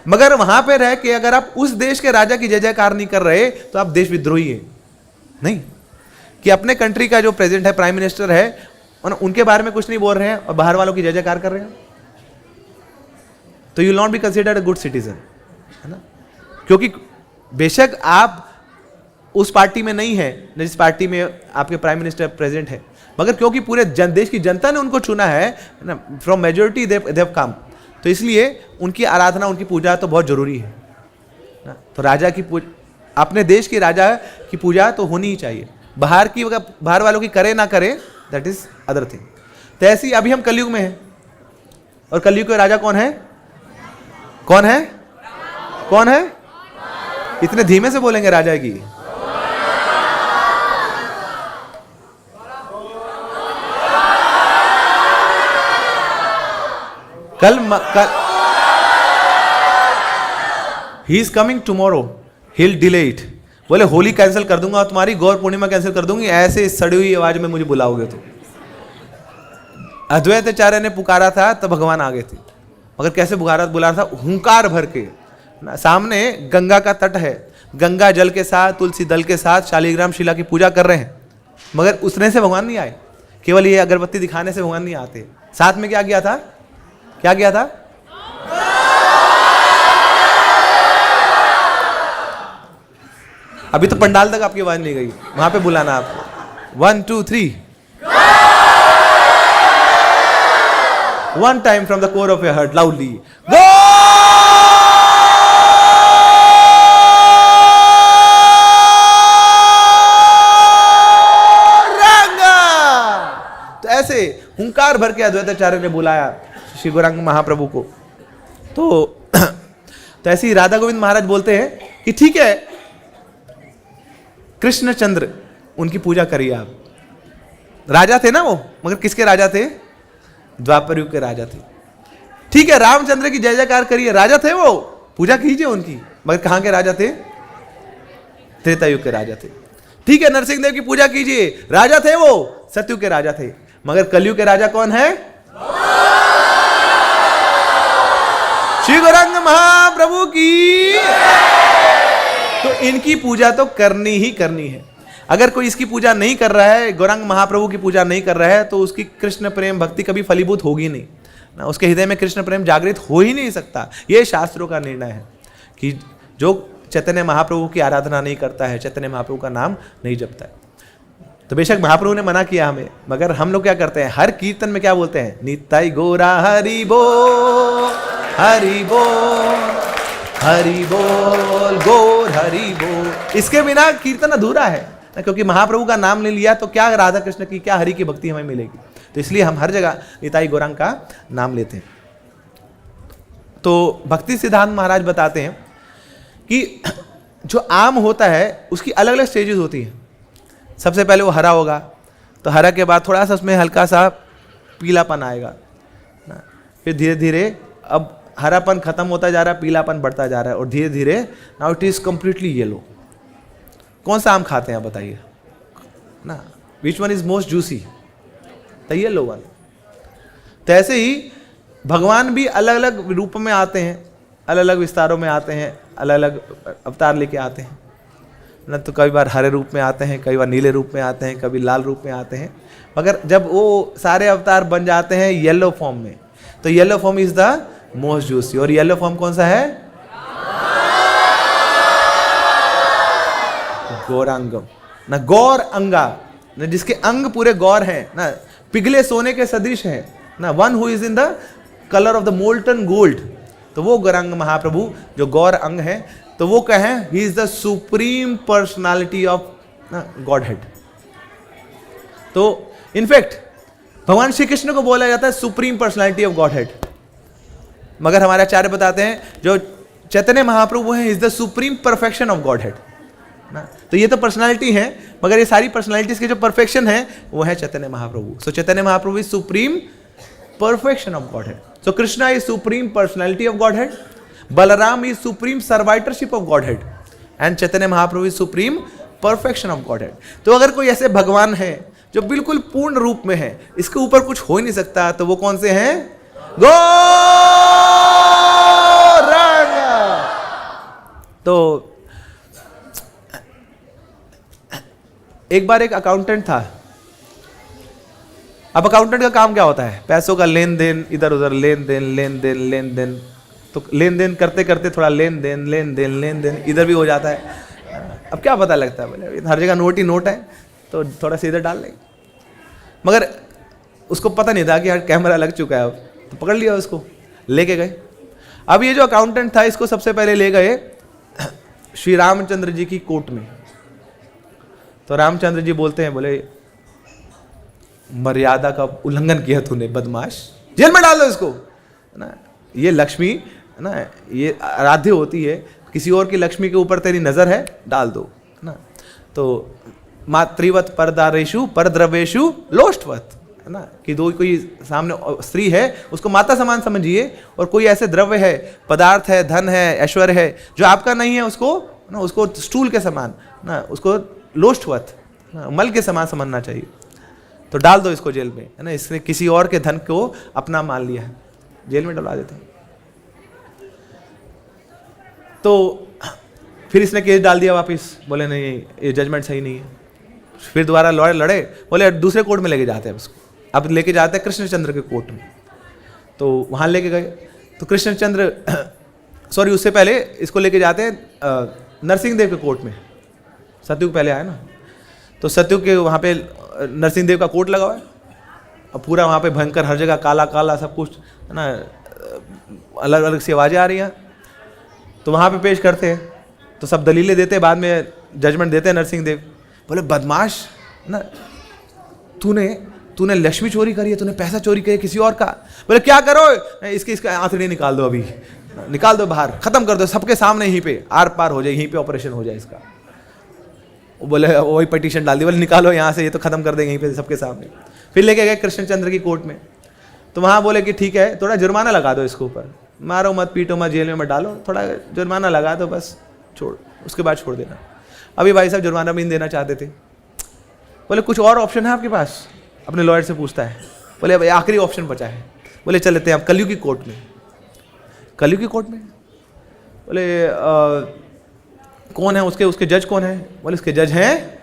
मगर वहां पे रह के अगर आप उस देश के राजा की जय जयकार नहीं कर रहे तो आप देश विद्रोही है। नहीं कि अपने कंट्री का जो प्रेसिडेंट है, प्राइम मिनिस्टर है, उनके बारे में कुछ नहीं बोल रहे हैं और बाहर वालों की जय जयकार कर रहे हैं, तो you will not be considered a good citizen, है ना। क्योंकि बेशक आप उस पार्टी में नहीं है जिस पार्टी में आपके प्राइम मिनिस्टर प्रेसिडेंट है, मगर क्योंकि पूरे देश की जनता ने उनको चुना है ना, from majority they have come, तो इसलिए उनकी आराधना, उनकी पूजा तो बहुत जरूरी है ना। तो राजा की अपने देश के राजा की पूजा तो होनी ही चाहिए, बाहर वालों की करे ना करे दैट इज अदर थिंग। तो ऐसे ही अभी हम कलयुग में हैं, और कलयुग के राजा कौन है, कौन है, कौन है? इतने धीमे से बोलेंगे राजा की। कल he is coming tomorrow, hill delay it. बोले होली कैंसिल कर दूंगा तुम्हारी, गौर पूर्णिमा कैंसिल कर दूंगी, ऐसे सड़ी हुई आवाज में मुझे बुलाओगे तो। अद्वैताचार्य ने पुकारा था तो भगवान आ गए थे, मगर कैसे बुला रहा था, हुंकार भर के ना। सामने गंगा का तट है, गंगा जल के साथ, तुलसी दल के साथ शालिग्राम शिला की पूजा कर रहे हैं, मगर उसने से भगवान नहीं आए, केवल ये अगरबत्ती दिखाने से भगवान नहीं आते। साथ में क्या किया था, क्या किया था, अभी तो पंडाल तक आपकी आवाज नहीं गई, वहां पे बुलाना आपको। 1 2 3 One time from the core of your heart, loudly. Go! रंगा! तो ऐसे हुंकार भर के अद्वैताचार्य ने बुलाया श्री गौरांग महाप्रभु को। तो ऐसे ही राधा गोविंद महाराज बोलते हैं कि ठीक है कृष्णचंद्र उनकी पूजा करिए आप। राजा थे ना वो, मगर किसके राजा थे? द्वापर युग के राजा थे। ठीक है रामचंद्र की जय जयकार करिए, राजा थे वो, पूजा कीजिए उनकी, मगर कहां के राजा थे? त्रेता युग के राजा थे। ठीक है नरसिंह देव की पूजा कीजिए, राजा थे वो, सतयुग के राजा थे, मगर कलयुग के राजा कौन है? श्री गौरांग महाप्रभु की। तो इनकी पूजा तो करनी ही करनी है। अगर कोई इसकी पूजा नहीं कर रहा है, गौरांग महाप्रभु की पूजा नहीं कर रहा है, तो उसकी कृष्ण प्रेम भक्ति कभी फलीभूत होगी नहीं ना, उसके हृदय में कृष्ण प्रेम जागृत हो ही नहीं सकता। यह शास्त्रों का निर्णय है कि जो चैतन्य महाप्रभु की आराधना नहीं करता है, चैतन्य महाप्रभु का नाम नहीं जपता है, तो बेशक महाप्रभु ने मना किया हमें, मगर हम लोग क्या करते हैं? हर कीर्तन में क्या बोलते हैं? निताई गौरा हरि बोल, हरि बोल, हरि बोल, गौर हरि बोल। इसके बिना कीर्तन अधूरा है ना, क्योंकि महाप्रभु का नाम ले लिया तो क्या राधा कृष्ण की, क्या हरि की भक्ति हमें मिलेगी। तो इसलिए हम हर जगह निताई गौरांग का नाम लेते हैं। तो भक्ति सिद्धांत महाराज बताते हैं कि जो आम होता है उसकी अलग अलग स्टेजेस होती हैं। सबसे पहले वो हरा होगा, तो हरा के बाद थोड़ा सा उसमें हल्का सा पीलापन आएगा ना, फिर धीरे धीरे अब हरापन खत्म होता जा रहा है, पीलापन बढ़ता जा रहा है, और धीरे धीरे now it is completely yellow. कौन सा आम खाते हैं आप बताइए ना? Which one is most juicy? The yellow one. तो ऐसे ही भगवान भी अलग अलग रूप में आते हैं, अलग अलग विस्तारों में आते हैं, अलग अलग अवतार लेके आते हैं ना। तो कई बार हरे रूप में आते हैं, कई बार नीले रूप में आते हैं, कभी लाल रूप में आते हैं, मगर जब वो सारे अवतार बन जाते हैं येलो फॉर्म में, तो yellow form is the most juicy. और येलो फॉर्म कौन सा है? गौरांगम ना, गौर अंगा ना, जिसके अंग पूरे गौर हैं ना, पिघले सोने के सदृश हैं ना, one who is in the colour of the molten gold. तो वो गौरांग महाप्रभु जो गौर अंग है, तो वो कहें he is the supreme personality of God head. तो इनफैक्ट भगवान श्री कृष्ण को बोला जाता है supreme personality of God head, मगर हमारे आचार्य बताते हैं जो चैतन्य महाप्रभु हैं is the supreme perfection of God head ना। तो ये तो पर्सनालिटी है, मगर ये सारी पर्सनालिटीज के जो परफेक्शन है वो है Chaitanya Mahaprabhu. So Chaitanya Mahaprabhu is supreme perfection of Godhead. So Krishna is supreme personality of Godhead, Balaram is supreme servitorship of Godhead, and Chaitanya Mahaprabhu is supreme perfection of Godhead. तो अगर कोई ऐसे भगवान है जो बिल्कुल पूर्ण रूप में है, इसके ऊपर कुछ हो ही नहीं सकता, तो वो कौन से हैं? गौरांग। तो एक बार एक अकाउंटेंट था। अब अकाउंटेंट का काम क्या होता है? पैसों का लेन देन, इधर उधर लेन देन। तो लेन देन करते करते थोड़ा लेन देन इधर भी हो जाता है। अब क्या पता लगता है, बोले हर जगह नोट ही नोट है, तो थोड़ा सा इधर डाल लेंगे। मगर उसको पता नहीं था कि यार कैमरा लग चुका है, अब तो पकड़ लिया, उसको लेके गए। अब ये जो अकाउंटेंट था, इसको सबसे पहले ले गए श्री रामचंद्र जी की कोर्ट में। तो रामचंद्र जी बोलते हैं, बोले मर्यादा का उल्लंघन किया तूने, बदमाश, जेल में डाल दो इसको ना। ये लक्ष्मी ना, ये आराध्य होती है, किसी और की लक्ष्मी के ऊपर तेरी नजर है, डाल दो ना। तो मातृवत परदारेशु परद्रव्येशु लोष्टवत है ना, कि दो कोई सामने स्त्री है उसको माता समान समझिए, और कोई ऐसे द्रव्य है, पदार्थ है, धन है, ऐश्वर्य है जो आपका नहीं है, उसको ना, उसको स्टूल के समान ना, उसको लोष्टवत ना, मल के समान समझना चाहिए। तो डाल दो इसको जेल में, है ना, इसने किसी और के धन को अपना मान लिया है, जेल में डलवा देते हैं। तो फिर इसने केस डाल दिया वापस, बोले नहीं ये जजमेंट सही नहीं है। फिर दोबारा लॉयर लड़े, बोले दूसरे कोर्ट में लेके जाते हैं उसको। अब लेके जाते हैं कृष्णचंद्र के कोर्ट में। तो वहाँ लेके गए, तो कृष्णचंद्र सॉरी उससे पहले इसको लेके जाते हैं नरसिंह देव के कोर्ट में। सतयुग पहले आया ना, तो सतयुग के वहाँ पे नरसिंह देव का कोर्ट लगा हुआ है। अब पूरा वहाँ पे भयंकर, हर जगह काला काला सब कुछ है ना, अलग अलग सी आवाज़ें आ रही हैं। तो वहाँ पे पेश करते हैं, तो सब दलीलें देते हैं, बाद में जजमेंट देते हैं नरसिंह देव। बोले बदमाश ना, तूने लक्ष्मी चोरी करी है, तूने पैसा चोरी किया किसी और का। बोले क्या करो, इसका आंतड़ी निकाल दो, अभी निकाल दो बाहर, खत्म कर दो सबके सामने, यहीं पे आर पार हो जाए, यहीं पे ऑपरेशन हो जाए इसका। वो बोले वही पिटीशन डाल दी, बोले निकालो यहाँ से, ये तो खत्म कर देंगे यहीं पे सबके सामने। फिर लेके गए कृष्णचंद्र की कोर्ट में, तो वहाँ बोले कि ठीक है थोड़ा जुर्माना लगा दो इसके ऊपर, मारो मत पीटो मत जेल में मत डालो, थोड़ा जुर्माना लगा दो बस, छोड़ उसके बाद छोड़ देना। अभी भाई साहब जुर्माना भी नहीं देना चाहते थे। बोले कुछ और ऑप्शन है आपके पास, अपने लॉयर से पूछता है। बोले भाई आखिरी ऑप्शन बचा है। बोले चल लेते हैं आप कलयुग की कोर्ट में। कलयुग की कोर्ट में? बोले कौन है उसके जज कौन है? बोले उसके जज हैं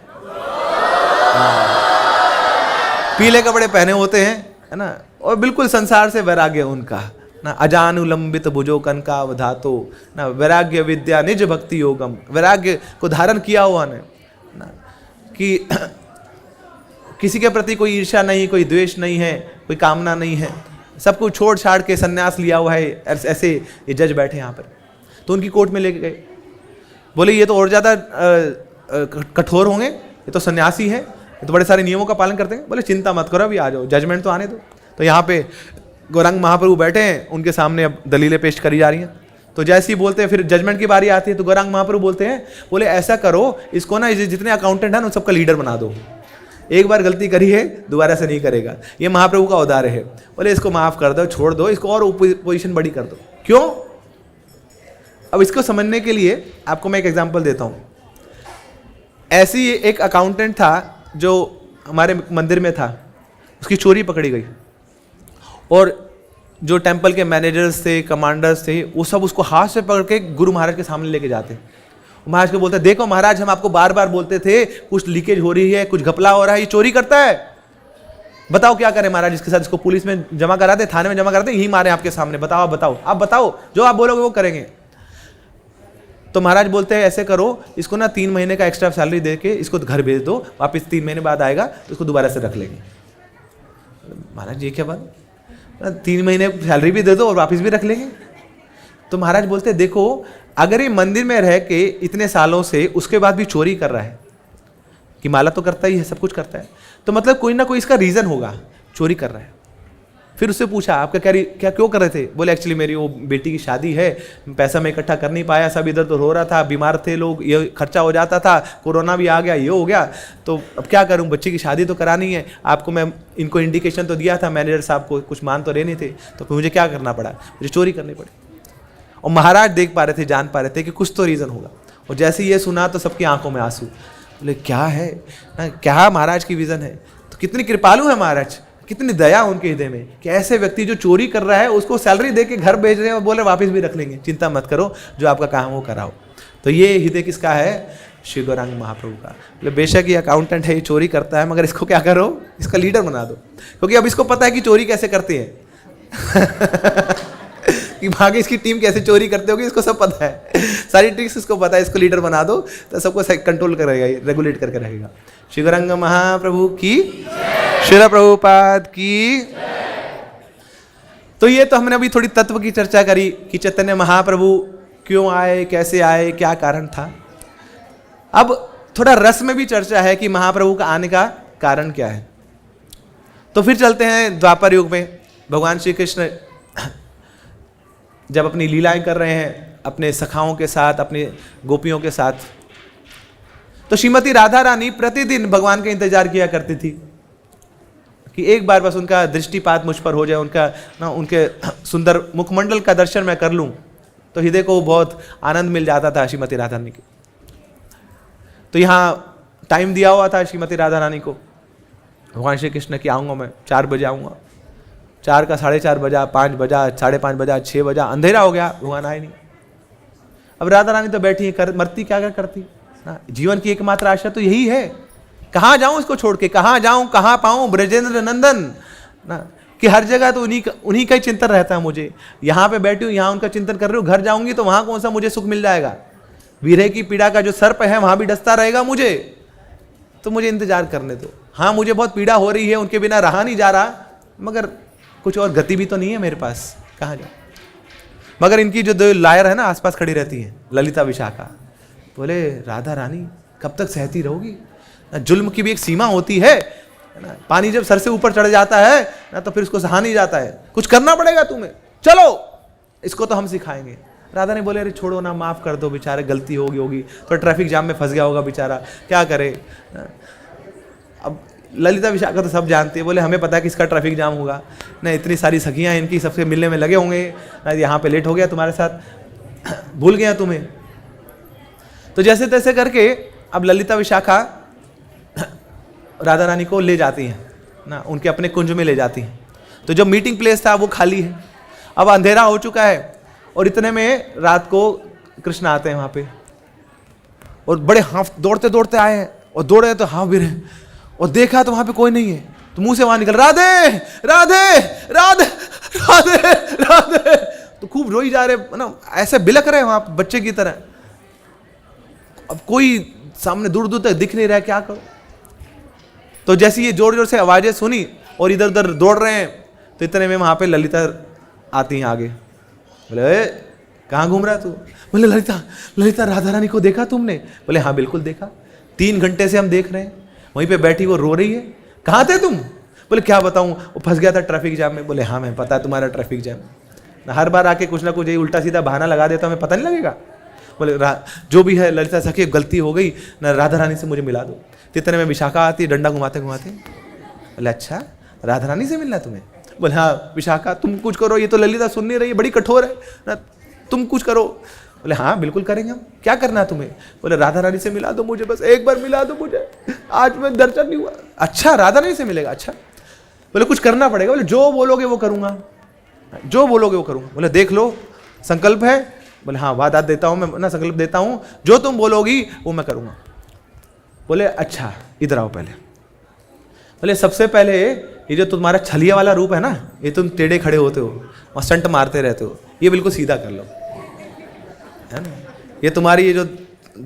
पीले कपड़े पहने होते हैं, है ना, और बिल्कुल संसार से वैराग्य उनका ना, अजानुलंबित भुजो कनकावधातो ना, वैराग्य विद्या निज भक्ति योगम, वैराग्य को धारण किया हुआ ने ना, कि किसी के प्रति कोई ईर्ष्या नहीं, कोई द्वेष नहीं है, कोई कामना नहीं है, सब कुछ छोड़ छाड़ के सन्यास लिया हुआ है। ऐसे ये जज बैठे यहाँ पर, तो उनकी कोर्ट में लेके गए। बोले ये तो और ज़्यादा कठोर होंगे, ये तो सन्यासी है, ये तो बड़े सारे नियमों का पालन करते हैं। बोले चिंता मत करो, अभी आ जाओ, जजमेंट तो आने दो। तो यहाँ पे गौरांग महाप्रभु बैठे हैं, उनके सामने अब दलीलें पेश करी जा रही हैं। तो जैसे ही बोलते हैं, फिर जजमेंट की बारी आती है, तो गौरांग महाप्रभु बोलते हैं, बोले ऐसा करो, इसको ना जितने अकाउंटेंट हैं उन सबका लीडर बना दो, एक बार गलती करी है दोबारा से नहीं करेगा, ये महाप्रभु का औदार्य है। बोले इसको माफ कर दो, छोड़ दो इसको, और पोजीशन बड़ी कर दो। क्यों? अब इसको समझने के लिए आपको मैं एक एग्जांपल देता हूं। ऐसी एक अकाउंटेंट था जो हमारे मंदिर में था, उसकी चोरी पकड़ी गई, और जो टेंपल के मैनेजर्स थे, कमांडर्स थे, वो सब उसको हाथ से पकड़ के गुरु महाराज के सामने लेके जाते। महाराज को बोलते, देखो महाराज हम आपको बार बार बोलते थे कुछ लीकेज हो रही है, कुछ घपला हो रहा है, ये चोरी करता है, बताओ क्या करें महाराज इसके साथ, इसको पुलिस में जमा करा दे, थाने में जमा करा दे, यही मारे आपके सामने, बताओ बताओ आप बताओ, जो आप बोलोगे वो करेंगे। तो महाराज बोलते हैं ऐसे करो, इसको ना 3 महीने का एक्स्ट्रा सैलरी दे के इसको घर भेज दो, वापस 3 महीने बाद आएगा तो इसको दोबारा से रख लेंगे। महाराज ये क्या बात, 3 महीने सैलरी भी दे दो और वापस भी रख लेंगे? तो महाराज बोलते देखो अगर ये मंदिर में रह के इतने सालों से उसके बाद भी चोरी कर रहा है, कि माला तो करता ही है, सब कुछ करता है, तो मतलब कोई ना कोई इसका रीजन होगा चोरी कर रहा है। फिर उससे पूछा आपका क्या क्यों कर रहे थे? बोले एक्चुअली मेरी वो बेटी की शादी है, पैसा मैं इकट्ठा कर नहीं पाया, सब इधर तो रो रहा था, बीमार थे लोग, ये खर्चा हो जाता था, कोरोना भी आ गया, ये हो गया, तो अब क्या करूं, बच्ची की शादी तो करानी है। आपको मैं इनको इंडिकेशन तो दिया था मैनेजर साहब को, कुछ मान तो रहे नहीं थे, तो मुझे क्या करना पड़ा, मुझे चोरी करनी पड़ी। और महाराज देख पा रहे थे, जान पा रहे थे कि कुछ तो रीज़न होगा। और जैसे ये सुना तो सबकी आंखों में आंसू। बोले क्या है ना, क्या महाराज की विजन है, तो कितनी कृपालु है महाराज, कितनी दया उनके हृदय में कि ऐसे व्यक्ति जो चोरी कर रहा है उसको सैलरी दे के घर भेज रहे हैं और बोल रहे वापस भी रख लेंगे, चिंता मत करो, जो आपका काम वो कराओ। तो ये हृदय किसका है? श्री गौरांग महाप्रभु का। बोले बेशक ये अकाउंटेंट है, ये चोरी करता है, मगर इसको क्या करो, इसका लीडर बना दो, क्योंकि अब इसको पता है कि चोरी कैसे करते हैं कि भागे इसकी टीम कैसे चोरी करते होगी, इसको सब पता है, सारी ट्रिक्स इसको पता है, इसको लीडर बना दो तो सबको कंट्रोल करेगा, रेगुलेट करके रहेगा। श्री गौरांग महाप्रभु की, श्रील प्रभुपाद की। तो ये तो हमने अभी थोड़ी तत्व की चर्चा करी कि चैतन्य महाप्रभु क्यों आए, कैसे आए, क्या कारण था। अब थोड़ा रस में भी चर्चा है कि महाप्रभु का आने का कारण क्या है। तो फिर चलते हैं द्वापर युग में। भगवान श्री कृष्ण जब अपनी लीलाएं कर रहे हैं अपने सखाओं के साथ, अपने गोपियों के साथ, तो श्रीमती राधा रानी प्रतिदिन भगवान का इंतजार किया करती थी कि एक बार बस उनका दृष्टिपात मुझ पर हो जाए, उनका ना उनके सुंदर मुखमंडल का दर्शन मैं कर लूं, तो हृदय को बहुत आनंद मिल जाता था श्रीमती राधा रानी को। तो यहाँ टाइम दिया हुआ था श्रीमती राधा रानी को, भगवान श्री कृष्ण की आऊँगा मैं 4 बजे आऊँगा, 4 का 4:30 बजा, 5 बजा, 5:30 बजा, 6 बजा, अंधेरा हो गया, भगवान आए नहीं। अब राधा रानी तो बैठी है, मरती क्या करती ना, जीवन की एकमात्र आशा तो यही है, कहाँ जाऊँ इसको छोड़ के, कहाँ जाऊँ, कहाँ पाऊँ ब्रजेंद्र नंदन ना, कि हर जगह तो उन्हीं का ही चिंतन रहता है मुझे। यहाँ पे बैठी हूँ, यहाँ उनका चिंतन कर रही हूँ, घर जाऊँगी तो वहाँ कौन सा मुझे सुख मिल जाएगा, विरह की पीड़ा का जो सर्प है वहाँ भी डसता रहेगा मुझे, तो मुझे इंतजार करने दो। हाँ मुझे बहुत पीड़ा हो रही है, उनके बिना रहा नहीं जा रहा, मगर कुछ और गति भी तो नहीं है मेरे पास, कहाँ जाऊँ। मगर इनकी जो 2 लायर है ना आसपास खड़ी रहती हैं, ललिता विशाखा, बोले राधा रानी कब तक सहती रहोगी, जुल्म की भी एक सीमा होती है, है ना। पानी जब सर से ऊपर चढ़ जाता है ना तो फिर उसको सहा नहीं जाता है, कुछ करना पड़ेगा तुम्हें, चलो इसको तो हम सिखाएंगे। राधा ने बोले अरे छोड़ो ना, माफ कर दो, बेचारे गलती होगी तो ट्रैफिक जाम में फंस गया होगा बेचारा, क्या करे। अब ललिता विशाखा तो सब जानती है, बोले हमें पता है कि इसका ट्रैफिक जाम होगा ना, इतनी सारी सखियाँ इनकी सबसे मिलने में लगे होंगे ना, यहाँ पे लेट हो गया तुम्हारे साथ, भूल गया तुम्हें। तो जैसे तैसे करके अब ललिता विशाखा राधा रानी को ले जाती हैं ना, उनके अपने कुंज में ले जाती हैं। तो जो मीटिंग प्लेस था वो खाली है, अब अंधेरा हो चुका है, और इतने में रात को कृष्ण आते हैं वहाँ पे, और बड़े हाफ दौड़ते दौड़ते आए हैं, और दौड़े तो हाफ भी रहे, और देखा तो वहाँ पे कोई नहीं है, तो मुंह से वहाँ निकल राधे राधे राधे राधे राधे, तो खूब रोई जा रहे ना, ऐसे बिलक रहे वहाँ बच्चे की तरह। अब कोई सामने दूर दूर तक दिख नहीं रहा, क्या करो। तो जैसे ये जोर जोर से आवाजें सुनी और इधर उधर दौड़ रहे हैं, तो इतने में वहाँ पे ललिता आती हैं आगे। बोले कहाँ घूम रहा है तू? बोले ललिता ललिता राधा रानी को देखा तुमने? बोले हाँ बिल्कुल देखा, 3 घंटे से हम देख रहे हैं, वहीं पे बैठी वो रो रही है। कहाँ थे तुम? बोले क्या बताऊँ, वो फंस गया था ट्रैफिक जाम में। बोले हाँ मैं पता है तुम्हारा ट्रैफिक जाम, हर बार आके कुछ ना कुछ यही उल्टा सीधा बहाना लगा देता, हमें पता नहीं लगेगा। बोले जो भी है ललिता सखी गलती हो गई ना, राधा रानी से मुझे मिला दो। इतने में विशाखा आती है डंडा घुमाते घुमाते। बोले अच्छा राधा रानी से मिलना तुम्हें? बोले हाँ विशाखा तुम कुछ करो, ये तो ललिता सुन नहीं रही है, बड़ी कठोर है ना, तुम कुछ करो। बोले हाँ बिल्कुल करेंगे हम, क्या करना है तुम्हें? बोले राधा रानी से मिला दो मुझे, बस एक बार मिला दो मुझे, आज मैं दर्शन नहीं हुआ। अच्छा राधा रानी से मिलेगा? अच्छा। बोले कुछ करना पड़ेगा। बोले जो बोलोगे वो करूँगा, जो बोलोगे वो करूँगा। बोले देख लो संकल्प है? बोले हाँ वादा देता हूँ मैं ना, संकल्प देता हूँ, जो तुम बोलोगी वो मैं करूँगा। बोले अच्छा इधर आओ पहले। बोले सबसे पहले ये जो तुम्हारा छलिया वाला रूप है ना, ये तुम टेढ़े खड़े होते हो और स्टंट मारते रहते हो, ये बिल्कुल सीधा कर लो, है ना। ये तुम्हारी ये जो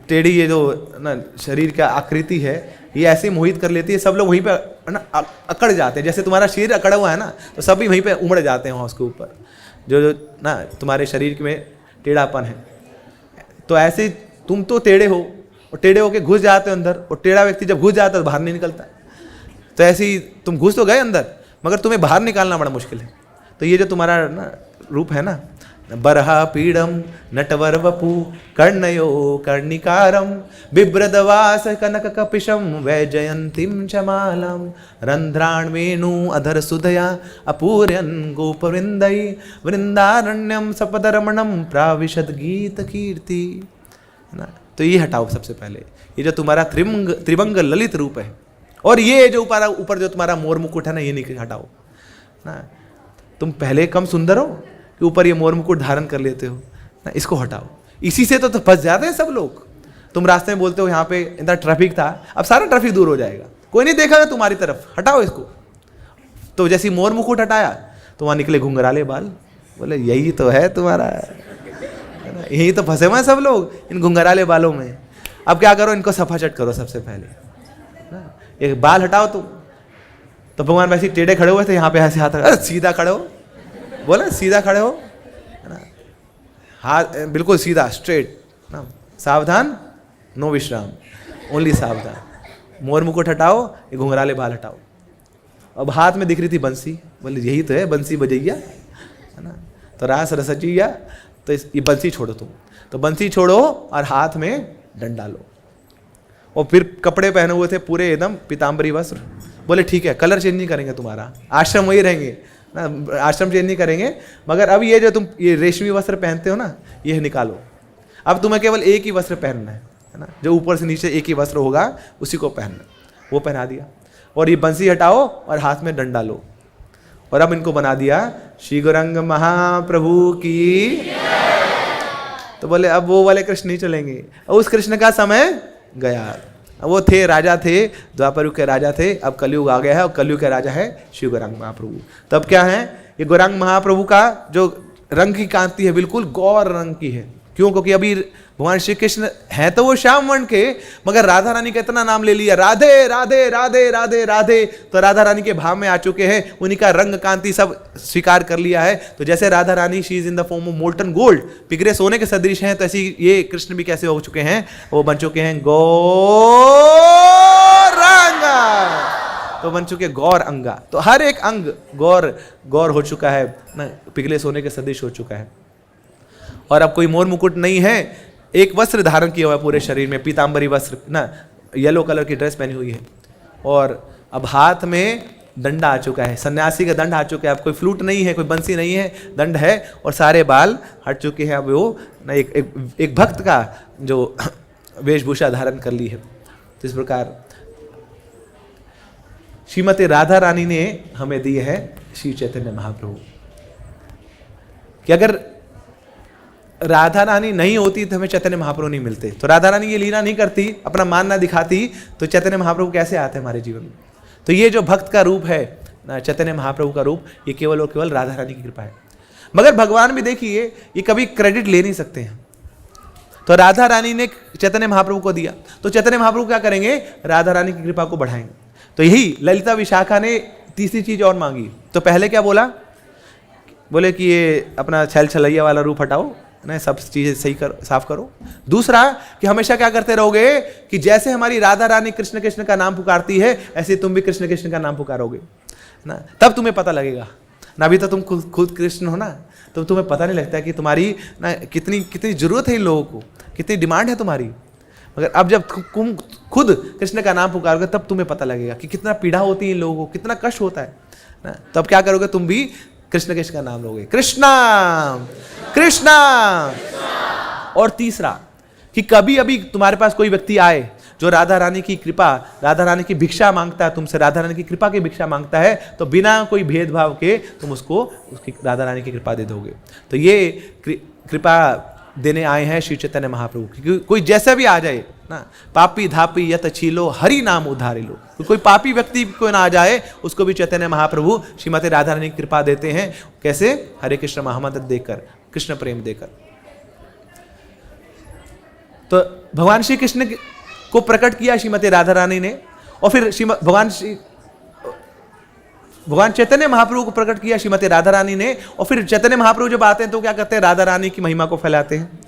टेढ़ी ये जो ना शरीर का आकृति है, ये ऐसे मोहित कर लेती है, सब लोग वहीं पे ना अकड़ जाते हैं। जैसे तुम्हारा शरीर अकड़ा हुआ है ना, तो सभी वहीं पे उमड़ जाते हैं वहाँ उसके ऊपर, जो जो ना तुम्हारे शरीर में टेढ़ापन है। तो ऐसे तुम तो टेढ़े हो और टेढ़े होके घुस जाते हो अंदर, और टेढ़ा व्यक्ति जब घुस जाता है तो बाहर नहीं निकलता। तो ऐसे ही तुम घुस तो गए अंदर, मगर तुम्हें बाहर निकालना बड़ा मुश्किल है। तो ये जो तुम्हारा ना रूप है ना, बरहा पीड़म नटवर वपु कर्णयो कर्णिकारम बिभ्रदवास कनक कपिशम वैजयंतीम चमालम रंध्राण वेणु अधर सुधया अपूर्यन गोपवृंदई वृंदारण्यम सपदरमणम प्राविशद गीत कीर्ति, है ना। तो ये हटाओ सबसे पहले, ये जो तुम्हारा त्रिभंग ललित रूप है, और ये जो ऊपर जो तुम्हारा मोर मुकुट है ना, ये नहीं हटाओ ना। तुम पहले कम सुंदर हो कि ऊपर ये मोर मुकुट धारण कर लेते हो ना, इसको हटाओ। इसी से तो फंस जाते हैं सब लोग। तुम रास्ते में बोलते हो यहाँ पे इतना ट्रैफिक था, अब सारा ट्रैफिक दूर हो जाएगा, कोई नहीं देखेगा तुम्हारी तरफ, हटाओ इसको। तो जैसे मोर मुकुट हटाया तो वहाँ निकले घुंघराले बाल। बोले यही तो है तुम्हारा, है ना, यही तो फंसे हुए हैं सब लोग इन घुंघराले बालों में। अब क्या करो, इनको सफाचट करो सबसे पहले ना। एक बाल हटाओ तुम। तो भगवान वैसे टेढ़े खड़े हुए थे, यहाँ पे ऐसे हाथ सीधा खड़े हो, बोला सीधा खड़े हो, है ना, हाथ बिल्कुल सीधा स्ट्रेट ना, सावधान नो विश्राम, ओनली सावधान। मोर मुकुट हटाओ, ये घुंघराले बाल हटाओ। अब हाथ में दिख रही थी बंसी, बोले यही तो है बंसी बजैया, है ना। तो रास रसचिया, तो ये बंसी छोड़ो तुम। तो बंसी छोड़ो और हाथ में डंडा लो, और फिर कपड़े पहने हुए थे पूरे एकदम पीताम्बरी वस्त्र। बोले ठीक है, कलर चेंज नहीं करेंगे तुम्हारा, आश्रम वही रहेंगे ना, आश्रम चेंज नहीं करेंगे, मगर अब ये जो तुम ये रेशमी वस्त्र पहनते हो ना, ये निकालो। अब तुम्हें केवल एक ही वस्त्र पहनना है ना, जो ऊपर से नीचे एक ही वस्त्र होगा उसी को पहनना। वो पहना दिया, और ये बंसी हटाओ और हाथ में डंडा लो, और अब इनको बना दिया श्री गौरंग महाप्रभु की। तो बोले अब वो वाले कृष्ण नहीं चलेंगे, उस कृष्ण का समय गया। वो थे राजा थे, द्वापर युग के राजा थे, अब कलयुग आ गया है, और कलयुग के राजा है श्री गौरांग महाप्रभु। तब क्या है, ये गौरांग महाप्रभु का जो रंग की कांति है बिल्कुल गौर रंग की है। क्यों? क्योंकि अभी भगवान श्री कृष्ण हैं तो वो श्याम वर्ण के, मगर राधा रानी का इतना नाम ले लिया, राधे राधे राधे राधे राधे, तो राधा रानी के भाव में आ चुके हैं, उन्हीं का रंग कांति सब स्वीकार कर लिया है। तो जैसे Radha Rani she is in the form of molten gold, पिघले सोने के सदृश हैं, तो ऐसे ये कृष्ण भी कैसे हो चुके हैं, वो बन चुके हैं गौरांग। तो बन चुके गौर अंगा। तो हर एक अंग गौर गौर हो चुका है ना, पिघले सोने के सदृश हो चुका है। और अब कोई मोर मुकुट नहीं है, एक वस्त्र धारण किया हुआ है पूरे शरीर में, पीतांबरी वस्त्र ना, येलो कलर की ड्रेस पहनी हुई है। और अब हाथ में दंड आ चुका है, सन्यासी का दंड आ चुका है। अब कोई फ्लूट नहीं है, कोई बंसी नहीं है, दंड है और सारे बाल हट चुके हैं। अब वो ना एक भक्त का जो वेशभूषा धारण कर ली है। तो इस प्रकार श्रीमती राधा रानी ने हमें दी है श्री चैतन्य महाप्रभु कि अगर राधा रानी नहीं होती तो हमें चैतन्य महाप्रभु नहीं मिलते। तो राधा रानी ये लीला नहीं करती, अपना मान ना दिखाती, तो चैतन्य महाप्रभु कैसे आते हमारे जीवन में। तो ये जो भक्त का रूप है ना, चैतन्य महाप्रभु का रूप, ये केवल और केवल राधा रानी की कृपा है। मगर भगवान भी देखिए, ये कभी क्रेडिट ले नहीं सकते हैं। तो राधा रानी ने चैतन्य महाप्रभु को दिया, तो चैतन्य महाप्रभु क्या करेंगे, राधा रानी की कृपा को बढ़ाएंगे। तो यही ललिता विशाखा ने तीसरी चीज और मांगी। तो पहले क्या बोला, बोले कि ये अपना छैल छलैया वाला रूप हटाओ ना, सब चीजें सही करो, साफ करो। दूसरा कि हमेशा क्या करते रहोगे कि जैसे हमारी राधा रानी कृष्ण कृष्ण का नाम पुकारती है, ऐसे तुम भी कृष्ण कृष्ण का नाम पुकारोगे ना, तब तुम्हें पता लगेगा ना। अभी तो तुम खुद कृष्ण हो ना, तो तुम्हें पता नहीं लगता कि तुम्हारी ना कितनी कितनी जरूरत है इन लोगों को, कितनी डिमांड है तुम्हारी। मगर अब जब तुम खुद कृष्ण का नाम पुकारोगे, तब तुम्हें पता लगेगा कि कितना पीड़ा होती है इन लोगों को, कितना कष्ट होता है ना। तब क्या करोगे, तुम भी कृष्ण कृष्ण का नाम लोगे, कृष्णा कृष्णा। और तीसरा कि कभी अभी तुम्हारे पास कोई व्यक्ति आए जो राधा रानी की कृपा, राधा रानी की भिक्षा मांगता है तुमसे, राधा रानी की कृपा की भिक्षा मांगता है, तो बिना कोई भेदभाव के तुम उसको उसकी राधा रानी की कृपा दे दोगे। तो ये कृपा देने आए हैं श्री चैतन्य महाप्रभु। क्योंकि कोई जैसा भी आ जाए ना, पापी धापी यत छीलो हरि नाम उधारी लो, तो कोई पापी व्यक्ति को ना आ जाए, उसको भी चैतन्य महाप्रभु श्रीमती राधा रानी की कृपा देते हैं। कैसे, हरे कृष्ण महामंत्र देकर, कृष्ण प्रेम देकर। तो भगवान श्री कृष्ण को प्रकट किया श्रीमती राधा रानी ने, और फिर भगवान चैतन्य महाप्रभु को प्रकट किया श्रीमती राधा रानी ने। और फिर चैतन्य महाप्रभु जब आते हैं तो क्या करते हैं, राधा रानी की महिमा को फैलाते हैं।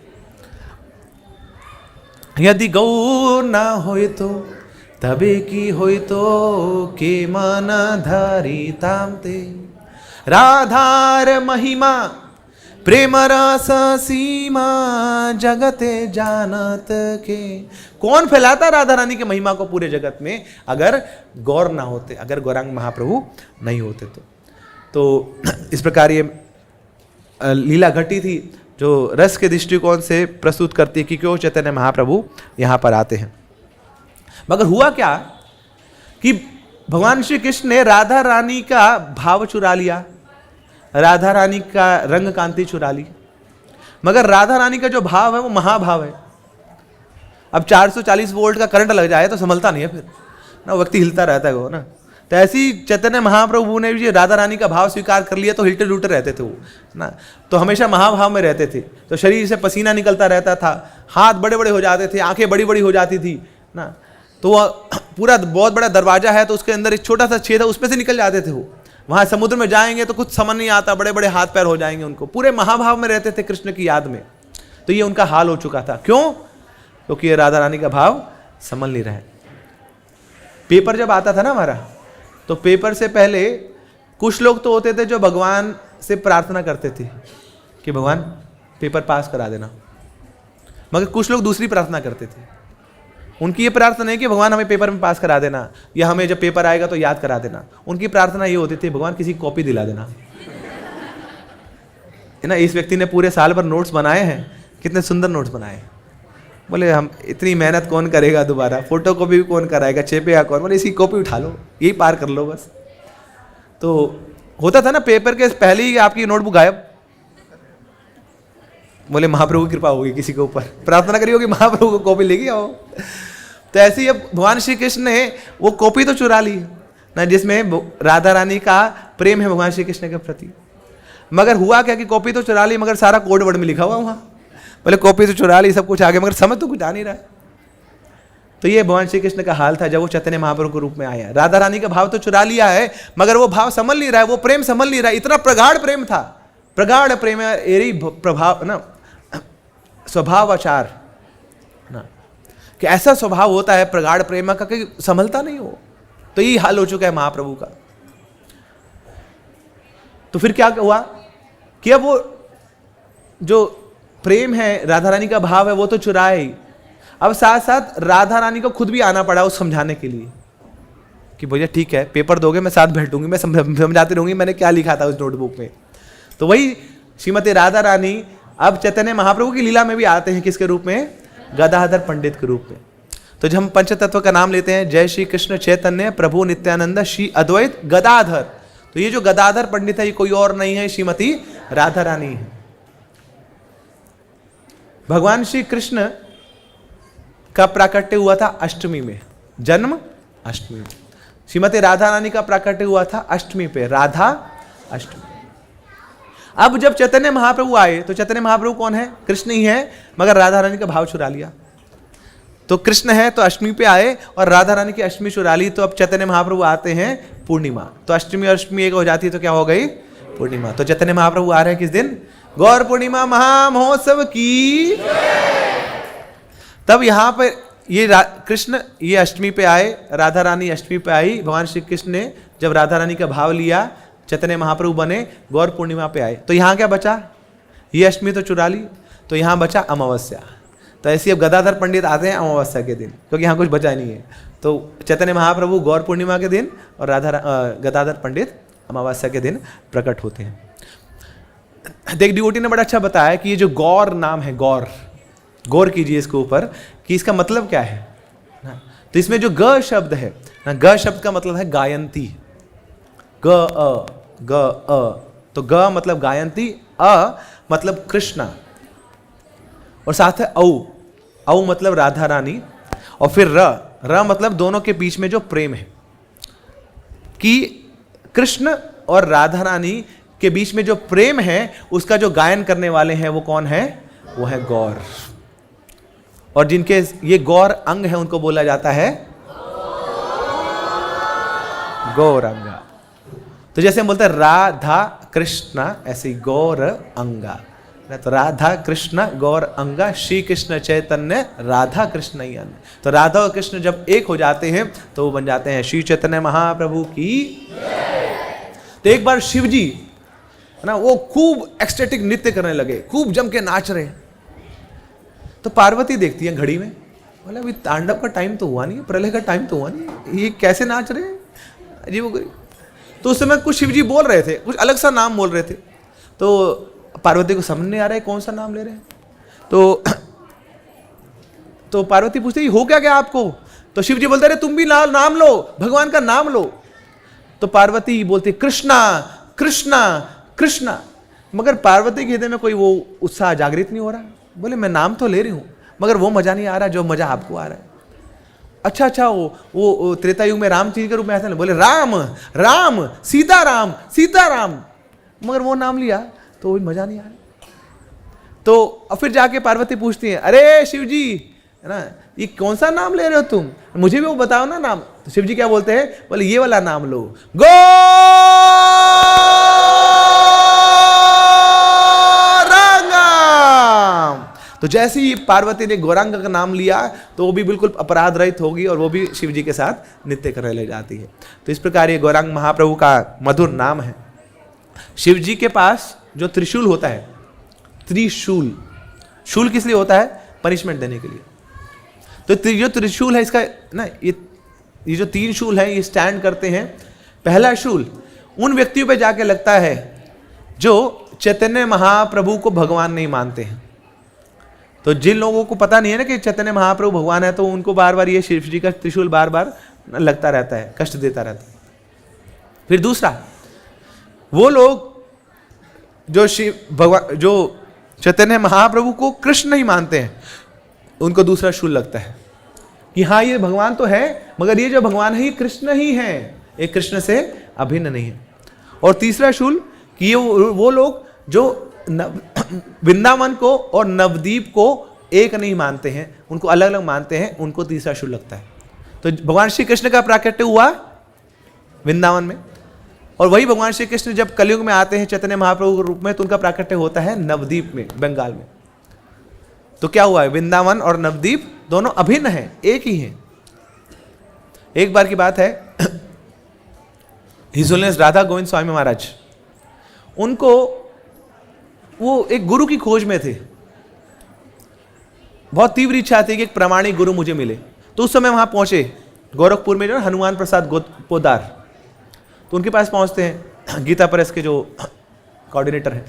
यदि गौर ना होय तो तबे की होय तो के मन धारी तामते, राधार महिमा प्रेम रस सीमा जगते जानत के। कौन फैलाता राधा रानी की महिमा को पूरे जगत में, अगर गौर ना होते, अगर गौरांग महाप्रभु नहीं होते तो इस प्रकार ये लीला घटी थी जो रस के दृष्टिकोण से प्रस्तुत करती है कि क्यों चैतन्य महाप्रभु यहाँ पर आते हैं। मगर हुआ क्या कि भगवान श्री कृष्ण ने राधा रानी का भाव चुरा लिया, राधा रानी का रंग कांति चुरा ली। मगर राधा रानी का जो भाव है वो महाभाव है। अब 440 वोल्ट का करंट लग जाए तो संभलता नहीं है फिर ना, व्यक्ति हिलता रहता है वो ना। तो ऐसी चैतन्य महाप्रभु ने भी राधा रानी का भाव स्वीकार कर लिया तो हिलते डुलते रहते थे वो ना, तो हमेशा महाभाव में रहते थे। तो शरीर से पसीना निकलता रहता था, हाथ बड़े बड़े हो जाते थे, आंखें बड़ी बड़ी हो जाती थी ना। तो वह पूरा बहुत बड़ा दरवाजा है, तो उसके अंदर एक छोटा सा छेद है, उसमें से निकल जाते थे वो। वहां समुद्र में जाएंगे तो कुछ समझ नहीं आता, बड़े बड़े हाथ पैर हो जाएंगे उनको, पूरे महाभाव में रहते थे कृष्ण की याद में। तो ये उनका हाल हो चुका था। क्यों? क्योंकि ये राधा रानी का भाव संभल नहीं रहा है। पेपर जब आता था ना हमारा, तो पेपर से पहले कुछ लोग तो होते थे जो भगवान से प्रार्थना करते थे कि भगवान पेपर पास करा देना, मगर कुछ लोग दूसरी प्रार्थना करते थे। उनकी ये प्रार्थना है कि भगवान हमें पेपर में पास करा देना, या हमें जब पेपर आएगा तो याद करा देना। उनकी प्रार्थना ये होती थी, भगवान किसी कॉपी दिला देना, है ना। इस व्यक्ति ने पूरे साल भर नोट्स बनाए हैं, कितने सुंदर नोट्स बनाए। बोले हम इतनी मेहनत कौन करेगा दोबारा, फोटो कॉपी भी कौन कराएगा, छेपेगा कौन। बोले इसकी कॉपी उठा लो, यही पार कर लो बस। तो होता था ना, पेपर के पहले ही आपकी नोटबुक गायब। बोले महाप्रभु की कृपा होगी किसी के ऊपर, प्रार्थना करी होगी महाप्रभु को कॉपी लेगी आओ। तो ऐसे ही अब भगवान श्री कृष्ण ने वो कॉपी तो चुरा ली ना, जिसमें राधा रानी का प्रेम है भगवान श्री कृष्ण के प्रति। मगर हुआ क्या कि कॉपी तो चुरा ली, मगर सारा कोड वर्ड में लिखा हुआ वहां। बोले कॉपी तो चुरा ली, सब कुछ आगे, मगर समझ तो कुछ आ नहीं रहा है। तो ये भगवान श्री कृष्ण का हाल था जब वो चैतन्य महाप्रभु के रूप में आया। राधा रानी का भाव तो चुरा लिया है, मगर वो भाव संभल नहीं रहा है, वो प्रेम संभल नहीं रहा है। इतना प्रगाढ़ प्रेम था, प्रगाढ़ प्रेम एरी प्रभाव ना, स्वभाव आचार ना, कि ऐसा स्वभाव होता है प्रगाढ़ प्रेम का कि संभलता नहीं हो तो यही हाल हो चुका है महाप्रभु का। तो फिर क्या हुआ कि अब वो जो प्रेम है, राधा रानी का भाव है, वो तो चुराए ही, अब साथ साथ राधा रानी को खुद भी आना पड़ा उस समझाने के लिए कि भैया ठीक है, पेपर दोगे, मैं साथ बैठूंगी, मैं समझाती रहूंगी मैंने क्या लिखा था उस नोटबुक में। तो वही श्रीमती राधा रानी अब चैतन्य महाप्रभु की लीला में भी आते हैं, किसके रूप में? गदाधर पंडित के रूप में। तो जब हम पंचतत्व का नाम लेते हैं, जय श्री कृष्ण चैतन्य प्रभु नित्यानंद श्री अद्वैत गदाधर, तो ये जो गदाधर पंडित है ये कोई और नहीं है, श्रीमती राधा रानी है। भगवान श्री कृष्ण का प्राकट्य हुआ था अष्टमी में, जन्म अष्टमी में। श्रीमती राधा रानी का प्राकट्य हुआ था अष्टमी पे, राधा अष्टमी। अब जब चैतन्य महाप्रभु आए तो चैतन्य महाप्रभु कौन है? कृष्ण ही है, मगर राधा रानी का भाव चुरा लिया। तो कृष्ण है तो अष्टमी पे आए और राधा रानी की अष्टमी चुरा ली, तो अब चैतन्य महाप्रभु आते हैं पूर्णिमा। तो अष्टमी और अष्टमी एक हो जाती है तो क्या हो गई? पूर्णिमा। तो चैतन्य महाप्रभु आ रहे हैं किस दिन? गौर पूर्णिमा महामहोत्सव की। तब यहां पर ये कृष्ण ये अष्टमी पे आए, राधा रानी अष्टमी पे आई। भगवान श्री कृष्ण ने जब राधा रानी का भाव लिया, चैतन्य महाप्रभु बने, गौर पूर्णिमा पे आए। तो यहाँ क्या बचा? ये अष्टमी तो चुरा ली, तो यहाँ बचा अमावस्या। तो ऐसे अब गदाधर पंडित आते हैं अमावस्या के दिन, क्योंकि यहाँ कुछ बचा नहीं है। तो चैतन्य महाप्रभु गौर पूर्णिमा के दिन और गदाधर पंडित अमावस्या के दिन प्रकट होते हैं। देख, डिवोटी ने बड़ा अच्छा बताया कि ये जो गौर नाम है, गौर कीजिए इसके ऊपर कि इसका मतलब क्या है ना। तो इसमें जो ग शब्द है ना, ग शब्द का मतलब है गायंती। तो ग मतलब गायंती, अ मतलब कृष्णा, और साथ है औ मतलब राधा रानी, और फिर र मतलब दोनों के बीच में जो प्रेम है, कि कृष्ण और राधा रानी के बीच में जो प्रेम है उसका जो गायन करने वाले हैं वो कौन है? वो है गौर। और जिनके ये गौर अंग है उनको बोला जाता है गौरंगा। तो जैसे हम बोलते हैं राधा कृष्णा, ऐसे ही गौर अंगा। तो राधा कृष्ण गौर अंगा, श्री कृष्ण चैतन्य राधा कृष्ण ही अन्य। तो राधा और कृष्ण जब एक हो जाते हैं तो वो बन जाते हैं श्री चैतन्य महाप्रभु की। तो एक बार शिव जी है ना, वो खूब एक्सटेटिक नृत्य करने लगे, खूब जम के नाच रहे। तो पार्वती देखती है घड़ी में, बोला अभी तांडव का टाइम तो हुआ नहीं, प्रलय का टाइम तो हुआ नहीं, ये कैसे नाच रहे हैं, अजीब। तो उस समय कुछ शिव जी बोल रहे थे, कुछ अलग सा नाम बोल रहे थे। तो पार्वती को समझ नहीं आ रहा है कौन सा नाम ले रहे हैं। तो पार्वती पूछती हो क्या क्या आपको? तो शिव जी बोलते रहे तुम भी नाम लो, भगवान का नाम लो। तो पार्वती बोलती कृष्णा कृष्णा कृष्णा, मगर पार्वती के हृदय में कोई वो उत्साह जागृत नहीं हो रहा। बोले मैं नाम तो ले रही हूं मगर वो मजा नहीं आ रहा जो मजा आपको आ रहा है। अच्छा, वो त्रेता युग में राम जी के रूप में आते हैं, बोले राम राम सीता राम, मगर वो नाम लिया तो भी मजा नहीं आ रहा। तो फिर जाके पार्वती पूछती है अरे शिव जी है ना, ये कौन सा नाम ले रहे हो तुम, मुझे भी वो बताओ ना नाम। तो शिव जी क्या बोलते हैं? बोले ये वाला नाम लो, गौरांगा। तो जैसे ही पार्वती ने गौरांग का नाम लिया तो वो भी बिल्कुल अपराध रहित होगी और वो भी शिव जी के साथ नृत्य करने ले जाती है। तो इस प्रकार ये गौरांग महाप्रभु का मधुर नाम है। शिव जी के पास जो त्रिशूल होता है, त्रिशूल, शूल किस लिए होता है? पनिशमेंट देने के लिए। तो जो त्रिशूल है इसका ना, ये जो तीन शूल है ये स्टैंड करते हैं। पहला शूल उन व्यक्तियों पे जाके लगता है जो चैतन्य महाप्रभु को भगवान नहीं मानते हैं। तो जिन लोगों को पता नहीं है ना कि चैतन्य महाप्रभु भगवान है, तो उनको बार बार ये शिव जी का त्रिशूल बार बार लगता रहता है, कष्ट देता रहता है। फिर दूसरा, वो लोग जो शिव भगवान, जो चैतन्य महाप्रभु को कृष्ण नहीं मानते हैं, उनको दूसरा शूल लगता है कि हाँ ये भगवान तो है मगर ये जो भगवान है ये कृष्ण ही है, ये कृष्ण से अभिन्न नहीं है। और तीसरा शूल कि ये वो लोग जो वृंदावन को और नवदीप को एक नहीं मानते हैं, उनको अलग अलग मानते हैं, उनको तीसरा शूल लगता है। तो भगवान श्री कृष्ण का प्राकट्य हुआ वृंदावन में, और वही भगवान श्री कृष्ण जब कलयुग में आते हैं चैतन्य महाप्रभु के रूप में तो उनका प्राकट्य होता है नवदीप में, बंगाल में। तो क्या हुआ है? वृंदावन और नवदीप दोनों अभिन्न हैं, एक ही हैं। एक बार की बात है हिज होलीनेस राधा गोविंद स्वामी महाराज, उनको वो एक गुरु की खोज में थे। बहुत तीव्र इच्छा थी कि एक प्रामाणिक गुरु मुझे मिले। तो उस समय वहां पहुंचे गोरखपुर में जो हनुमान प्रसाद पोदार, तो उनके पास पहुंचते हैं, गीता प्रेस के जो कोऑर्डिनेटर हैं,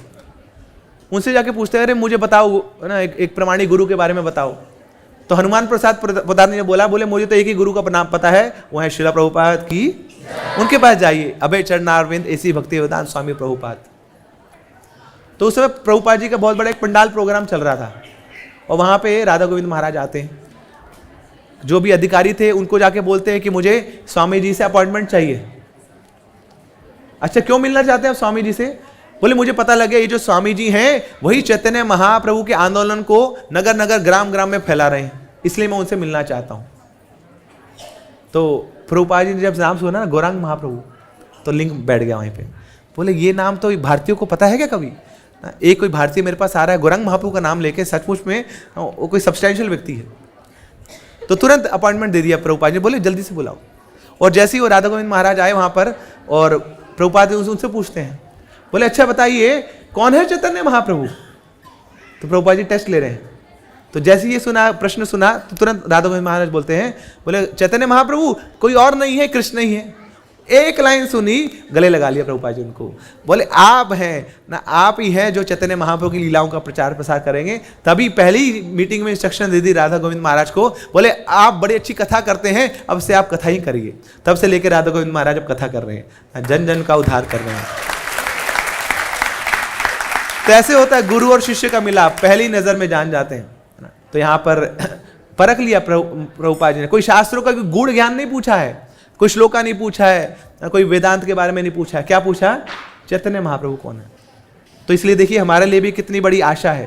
उनसे जाके पूछते हैं अरे मुझे बताओ ना, एक प्रामाणिक गुरु के बारे में बताओ। तो हनुमान प्रसाद पोदार ने बोले मुझे तो एक ही गुरु का नाम पता है, वो है श्रील प्रभुपाद की, उनके पास जाइए, अभय चरणारविंद ऐसी भक्ति वेदांत स्वामी प्रभुपाद। तो उस समय प्रभुपाद जी का बहुत बड़ा एक पंडाल प्रोग्राम चल रहा था, और वहां पे राधा गोविंद महाराज आते हैं। जो भी अधिकारी थे उनको जाके बोलते हैं कि मुझे स्वामी जी से अपॉइंटमेंट चाहिए। अच्छा, क्यों मिलना चाहते हैं आप स्वामी जी से? बोले मुझे पता लगे ये जो स्वामी जी हैं वही चैतन्य महाप्रभु के आंदोलन को नगर नगर ग्राम ग्राम में फैला रहे हैं, इसलिए मैं उनसे मिलना चाहता हूं। तो प्रभुपाद जी ने जब नाम सुना ना गौरांग महाप्रभु, तो लिंक बैठ गया वहीं पे। बोले ये नाम तो भारतीयों को पता है क्या कभी? एक कोई भारतीय मेरे पास आ रहा है गौरांग महाप्रभु का नाम लेके, सचमुच में वो कोई सब्सटैंशियल व्यक्ति है। तो तुरंत अपॉइंटमेंट दे दिया प्रभुपाद जी, बोले जल्दी से बुलाओ। और जैसे ही वो राधा गोविंद महाराज आए वहां पर, और प्रभुपाद जी उनसे पूछते हैं, बोले अच्छा बताइए कौन है चैतन्य महाप्रभु? तो प्रभुपाद जी टेस्ट ले रहे हैं। तो जैसे ये सुना, प्रश्न सुना, तो तुरंत राधा गोविंद महाराज बोलते हैं, बोले चैतन्य महाप्रभु कोई और नहीं है, कृष्ण ही है। एक लाइन सुनी, गले लगा लिया प्रभुपाद जी उनको। बोले आप हैं ना, आप ही हैं जो चैतन्य महाप्रभु की लीलाओं का प्रचार प्रसार करेंगे। तभी पहली मीटिंग में इंस्ट्रक्शन दे दी राधा गोविंद महाराज को, बोले आप बड़ी अच्छी कथा करते हैं, अब से आप कथा ही करिए। तब से लेकर राधा गोविंद महाराज अब कथा कर रहे हैं, जन जन का उद्धार कर रहे हैं। तो ऐसे होता है गुरु और शिष्य का मिलाप, पहली नजर में जान जाते हैं। तो यहाँ पर परख लिया प्रभुपाद जी ने। कोई शास्त्रों का गुण ज्ञान नहीं पूछा है, कोई श्लोका नहीं पूछा है, कोई वेदांत के बारे में नहीं पूछा है। क्या पूछा? चैतन्य महाप्रभु कौन है। तो इसलिए देखिए हमारे लिए भी कितनी बड़ी आशा है।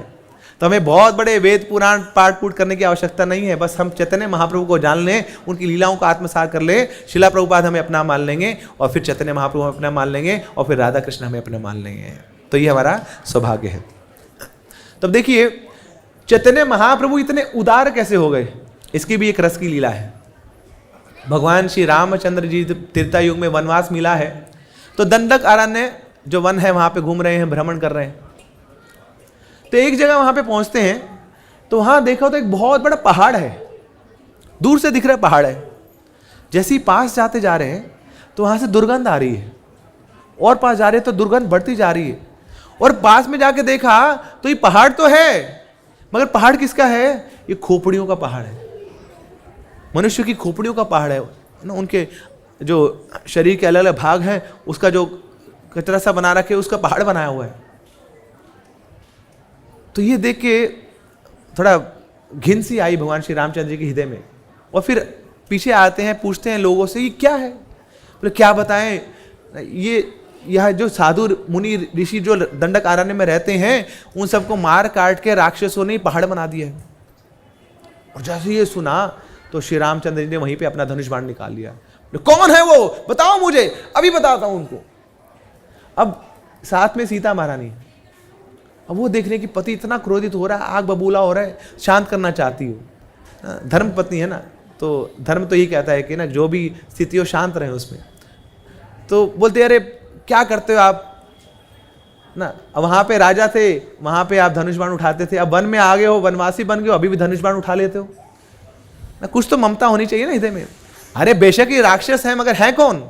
तो हमें बहुत बड़े वेद पुराण पाठ पूठ करने की आवश्यकता नहीं है, बस हम चैतन्य महाप्रभु को जान लें, उनकी लीलाओं का आत्मसात कर ले। शिला प्रभुपाद हमें अपना मान लेंगे, और फिर चैतन्य महाप्रभु हमें अपना मान लेंगे, और फिर राधा कृष्ण हमें अपना मान लेंगे। तो ये हमारा सौभाग्य है। तब देखिए चैतन्य महाप्रभु इतने उदार कैसे हो गए, इसकी भी एक रस की लीला है। भगवान श्री रामचंद्र जी त्रेता युग में वनवास मिला है, तो दंडक अरण्य जो वन है वहां पे घूम रहे हैं, भ्रमण कर रहे हैं। तो एक जगह वहां पे पहुंचते हैं, तो वहां देखा तो एक बहुत बड़ा पहाड़ है, दूर से दिख रहा पहाड़ है। जैसे ही पास जाते जा रहे हैं तो वहां से दुर्गंध आ रही है, और पास जा रहे हैं तो दुर्गंध बढ़ती जा रही है। और पास में जाके देखा तो ये पहाड़ तो है, मगर पहाड़ किसका है? ये खोपड़ियों का पहाड़ है, मनुष्य की खोपड़ियों का पहाड़ है ना। उनके जो शरीर के अलग अलग भाग हैं उसका जो कचरा सा बना रखे उसका पहाड़ बनाया हुआ है। तो ये देख के थोड़ा घिन सी आई भगवान श्री रामचंद्र जी के हृदय में। और फिर पीछे आते हैं, पूछते हैं लोगों से ये क्या है? बोले क्या बताएं, ये यह जो साधु मुनि ऋषि जो दंडक अरण्य में रहते हैं उन सबको मार काट के राक्षसों ने पहाड़ बना दिया है। और जैसे ये सुना तो श्री रामचंद्र जी ने वहीं पे अपना धनुष बाण निकाल लिया। कौन है वो, बताओ मुझे, अभी बताता हूं उनको। अब साथ में सीता महारानी, अब वो देखने की पति इतना क्रोधित हो रहा है, आग बबूला हो रहा है, शांत करना चाहती हो। धर्म पत्नी है ना, तो धर्म तो ये कहता है कि ना जो भी स्थिति हो शांत रहे उसमें। तो बोलते अरे क्या करते हो आप ना, वहां पे राजा थे, वहां पे आप धनुष बाण उठाते थे, अब वन में आ गए हो, वनवासी बन गए हो, अभी भी धनुष बाण उठा लेते हो ना। कुछ तो ममता होनी चाहिए ना हृदय में। अरे बेशक ये राक्षस है, मगर है कौन?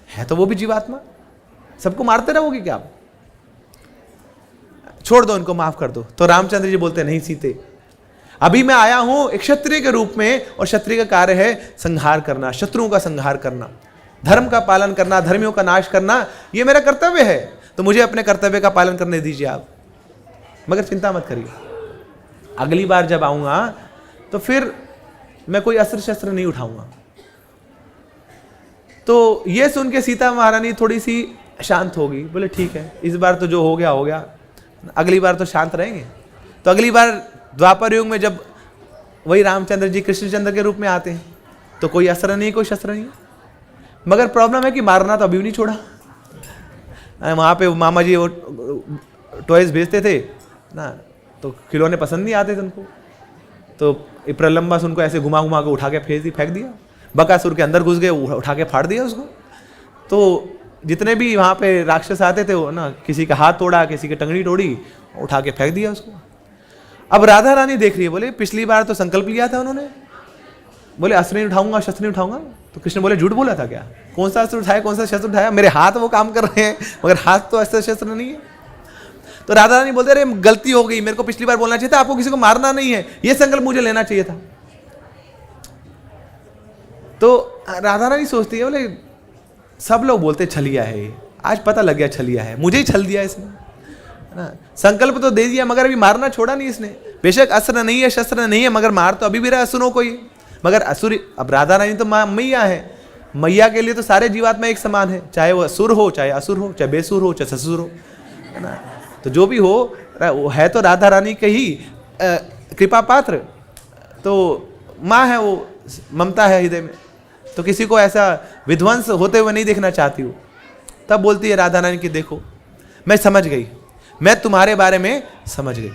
है तो वो भी जीवात्मा। सबको मारते रहोगे क्या आप? छोड़ दो, इनको माफ कर दो। तो रामचंद्र जी बोलते नहीं सीते, अभी मैं आया हूं एक क्षत्रिय के रूप में, और क्षत्रिय का कार्य है संहार करना, शत्रुओं का संहार करना, धर्म का पालन करना, धर्मियों का नाश करना, ये मेरा कर्तव्य है। तो मुझे अपने कर्तव्य का पालन करने दीजिए आप, मगर चिंता मत करिए, अगली बार जब आऊंगा तो फिर मैं कोई अस्त्र शस्त्र नहीं उठाऊंगा। तो ये सुन के सीता महारानी थोड़ी सी शांत होगी। बोले ठीक है, इस बार तो जो हो गया हो गया, अगली बार तो शांत रहेंगे। तो अगली बार द्वापर युग में जब वही रामचंद्र जी कृष्णचंद्र के रूप में आते हैं, तो कोई अस्त्र नहीं, कोई शस्त्र नहीं, मगर प्रॉब्लम है कि मारना तो अभी भी नहीं छोड़ा। वहाँ पे मामा जी वो टॉयज भेजते थे ना, तो खिलौने पसंद नहीं आते थे उनको, तो प्रलंबा से उनको ऐसे घुमा घुमा के उठा के फेंक दिया। बकासुर के अंदर घुस गए, उठा के फाड़ दिया उसको। तो जितने भी वहाँ पे राक्षस आते थे वो ना, किसी का हाथ तोड़ा, किसी की टंगड़ी तोड़ी, उठा के फेंक दिया उसको। अब राधा रानी देख रही है, बोले पिछली बार तो संकल्प लिया था उन्होंने, बोले अस्त्र नहीं उठाऊंगा, शस्त्र नहीं उठाऊंगा। तो कृष्ण बोले झूठ बोला था क्या? कौन सा अस्त्र उठाया, कौन सा शस्त्र उठाया? मेरे हाथ वो काम कर रहे हैं, मगर हाथ तो अस्त्र शस्त्र नहीं है। तो राधा रानी बोलते अरे गलती हो गई, मेरे को पिछली बार बोलना चाहिए था, आपको किसी को मारना नहीं है, ये संकल्प मुझे लेना चाहिए था। तो राधा रानी सोचती है, बोले सब लोग बोलते छलिया है, आज पता लग गया छलिया है, मुझे ही छल दिया इसने, है ना। संकल्प तो दे दिया मगर अभी मारना छोड़ा नहीं इसने। बेशक अस्त्र नहीं है, शस्त्र नहीं है, मगर मार तो अभी भी रहा असुरों को ही। मगर असुर, अब राधा रानी तो मैया है, मैया के लिए तो सारे जीवात्मा एक समान है, चाहे वो असुर हो, चाहे असुर हो, चाहे बेसुर हो, चाहे ससुर हो, है ना। तो जो भी हो, वो है तो राधा रानी के ही कृपा पात्र, तो माँ है, वो ममता है हृदय में, तो किसी को ऐसा विध्वंस होते हुए नहीं देखना चाहती हूँ। तब बोलती है राधा रानी कि देखो मैं समझ गई, मैं तुम्हारे बारे में समझ गई।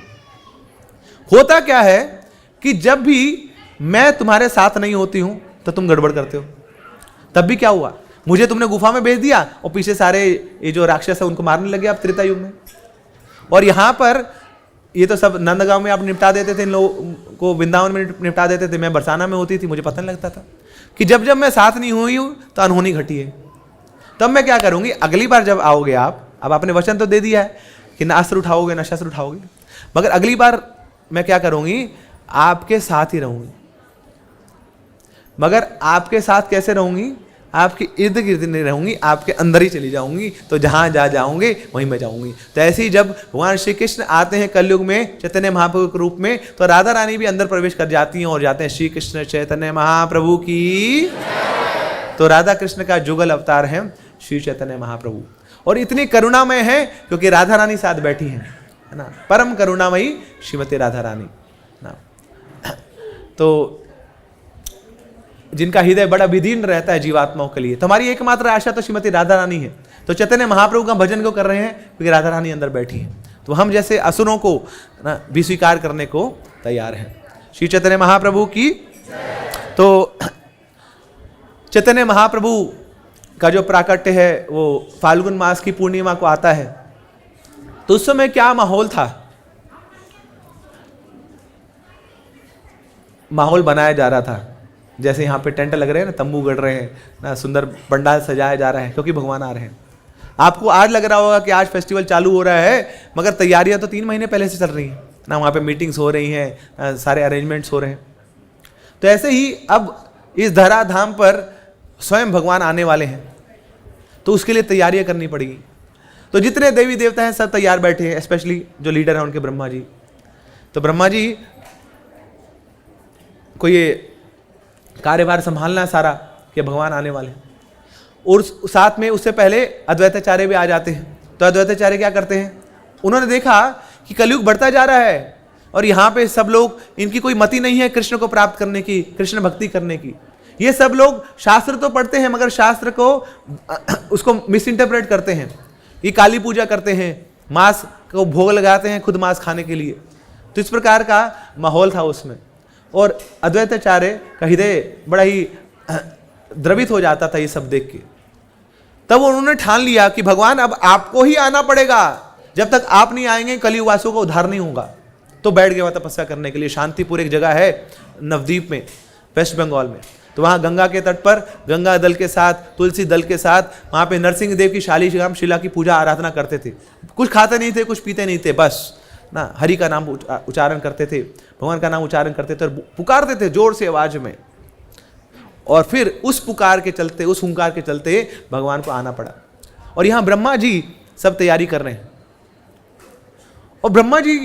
होता क्या है कि जब भी मैं तुम्हारे साथ नहीं होती हूं तो तुम गड़बड़ करते हो। तब भी क्या हुआ, मुझे तुमने गुफा में भेज दिया और पीछे सारे ये जो राक्षस है उनको मारने लगे आप त्रेता युग में। और यहां पर ये तो सब नंदगांव में आप निपटा देते थे, इन लोगों को वृंदावन में निपटा देते थे, मैं बरसाना में होती थी, मुझे पता नहीं लगता था कि जब जब मैं साथ नहीं हुई हूं तो अनहोनी घटी है। तब मैं क्या करूंगी, अगली बार जब आओगे आप, अब आपने वचन तो दे दिया है कि ना अस्त्र उठाओगे ना शस्त्र उठाओगे, मगर अगली बार मैं क्या करूंगी, आपके साथ ही रहूंगी। मगर आपके साथ कैसे रहूंगी, आपके इर्द गिर्द नहीं रहूंगी, आपके अंदर ही चली जाऊंगी, तो जहां जा जाऊंगे वहीं मैं जाऊंगी। तो ऐसे ही जब भगवान श्री कृष्ण आते हैं कलयुग में चैतन्य महाप्रभु के रूप में, तो राधा रानी भी अंदर प्रवेश कर जाती हैं और जाते हैं श्री कृष्ण चैतन्य महाप्रभु की। तो राधा कृष्ण का जुगल अवतार है श्री चैतन्य महाप्रभु, और इतनी करुणामय है क्योंकि राधा रानी साथ बैठी हैं, है ना। परम करुणामयी श्रीमती राधा रानी ना। तो जिनका हृदय बड़ा विदीर्ण रहता है जीवात्माओं के लिए, तो हमारी एकमात्र आशा तो श्रीमती राधा रानी है। तो चैतन्य महाप्रभु का भजन क्यों कर रहे हैं, क्योंकि राधा रानी अंदर बैठी है। तो हम जैसे असुरों को ना भी स्वीकार करने को तैयार हैं। श्री चैतन्य महाप्रभु की। तो चैतन्य महाप्रभु का जो प्राकट्य है वो फाल्गुन मास की पूर्णिमा को आता है। तो उस समय क्या माहौल था, माहौल बनाया जा रहा था, जैसे यहाँ पे टेंट लग रहे हैं ना, तंबू गड़ रहे हैं ना, सुंदर पंडाल सजाया जा रहा है क्योंकि भगवान आ रहे हैं। आपको आज लग रहा होगा कि आज फेस्टिवल चालू हो रहा है, मगर तैयारियां तो 3 महीने पहले से चल रही हैं ना, वहाँ पे मीटिंग्स हो रही हैं, सारे अरेंजमेंट्स हो रहे हैं। तो ऐसे ही अब इस धराधाम पर स्वयं भगवान आने वाले हैं, तो उसके लिए तैयारियां करनी पड़ेगी। तो जितने देवी देवता हैं सब तैयार बैठे हैं, स्पेशली जो लीडर हैं उनके ब्रह्मा जी। तो ब्रह्मा जी को ये कार्यभार संभालना सारा कि भगवान आने वाले हैं, और साथ में उससे पहले अद्वैताचार्य भी आ जाते हैं। तो अद्वैताचार्य क्या करते हैं, उन्होंने देखा कि कलयुग बढ़ता जा रहा है और यहाँ पे सब लोग, इनकी कोई मति नहीं है कृष्ण को प्राप्त करने की, कृष्ण भक्ति करने की। ये सब लोग शास्त्र तो पढ़ते हैं मगर शास्त्र को उसको मिस इंटरप्रेट करते हैं। ये काली पूजा करते हैं, मांस को भोग लगाते हैं खुद मांस खाने के लिए। तो इस प्रकार का माहौल था उसमें, और अद्वैताचार्य का हृदय बड़ा ही द्रवित हो जाता था ये सब देख के। तब उन्होंने ठान लिया कि भगवान अब आपको ही आना पड़ेगा, जब तक आप नहीं आएंगे कलियुगवासियों का उद्धार नहीं होगा। तो बैठ गए वहाँ तपस्या करने के लिए। शांतिपुर एक जगह है नवद्वीप में, वेस्ट बंगाल में। तो वहाँ गंगा के तट पर गंगा दल के साथ, तुलसी दल के साथ, वहाँ पे नरसिंह देव की शालीग्राम शिला की पूजा आराधना करते थे। कुछ खाते नहीं थे, कुछ पीते नहीं थे, बस ना हरि का नाम उच्चारण करते थे, भगवान का नाम उच्चारण करते थे और पुकारते थे जोर से आवाज में। और फिर उस पुकार के चलते, उस हुंकार के चलते भगवान को आना पड़ा। और यहाँ ब्रह्मा जी सब तैयारी कर रहे हैं। और ब्रह्मा जी,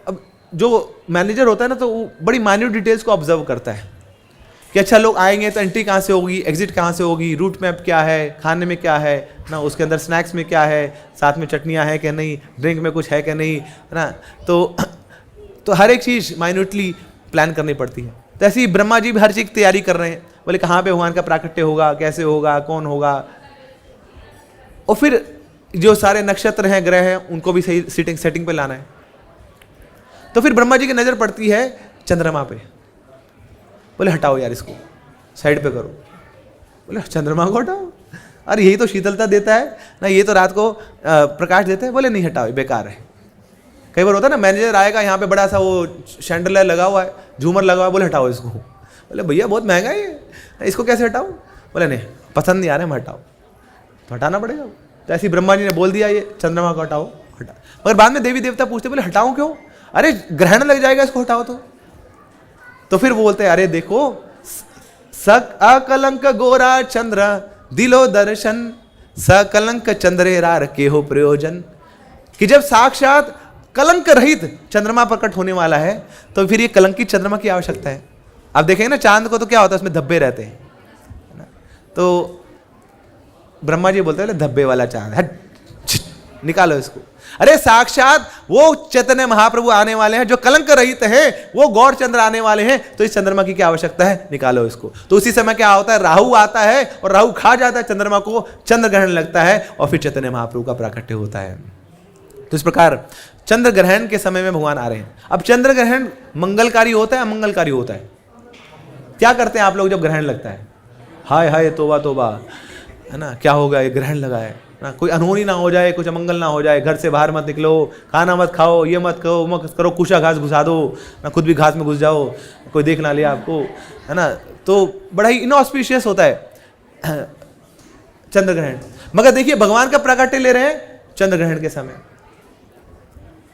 अब जो मैनेजर होता है ना, तो वो बड़ी माइन्यूट डिटेल्स को ऑब्जर्व करता है कि अच्छा लोग आएंगे तो एंट्री कहाँ से होगी, एग्जिट कहाँ से होगी, रूट मैप क्या है, खाने में क्या है ना, उसके अंदर स्नैक्स में क्या है, साथ में चटनियाँ हैं कि नहीं, ड्रिंक में कुछ है कि नहीं, है ना। तो हर एक चीज़ माइन्यूटली प्लान करनी पड़ती है। तो ऐसे ही ब्रह्मा जी भी हर चीज़ की तैयारी कर रहे हैं। बोले कहाँ पे भगवान का प्राकट्य होगा, कैसे होगा, कौन होगा। और फिर जो सारे नक्षत्र हैं, ग्रह हैं, उनको भी सही सेटिंग पे लाना है। तो फिर ब्रह्मा जी की नज़र पड़ती है चंद्रमा पे। बोले हटाओ यार इसको, साइड पे करो। बोले चंद्रमा को हटाओ, अरे यही तो शीतलता देता है ना, ये तो रात को प्रकाश देता है। बोले नहीं हटाओ, बेकार है। कई बार होता है ना, मैनेजर आएगा, यहाँ पे बड़ा सा वो शैंडलियर लगा हुआ है, झूमर लगा हुआ है, बोले हटाओ इसको। बोले भैया बहुत महंगा है ये, इसको कैसे हटाऊं? बोले नहीं पसंद नहीं आ रहा है, हटाओ। तो हटाना पड़ेगा। तो ऐसे ब्रह्मा जी ने बोल दिया, ये चंद्रमा को हटाओ, हटा। मगर बाद में देवी देवता पूछते, बोले हटाऊं क्यों? अरे ग्रहण लग जाएगा इसको, हटाओ। तो फिर वो बोलते हैं, अरे देखो सक अकलंक गोरा चंद्र दिलो दर्शन, सकलंक चंद्रे रार के हो प्रयोजन। कि जब साक्षात कलंक रहित चंद्रमा प्रकट होने वाला है, तो फिर ये कलंकित चंद्रमा की आवश्यकता है। आप देखेंगे ना चांद को तो क्या होता है, उसमें धब्बे रहते हैं। तो ब्रह्मा जी बोलते हैं धब्बे वाला चांद, हट निकालो इसको। अरे साक्षात वो चैतन्य महाप्रभु आने वाले हैं जो कलंक रहित हैं, वो गौर चंद्र आने वाले हैं, तो इस चंद्रमा की क्या आवश्यकता है, निकालो इसको। तो उसी समय क्या होता है, राहु आता है और राहु खा जाता है चंद्रमा को, चंद्र ग्रहण लगता है और फिर चैतन्य महाप्रभु का प्राकट्य होता है। तो इस प्रकार चंद्र ग्रहण के समय में भगवान आ रहे हैं। अब चंद्र ग्रहण मंगलकारी होता है, अमंगलकारी होता है? क्या करते हैं आप लोग जब ग्रहण लगता है? हाय हाय तोबा तोबा, है ना, क्या होगा, ये ग्रहण लगा है ना, कोई अनहोनी ना हो जाए, कुछ अमंगल ना हो जाए, घर से बाहर मत निकलो, खाना मत खाओ, ये मत करो, मत करो, कुशा घास घुसा दो ना, खुद भी घास में घुस जाओ, कोई देख ना ले आपको, है ना। तो बड़ा ही इनऑस्पिशियस होता है चंद्र ग्रहण। मगर देखिए भगवान का प्राकट्य ले रहे हैं चंद्र ग्रहण के समय।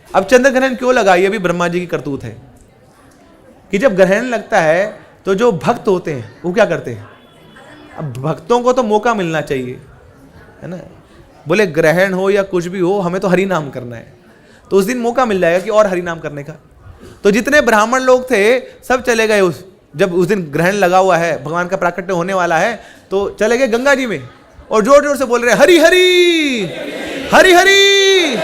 अब चंद्र ग्रहण क्यों लगा, ये भी ब्रह्मा जी की करतूत है कि जब ग्रहण लगता है तो जो भक्त होते हैं वो क्या करते हैं, अब भक्तों को तो मौका मिलना चाहिए, है ना। बोले ग्रहण हो या कुछ भी हो, हमें तो हरि नाम करना है। तो उस दिन मौका मिल जाएगा कि और हरि नाम करने का। तो जितने ब्राह्मण लोग थे सब चले गए जब उस दिन ग्रहण लगा हुआ है, भगवान का प्राकट्य होने वाला है, तो चले गए गंगा जी में और जोर जोर से बोल रहे हरि हरि हरि हरि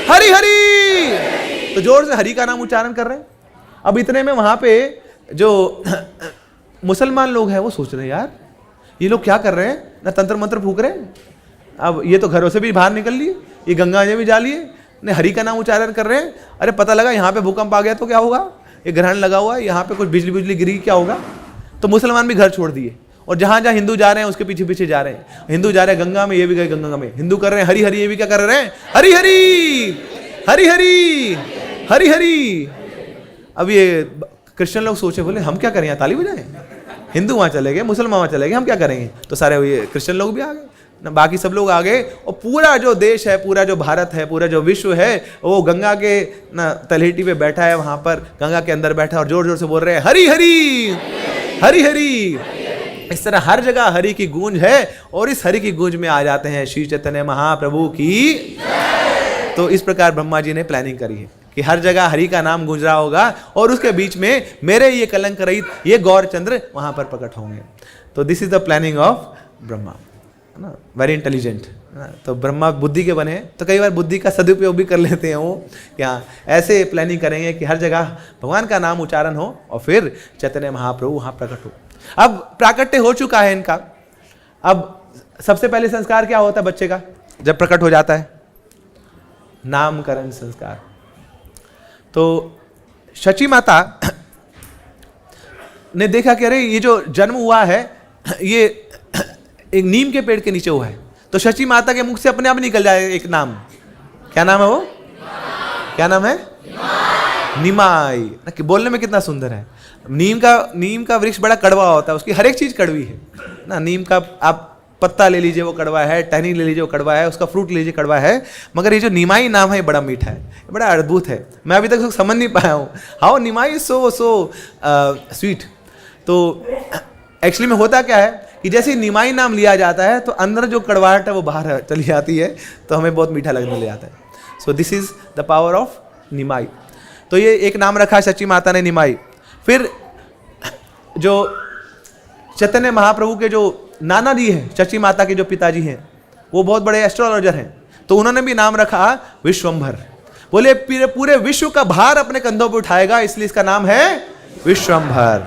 हरि हरि। तो जोर से हरि का नाम उच्चारण कर रहे हैं। अब इतने में वहां पे जो मुसलमान लोग हैं वो सोच रहे हैं यार ये लोग क्या कर रहे हैं, ना तंत्र मंत्र फूक रहे हैं, अब ये तो घरों से भी बाहर निकल लिए, ये गंगा जी में जा लिए, ने हरि का नाम उच्चारण कर रहे हैं। अरे पता लगा यहाँ पे भूकंप आ गया तो क्या होगा, ये ग्रहण लगा हुआ है, यहाँ पे कुछ बिजली बिजली गिरी क्या होगा। तो मुसलमान भी घर छोड़ दिए और जहाँ जहाँ हिंदू जा रहे हैं उसके पीछे पीछे जा रहे हैं। हिंदू जा रहे हैं गंगा में, ये भी गए गंगा में, हिंदू कर रहे हैं हरि हरि, ये भी क्या कर रहे हैं हरि हरि हरि हरि हरि हरि। अब ये क्रिश्चियन लोग सोचे बोले हम क्या करें, यहाँ ताली बजाएं, हिंदू वहाँ चले गए, मुसलमान वहाँ चले गए, हम क्या करेंगे। तो सारे ये क्रिश्चियन लोग भी आ गए ना, बाकी सब लोग आ गए और पूरा जो देश है, पूरा जो भारत है, पूरा जो विश्व है, वो गंगा के ना तलहटी पे बैठा है, वहाँ पर गंगा के अंदर बैठा और जोर जोर से बोल रहे हैं हरि हरि हरि हरि। इस तरह हर जगह हरि की गूंज है और इस हरि की गूंज में आ जाते हैं श्री चैतन्य महाप्रभु की। तो इस प्रकार ब्रह्मा जी ने प्लानिंग करी है कि हर जगह हरि का नाम गूंज रहा होगा और उसके बीच में मेरे ये कलंक रहित ये गौर चंद्र वहां पर प्रकट होंगे। तो this is the planning of Brahma, है ना, वेरी इंटेलिजेंट। तो ब्रह्मा बुद्धि के बने, तो कई बार बुद्धि का सदुपयोग भी कर लेते हैं वो, यहाँ ऐसे प्लानिंग करेंगे कि हर जगह भगवान का नाम उच्चारण हो और फिर चैतन्य महाप्रभु वहां प्रकट हो। अब प्राकट्य हो चुका है इनका। अब सबसे पहले संस्कार क्या होता है बच्चे का जब प्रकट हो जाता है, नामकरण संस्कार। तो शची माता ने देखा कि अरे ये जो जन्म हुआ है ये एक नीम के पेड़ के नीचे हुआ है। तो शची माता के मुख से अपने आप निकल जाए एक नाम, क्या नाम है वो, क्या नाम है, निमाई। बोलने में कितना सुंदर है। नीम का वृक्ष बड़ा कड़वा होता है, उसकी हर एक चीज कड़वी है ना। नीम का आप पत्ता ले लीजिए वो कड़वा है, टहनी ले लीजिए वो कड़वा है, उसका फ्रूट लीजिए कड़वा है, मगर ये जो निमाई नाम है बड़ा मीठा है, बड़ा अद्भुत है। मैं अभी तक उसको समझ नहीं पाया हूँ हाउ निमाई सो स्वीट। तो एक्चुअली में होता क्या है कि जैसे निमाई नाम लिया जाता है तो अंदर जो कड़वाहट है वो बाहर चली जाती है, तो हमें बहुत मीठा लगने लग जाता है। So this is the power of Nimai. तो ये एक नाम रखा शची माता ने निमाई। फिर जो चैतन्य महाप्रभु के जो नाना जी हैं, शची माता के जो पिताजी हैं, वो बहुत बड़े एस्ट्रोलॉजर हैं, तो उन्होंने भी नाम रखा विश्वंभर। बोले पूरे विश्व का भार अपने कंधों पर उठाएगा, इसलिए इसका नाम है विश्वंभर।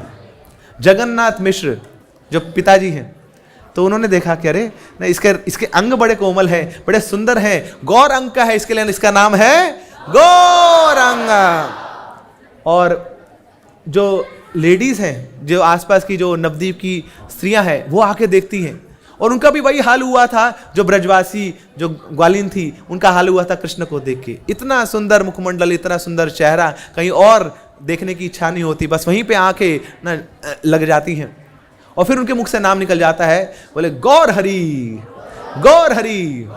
जगन्नाथ मिश्र जो पिताजी हैं, तो उन्होंने देखा कि अरे नहीं इसके अंग बड़े कोमल हैं, बड़े सुंदर हैं, गौर अंग का है, इसके लिए इसका नाम है गौरांग। और जो लेडीज हैं, जो आसपास की जो नवद्वीप की स्त्रियां हैं, वो आके देखती हैं और उनका भी वही हाल हुआ था जो ब्रजवासी, जो ग्वालिन थी, उनका हाल हुआ था कृष्ण को देख के। इतना सुंदर मुखमंडल, इतना सुंदर चेहरा, कहीं और देखने की इच्छा नहीं होती, बस वहीं पे आंखें ना लग जाती हैं। और फिर उनके मुख से नाम निकल जाता है, बोले गौर हरि, गौर हरि,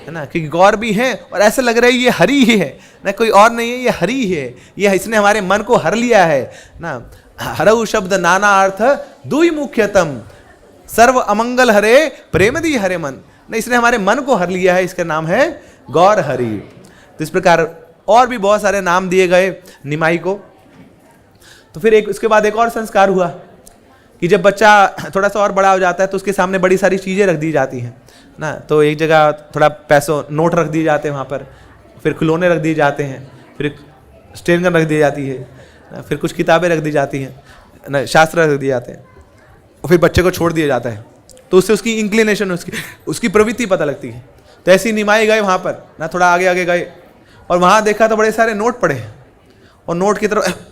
है ना, क्योंकि गौर भी है और ऐसा लग रहा है ये हरि ही है ना, कोई और नहीं है, ये हरि है, ये इसने हमारे मन को हर लिया है ना। हरऊ शब्द नाना अर्थ दुई मुख्यतम, सर्व अमंगल हरे प्रेम दी हरे मन, ना इसने हमारे मन को हर लिया है, इसका नाम है गौर हरि। तो इस प्रकार और भी बहुत सारे नाम दिए गए निमाई को। तो फिर उसके बाद एक और संस्कार हुआ कि जब बच्चा थोड़ा सा और बड़ा हो जाता है तो उसके सामने बड़ी सारी चीज़ें रख दी जाती हैं ना। तो एक जगह थोड़ा पैसों नोट रख दिए जाते हैं वहाँ पर, फिर खिलौने रख दिए जाते हैं, फिर स्टेन गन रख दी जाती है ना, फिर कुछ किताबें रख दी जाती हैं ना, शास्त्र रख दिए जाते हैं, और फिर बच्चे को छोड़ दिया जाता है। तो उससे उसकी इंक्लिनेशन, उसकी प्रवृत्ति पता लगती है। तो ऐसी निमाई गए वहाँ पर ना, थोड़ा आगे आगे गए और वहाँ देखा तो बड़े सारे नोट पड़े हैं, और नोट की तरफ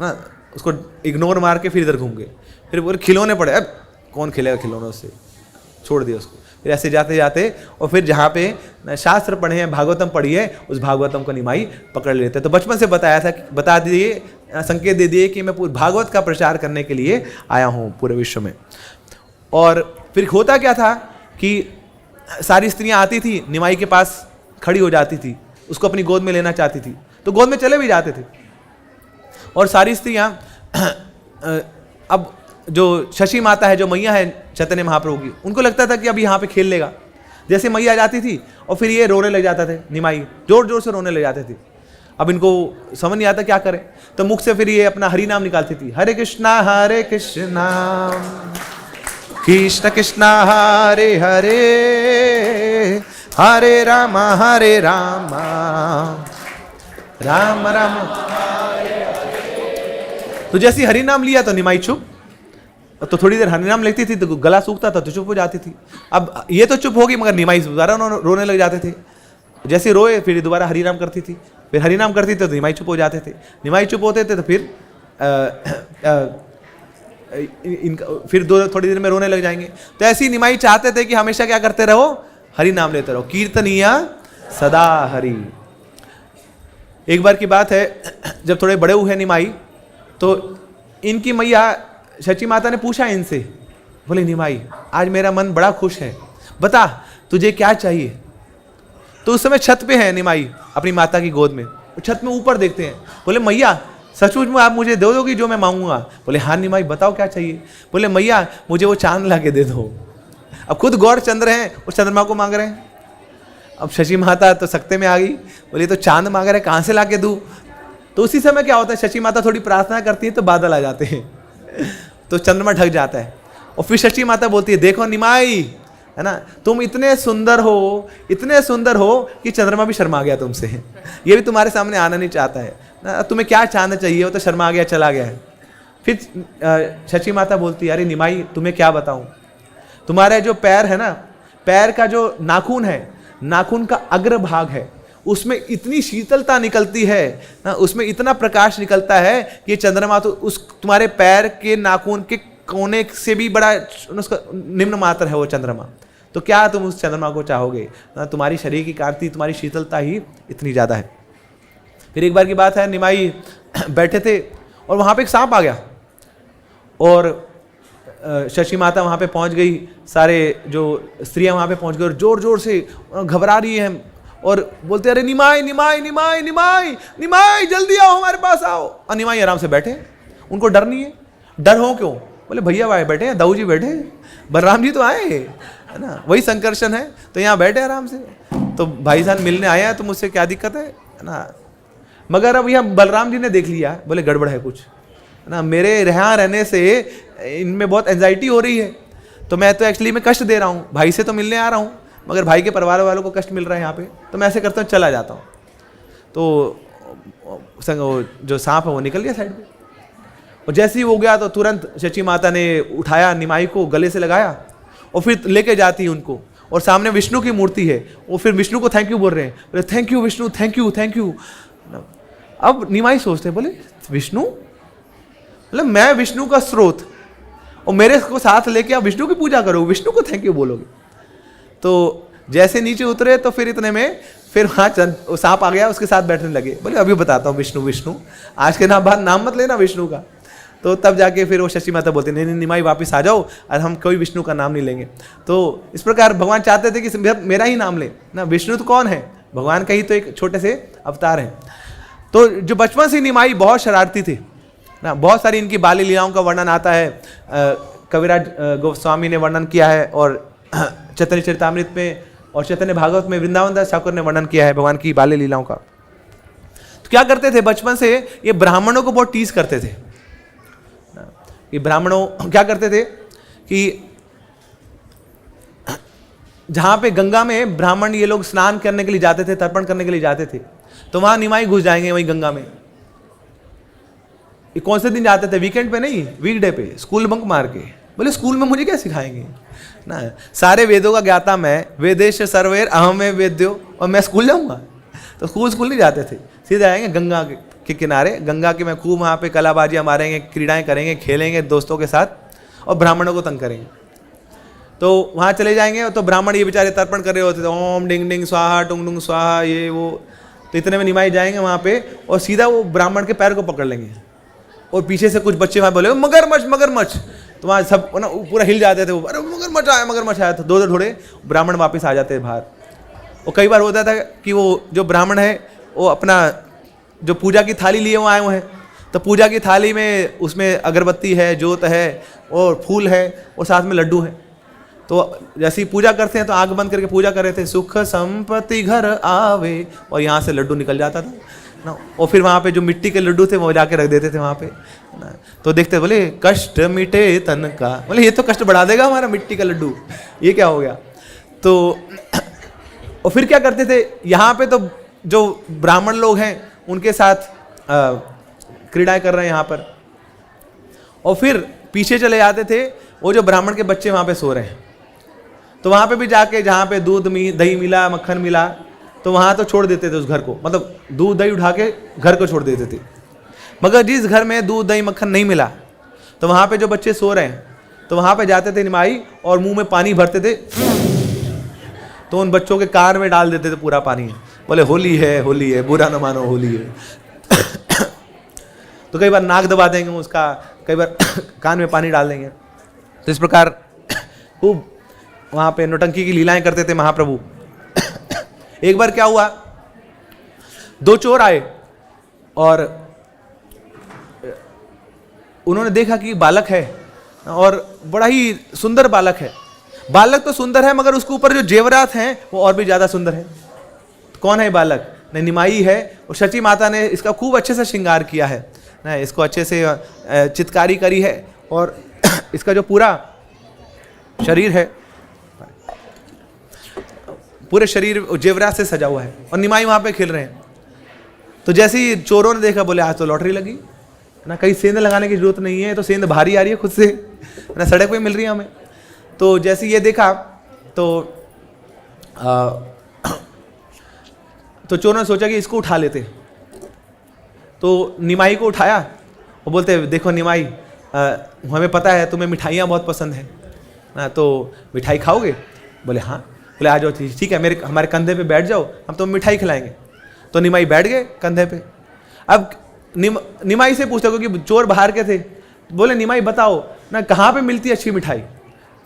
ना उसको इग्नोर मार के फिर इधर घूम गए। फिर पूरे खिलौने पड़े, अब कौन खेलेगा खिलौनों से, छोड़ दिया उसको। फिर ऐसे जाते जाते और फिर जहाँ पे शास्त्र पढ़े हैं, भागवतम पढ़ी है, उस भागवतम को निमाई पकड़ लेते हैं। तो बचपन से बताया था, बता दिए, संकेत दे दिए कि मैं पूरे भागवत का प्रचार करने के लिए आया हूँ पूरे विश्व में। और फिर होता क्या था कि सारी स्त्रियाँ आती थी, निमाई के पास खड़ी हो जाती थी, उसको अपनी गोद में लेना चाहती थी, तो गोद में चले भी जाते थे। और सारी स्त्रियाँ अब जो शशि माता है, जो मैया है चैतन्य महाप्रभु की, उनको लगता था कि अब यहाँ पे खेल लेगा। जैसे मैया जाती थी और फिर ये रोने लग जाता थे, निमाई जोर जोर से रोने लग जाते थे। अब इनको समझ नहीं आता क्या करें, तो मुख से फिर ये अपना हरि नाम निकालती थी, हरे कृष्णा कृष्ण कृष्ण हरे हरे, हरे राम राम राम। तो जैसे हरि नाम लिया तो निमाई चुप, तो थोड़ी देर हरि नाम लेती थी तो गला सूखता था तो चुप हो जाती थी। अब ये तो चुप होगी मगर निमाई दोबारा रोने लग जाते थे। जैसे रोए फिर दोबारा हरि नाम करती थी, फिर हरि नाम करती थी तो निमाई चुप हो जाते थे। निमाई चुप होते थे तो फिर फिर थोड़ी देर में रोने लग जाएंगे। तो ऐसी निमाई चाहते थे कि हमेशा क्या करते रहो, हरि नाम लेते रहो, कीर्तनिया सदा हरि। एक बार की बात है, जब थोड़े बड़े हुए निमाई, तो इनकी मैया शची माता ने पूछा इनसे, बोले निमाई आज मेरा मन बड़ा खुश है, बता तुझे क्या चाहिए। तो उस समय छत पे है निमाई अपनी माता की गोद में, छत में ऊपर देखते हैं। बोले मैया सचमुच में आप मुझे दे दोगी जो मैं मांगूंगा। बोले हाँ निमाई बताओ क्या चाहिए। बोले मैया मुझे वो चांद ला के दे दो। अब खुद गौर चंद्र हैं, उस चंद्रमा को मांग रहे हैं। अब शशि माता तो सकते में आ गई, बोले तो चांद मांग रहे, कहाँ से ला के दूँ। तो उसी समय क्या होता है, शशि माता थोड़ी प्रार्थना करती है तो बादल आ जाते हैं, तो चंद्रमा ढक जाता है। और फिर शशि माता बोलती है, देखो निमाई, है ना, तुम इतने सुंदर हो कि चंद्रमा भी शर्मा गया तुमसे, ये भी तुम्हारे सामने आना नहीं चाहता है ना, तुम्हें क्या चांद चाहिए, वो तो शर्मा गया चला गया है। फिर शशि माता बोलती है, अरे निमाई तुम्हें क्या बताऊं, तुम्हारे जो पैर है ना, पैर का जो नाखून है, नाखून का अग्र भाग है, उसमें इतनी शीतलता निकलती है ना, उसमें इतना प्रकाश निकलता है कि चंद्रमा तो उस तुम्हारे पैर के नाखून के कोने से भी बड़ा उसका निम्न मात्र है वो चंद्रमा। तो क्या तुम उस चंद्रमा को चाहोगे ना, तुम्हारी शरीर की कांति, तुम्हारी शीतलता ही इतनी ज़्यादा है। फिर एक बार की बात है, निमाई बैठे थे और वहाँ पे एक सांप आ गया और शशि माता वहाँ पे पहुँच गई, सारे जो स्त्रियाँ वहाँ पे पहुँच गई और जोर जोर से घबरा रही हैं और बोलते अरे निमाई निमाई निमाई निमाई निमाई जल्दी आओ, हमारे पास आओ। और निमाई आराम से बैठे, उनको डर नहीं है। डर हो क्यों, बोले भैया भाई बैठे हैं, दाऊ जी बैठे हैं, बलराम जी तो आए, है ना, वही संकर्षण है तो यहाँ बैठे आराम से। तो भाई साहब मिलने आया है तो मुझसे क्या दिक्कत है ना। मगर अब यहाँ बलराम जी ने देख लिया, बोले गड़बड़ है कुछ, है ना, मेरे यहाँ रहने से इनमें बहुत एंजाइटी हो रही है, तो मैं तो एक्चुअली में कष्ट दे रहा हूँ, भाई से तो मिलने आ रहा हूँ मगर भाई के परिवार वालों को कष्ट मिल रहा है यहाँ पे, तो मैं ऐसे करता हूँ चला जाता हूँ। तो जो सांप है वो निकल गया साइड पे, और जैसे ही वो गया तो तुरंत शची माता ने उठाया निमाई को, गले से लगाया और फिर लेके जाती है उनको, और सामने विष्णु की मूर्ति है, वो फिर विष्णु को थैंक यू बोल रहे हैं, बोले thank you Vishnu, thank you thank you. अब निमाई सोचते हैं, बोले विष्णु, मतलब मैं विष्णु का स्रोत और मेरे को साथ लेके आप विष्णु की पूजा करोगे, विष्णु को थैंक यू बोलोगे। तो जैसे नीचे उतरे तो फिर इतने में फिर वहाँ सांप आ गया, उसके साथ बैठने लगे। बोले अभी बताता हूँ विष्णु विष्णु, आज के बाद नाम मत लेना विष्णु का। तो तब जाके फिर वो शची माता बोलती नहीं निमाई वापस आ जाओ और हम कोई विष्णु का नाम नहीं लेंगे। तो इस प्रकार भगवान चाहते थे कि मेरा ही नाम ले ना, विष्णु तो कौन है, भगवान का ही तो एक छोटे से अवतार है। तो जो बचपन से निमाई बहुत शरारती थे ना, बहुत सारी इनकी बाली लीलाओं का वर्णन आता है, कविराज गोस्वामी ने वर्णन किया है, और चैतन्य चरितामृत में और चैतन्य भागवत में वृंदावन दास ठाकुर ने वर्णन किया है भगवान की बाल्य लीलाओं का। तो क्या करते थे बचपन से, ये ब्राह्मणों को बहुत टीज करते थे। ये ब्राह्मणों क्या करते थे कि जहां पे गंगा में ब्राह्मण ये लोग स्नान करने के लिए जाते थे, तर्पण करने के लिए जाते थे, तो वहां निमाई घुस जाएंगे वही गंगा में। ये कौन से दिन जाते थे, वीकेंड पे नहीं, वीकडे पे, स्कूल बंक मार के। बोले स्कूल में मुझे क्या सिखाएंगे ना, सारे वेदों का ज्ञाता मैं, वेदेश सर्वेर अहमे वेद्यो, और मैं स्कूल जाऊंगा। तो स्कूल नहीं जाते थे, सीधे आएंगे गंगा के किनारे, गंगा के में खूब वहाँ पे कलाबाजियाँ मारेंगे, क्रीड़ाएं करेंगे, खेलेंगे दोस्तों के साथ, और ब्राह्मणों को तंग करेंगे। तो वहाँ चले जाएंगे, तो ब्राह्मण ये बेचारे तर्पण कर रहे होते थे, ओम डिंग डिंग स्वाहा टुंग डुंग स्वाहा, ये वो। तो इतने में निमाई जाएंगे वहाँ पे और सीधा वो ब्राह्मण के पैर को पकड़ लेंगे, और पीछे से कुछ बच्चे वहाँ बोले मगरमच्छ मगरमच्छ, तो वहाँ सब ना पूरा हिल जाते थे, वो अरे मगरमच्छ आया। तो दो थोड़े ब्राह्मण वापस आ जाते बाहर। और कई बार होता था कि वो जो ब्राह्मण है वो अपना जो पूजा की थाली लिए वो आए हुए हैं, तो पूजा की थाली में उसमें अगरबत्ती है, जोत है और फूल है और साथ में लड्डू है। तो जैसे ही पूजा करते हैं तो आंख बंद करके पूजा कर रहे थे, सुख संपत्ति घर आवे, और यहाँ से लड्डू निकल जाता था ना। और फिर वहाँ पे जो मिट्टी के लड्डू थे वो जाके रख देते थे वहाँ पे ना। तो देखते बोले कष्ट मिटे तन का, बोले ये तो कष्ट बढ़ा देगा हमारा मिट्टी का लड्डू, ये क्या हो गया। तो और फिर क्या करते थे, यहाँ पे तो जो ब्राह्मण लोग हैं उनके साथ क्रीड़ाएं कर रहे हैं यहाँ पर, और फिर पीछे चले जाते थे, वो जो ब्राह्मण के बच्चे वहाँ पे सो रहे हैं, तो वहाँ पे भी जाके जहाँ पे दूध दही मिला, मक्खन मिला, तो वहाँ तो छोड़ देते थे उस घर को, मतलब दूध दही उठा के घर को छोड़ देते थे। मगर जिस घर में दूध दही मक्खन नहीं मिला, तो वहाँ पे जो बच्चे सो रहे हैं, तो वहाँ पे जाते थे निमाई और मुंह में पानी भरते थे, तो उन बच्चों के कान में डाल देते थे पूरा पानी। बोले होली है, बुरा न मानो होली है। तो कई बार नाक दबा देंगे उसका, कई बार कान में पानी डाल देंगे। तो इस प्रकार खूब वहाँ पे नौटंकी की लीलाएं करते थे महाप्रभु। एक बार क्या हुआ, दो चोर आए और उन्होंने देखा कि बालक है और बड़ा ही सुंदर बालक है। बालक तो सुंदर है मगर उसके ऊपर जो जेवरात हैं वो और भी ज़्यादा सुंदर है। कौन है बालक, नहीं निमाई है, और शची माता ने इसका खूब अच्छे से श्रृंगार किया है ना, इसको अच्छे से चितकारी करी है, और इसका जो पूरा शरीर है, पूरे शरीर जेवरात से सजा हुआ है, और निमाई वहाँ पे खेल रहे हैं। तो जैसे ही चोरों ने देखा, बोले आज तो लॉटरी लगी ना, कहीं सेंध लगाने की जरूरत नहीं है, तो सेंध भारी आ रही है खुद से ना, सड़क पे मिल रही है हमें। तो जैसे ये देखा तो चोरों ने सोचा कि इसको उठा लेते, तो निमाई को उठाया और बोलते देखो निमाई, हमें पता है तुम्हें मिठाइयाँ बहुत पसंद है ना, तो मिठाई खाओगे? बोले हाँ। बोले आ जाओ, ठीक है, हमारे कंधे पे बैठ जाओ, हम तुम्हें मिठाई खिलाएंगे। तो निमाई बैठ गए कंधे पे। अब निमाई से पूछते, क्योंकि चोर बाहर के थे, बोले निमाई बताओ ना कहाँ पे मिलती है अच्छी मिठाई।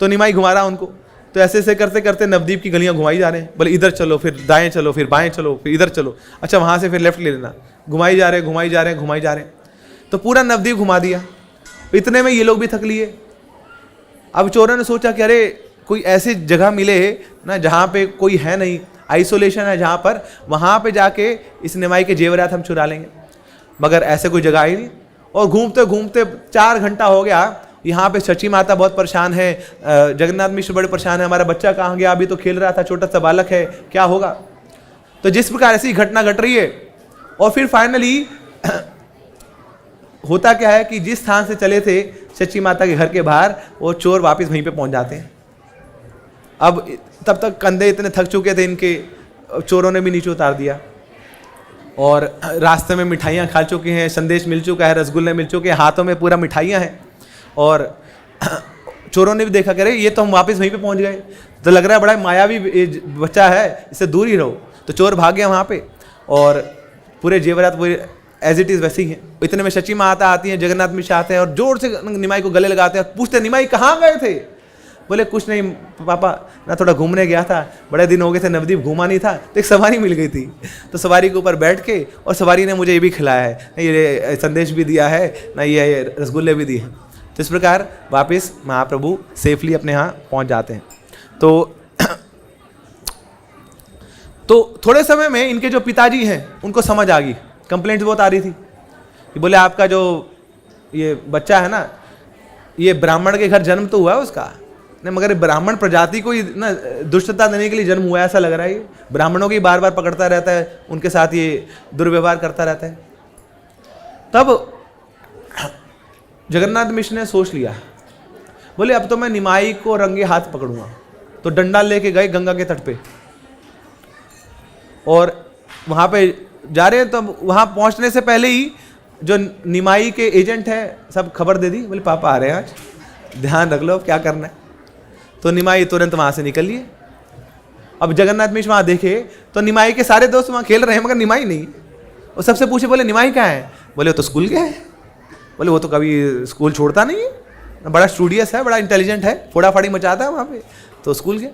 तो निमाई घुमा रहा उनको, तो ऐसे ऐसे करते करते नवद्वीप की गलियां घुमाई जा रहे हैं। बोले इधर चलो, फिर दाएं चलो, फिर बाएं चलो, फिर इधर चलो, अच्छा वहाँ से फिर लेफ्ट ले लेना। घुमाई जा रहे हैं, तो पूरा नवद्वीप घुमा दिया। इतने में ये लोग भी थक लिए। अब चोरों ने सोचा कि अरे कोई ऐसी जगह मिले ना जहाँ पे कोई है नहीं, आइसोलेशन है जहाँ पर, वहाँ पे जाके इस निमाई के जेवरात हम चुरा लेंगे। मगर ऐसे कोई जगह ही नहीं, और घूमते घूमते 4 घंटा हो गया। यहाँ पे शची माता बहुत परेशान है, जगन्नाथ मिश्र बड़े परेशान है, हमारा बच्चा कहाँ गया, अभी तो खेल रहा था, छोटा सा बालक है, क्या होगा। तो जिस प्रकार ऐसी घटना घट रही है, और फिर फाइनली होता क्या है कि जिस स्थान से चले थे शची माता के घर के बाहर, वो चोर वापस वहीं पे पहुंच जाते हैं। अब तब तक कंधे इतने थक चुके थे इनके, चोरों ने भी नीचे उतार दिया, और रास्ते में मिठाइयाँ खा चुके हैं, संदेश मिल चुका है, रसगुल्ले मिल चुके हैं, हाथों में पूरा मिठाइयाँ हैं, और चोरों ने भी देखा, कह रहे ये तो हम वापस वहीं पे पहुंच गए, तो लग रहा है बड़ा मायावी बच्चा है, इससे दूर ही रहो। तो चोर भाग गया वहाँ पे और पूरे जेवरात पूरे एज इट इज़ वैसे ही हैं। इतने में शची माता आती हैं, जगन्नाथ मिश्र आते हैं और जोर से निमाई को गले लगाते हैं, पूछते निमाई कहाँ गए थे? बोले कुछ नहीं पापा, ना थोड़ा घूमने गया था, बड़े दिन हो गए थे नवद्वीप घूमा नहीं था, तो एक सवारी मिल गई थी, तो सवारी के ऊपर बैठ के और सवारी ने मुझे ये भी खिलाया है, ये संदेश भी दिया है ना, ये रसगुल्ले भी दिए हैं। तो इस प्रकार वापस महाप्रभु सेफली अपने यहाँ पहुँच जाते हैं। तो थोड़े समय में इनके जो पिताजी हैं उनको समझ आ गई, कंप्लेंट्स बहुत आ रही थी कि बोले आपका जो ये बच्चा है ना, ये ब्राह्मण के घर जन्म तो हुआ है उसका, नहीं मगर ब्राह्मण प्रजाति को ही ना दुष्टता देने के लिए जन्म हुआ है ऐसा लग रहा है, ये ब्राह्मणों की बार बार पकड़ता रहता है, उनके साथ ये दुर्व्यवहार करता रहता है। तब जगन्नाथ मिश्र ने सोच लिया, बोले अब तो मैं निमाई को रंगे हाथ पकड़ूंगा। तो डंडा लेके गए गंगा के तट पे और वहाँ पे जा रहे हैं, तो वहाँ पहुँचने से पहले ही जो निमाई के एजेंट है सब खबर दे दी, बोले पापा आ रहे हैं आज, ध्यान रख लो क्या करना है। तो निमाई तुरंत वहाँ से निकल लिए। अब जगन्नाथ मिश्र वहाँ देखे तो निमाई के सारे दोस्त वहाँ खेल रहे हैं मगर निमाई नहीं। वो सबसे पूछे, बोले निमाई कहाँ है? बोले वो तो स्कूल गया है। बोले वो तो कभी स्कूल छोड़ता नहीं है, बड़ा स्टूडियस है, बड़ा इंटेलिजेंट है, फोड़ाफाड़ी मचाता है वहाँ पे, तो स्कूल गया।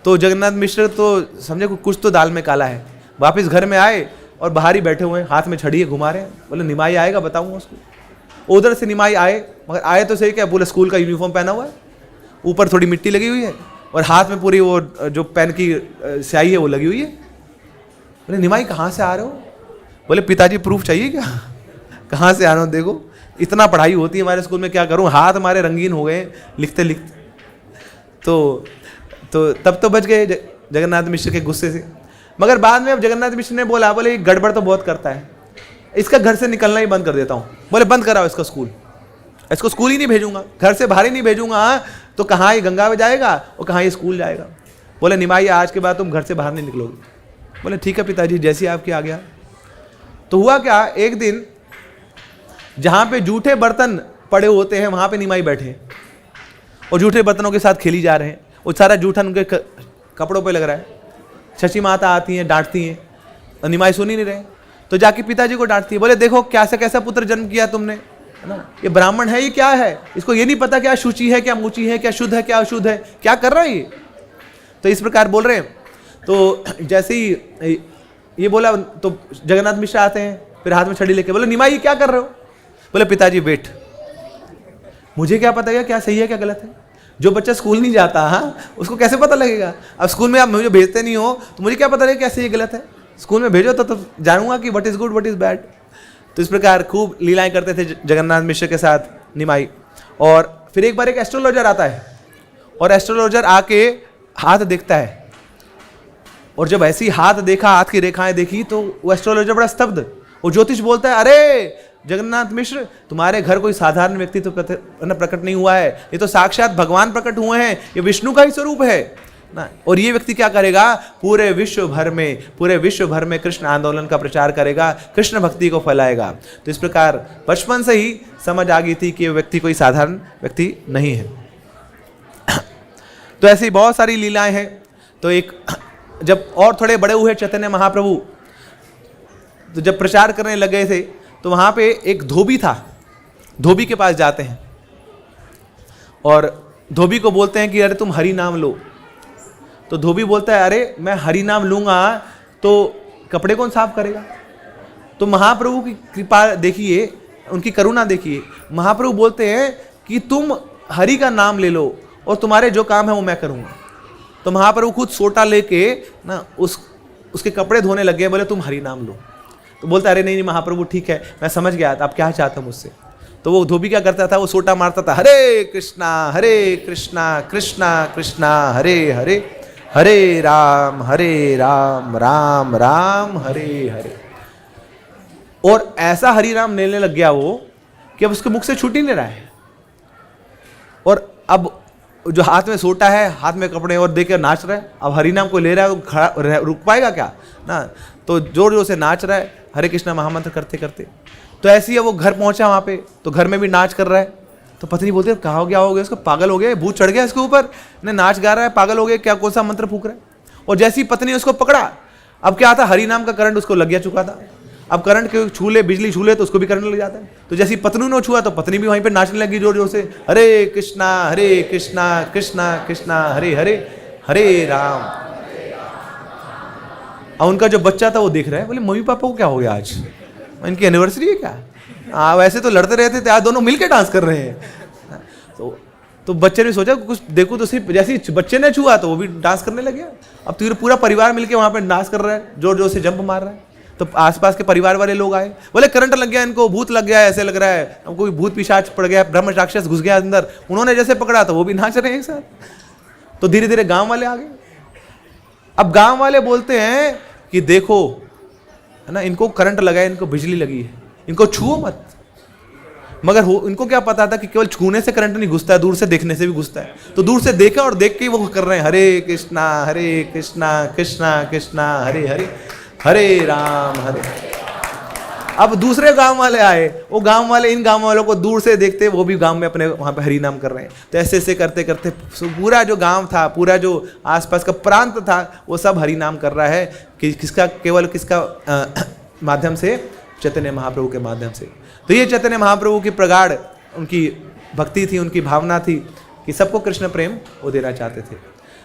तो जगन्नाथ मिश्र तो समझे कुछ तो दाल में काला है, वापस घर में आए और बाहर ही बैठे हुए हैं, हाथ में छड़ी घुमा रहे हैं। बोले निमाई आएगा बताऊंगा उसको। उधर से निमाई आए, मगर आए तो सही क्या, पूरे स्कूल का यूनिफॉर्म पहना हुआ है, ऊपर थोड़ी मिट्टी लगी हुई है और हाथ में पूरी वो जो पेन की स्याही है वो लगी हुई है। बोले निमाई कहाँ से आ रहे हो? बोले पिताजी प्रूफ चाहिए क्या? कहाँ से आ रहा हूँ, देखो इतना पढ़ाई होती है हमारे स्कूल में, क्या करूँ, हाथ हमारे रंगीन हो गए लिखते लिखते। तो तब तो बच गए जगन्नाथ मिश्र के गुस्से से। मगर बाद में अब जगन्नाथ मिश्र ने बोला, बोले गड़बड़ तो बहुत करता है, इसका घर से निकलना ही बंद कर देता हूँ। बोले बंद कराओ इसका स्कूल, इसको स्कूल ही नहीं भेजूंगा, घर से बाहर ही नहीं भेजूंगा, तो कहाँ ये गंगा में जाएगा और कहाँ ये स्कूल जाएगा। बोले निमाई आज के बाद तुम घर से बाहर नहीं निकलोगे। बोले ठीक है पिताजी, जैसी आपकी आ गया। तो हुआ क्या, एक दिन जहाँ पे जूठे बर्तन पड़े होते हैं वहाँ पे निमाई बैठे और जूठे बर्तनों के साथ खेली जा रहे हैं, वो सारा जूठन उनके कपड़ों पे लग रहा है। शची माता आती हैं, डांटती हैं और निमाई सुन ही नहीं रहे, तो जाके पिताजी को डांटती है। बोले देखो कैसा कैसा पुत्र जन्म किया तुमने, है ना, ये ब्राह्मण है, ये क्या है, इसको ये नहीं पता क्या शुचि है क्या मुची है, क्या शुद्ध है क्या अशुद्ध है, क्या कर रहा है ये। तो इस प्रकार बोल रहे हैं। तो जैसे ही ये बोला तो जगन्नाथ मिश्र आते हैं, फिर हाथ में छड़ी लेके, बोले निमाई क्या कर रहे हो? बोले पिताजी वेट, मुझे क्या पता है क्या सही है क्या गलत है, जो बच्चा स्कूल नहीं जाता उसको कैसे पता लगेगा? अब स्कूल में आप मुझे भेजते नहीं हो तो मुझे क्या पता लगेगा क्या सही है गलत है? स्कूल में भेजो तो जानूंगा कि what is good what is bad. तो इस प्रकार खूब लीलाएं करते थे जगन्नाथ मिश्र के साथ निमाई। और फिर एक बार एक एस्ट्रोलॉजर आता है और एस्ट्रोलॉजर आके हाथ देखता है, और जब ऐसी हाथ देखा, हाथ की रेखाएं देखी, तो वो एस्ट्रोलॉजर बड़ा स्तब्ध। वो ज्योतिष बोलता है, अरे जगन्नाथ मिश्र तुम्हारे घर कोई साधारण व्यक्ति तो प्रकट नहीं हुआ है, ये तो साक्षात भगवान प्रकट हुए हैं, ये विष्णु का ही स्वरूप है ना। और ये व्यक्ति क्या करेगा, पूरे विश्व भर में कृष्ण आंदोलन का प्रचार करेगा, कृष्ण भक्ति को फैलाएगा। तो इस प्रकार बचपन से ही समझ आ गई थी कि ये व्यक्ति कोई साधारण व्यक्ति नहीं है। तो ऐसी बहुत सारी लीलाएं हैं। तो एक जब और थोड़े बड़े हुए चैतन्य महाप्रभु, तो जब प्रचार करने लगे थे तो वहाँ पे एक धोबी था, धोबी के पास जाते हैं और धोबी को बोलते हैं कि अरे तुम हरि नाम लो। तो धोबी बोलता है, अरे मैं हरि नाम लूँगा तो कपड़े कौन साफ करेगा? तो महाप्रभु की कृपा देखिए, उनकी करुणा देखिए। महाप्रभु बोलते हैं कि तुम हरि का नाम ले लो और तुम्हारे जो काम है वो मैं करूँगा। तो महाप्रभु खुद सोटा लेके ना उसके कपड़े धोने लग गए, बोले तुम हरि नाम लो। तो बोलता अरे नहीं महाप्रभु ठीक है, मैं समझ गया आप क्या चाहते हो मुझसे। तो वो धोबी क्या करता था, वो सोटा मारता था, हरे कृष्णा कृष्णा कृष्णा हरे हरे, हरे राम राम राम हरे हरे। और ऐसा हरि नाम लेने लग गया वो कि अब उसके मुख से छूट ही नहीं रहा है। और अब जो हाथ में सोटा है, हाथ में कपड़े और देकर नाच रहा है, अब हरि नाम को ले रहा है, खड़ा रुक पाएगा क्या ना। तो जोर जोर से नाच रहा है हरे कृष्णा महामंत्र करते करते। तो ऐसे ही वो घर पहुंचा वहाँ पे, तो घर में भी नाच कर रहा है, तो पत्नी बोलती है कहाँ हो गया उसको, पागल हो गया, भूत चढ़ गया इसके ऊपर, ने नाच गा रहा है, पागल हो गया, क्या कौन सा मंत्र फूक रहा है। और जैसी पत्नी उसको पकड़ा, अब क्या था, हरि नाम का करंट उसको लग गया चुका था। अब करंट के छूले, बिजली छूले तो उसको भी करंट लग जाता है। तो जैसी पत्नी ने छुआ तो पत्नी भी वहीं पे नाचने लगी जोर जोर से, हरे कृष्णा कृष्णा कृष्णा हरे हरे, हरे राम। और उनका जो बच्चा था वो देख रहा है, बोले मम्मी पापा को क्या हो गया आज, इनकी एनिवर्सरी है क्या? वैसे तो लड़ते रहते थे, आज दोनों मिलकर डांस कर रहे हैं। तो बच्चे ने सोचा कुछ देखो तो सिर्फ, जैसे बच्चे ने छुआ तो वो भी डांस करने लग गया। अब तो पूरा परिवार मिलके वहां पे डांस कर रहा है, जोर जोर से जंप मार रहा है। तो आसपास के परिवार वाले लोग आए, बोले करंट लग गया इनको, भूत लग गया, ऐसे लग रहा है, अब कोई भूत पिशाच पड़ गया, ब्रह्म राक्षस घुस गया अंदर। उन्होंने जैसे पकड़ा तो वो भी नाच रहे हैं एक साथ। तो धीरे धीरे गांव वाले आ गए। अब गांव वाले बोलते हैं कि देखो है ना, इनको करंट लगा है, इनको बिजली लगी है, इनको छुओ मत। मगर इनको क्या पता था कि केवल छूने से करंट नहीं घुसता है, दूर से देखने से भी घुसता है। तो दूर से देखा और देख के वो कर रहे हैं, हरे कृष्णा कृष्णा कृष्णा हरे हरे, हरे राम हरे। अब दूसरे गांव वाले आए, वो गांव वाले इन गांव वालों को दूर से देखते, वो भी गांव में अपने वहां पे हरि नाम कर रहे हैं। तो ऐसे ऐसे करते करते पूरा जो गांव था, पूरा जो आसपास का प्रांत था, वो सब हरि नाम कर रहा है। कि किसका, केवल किसका माध्यम से, चैतन्य महाप्रभु के माध्यम से। तो ये चैतन्य महाप्रभु की प्रगाढ़ उनकी भक्ति थी, उनकी भावना थी कि सबको कृष्ण प्रेम वो देना चाहते थे।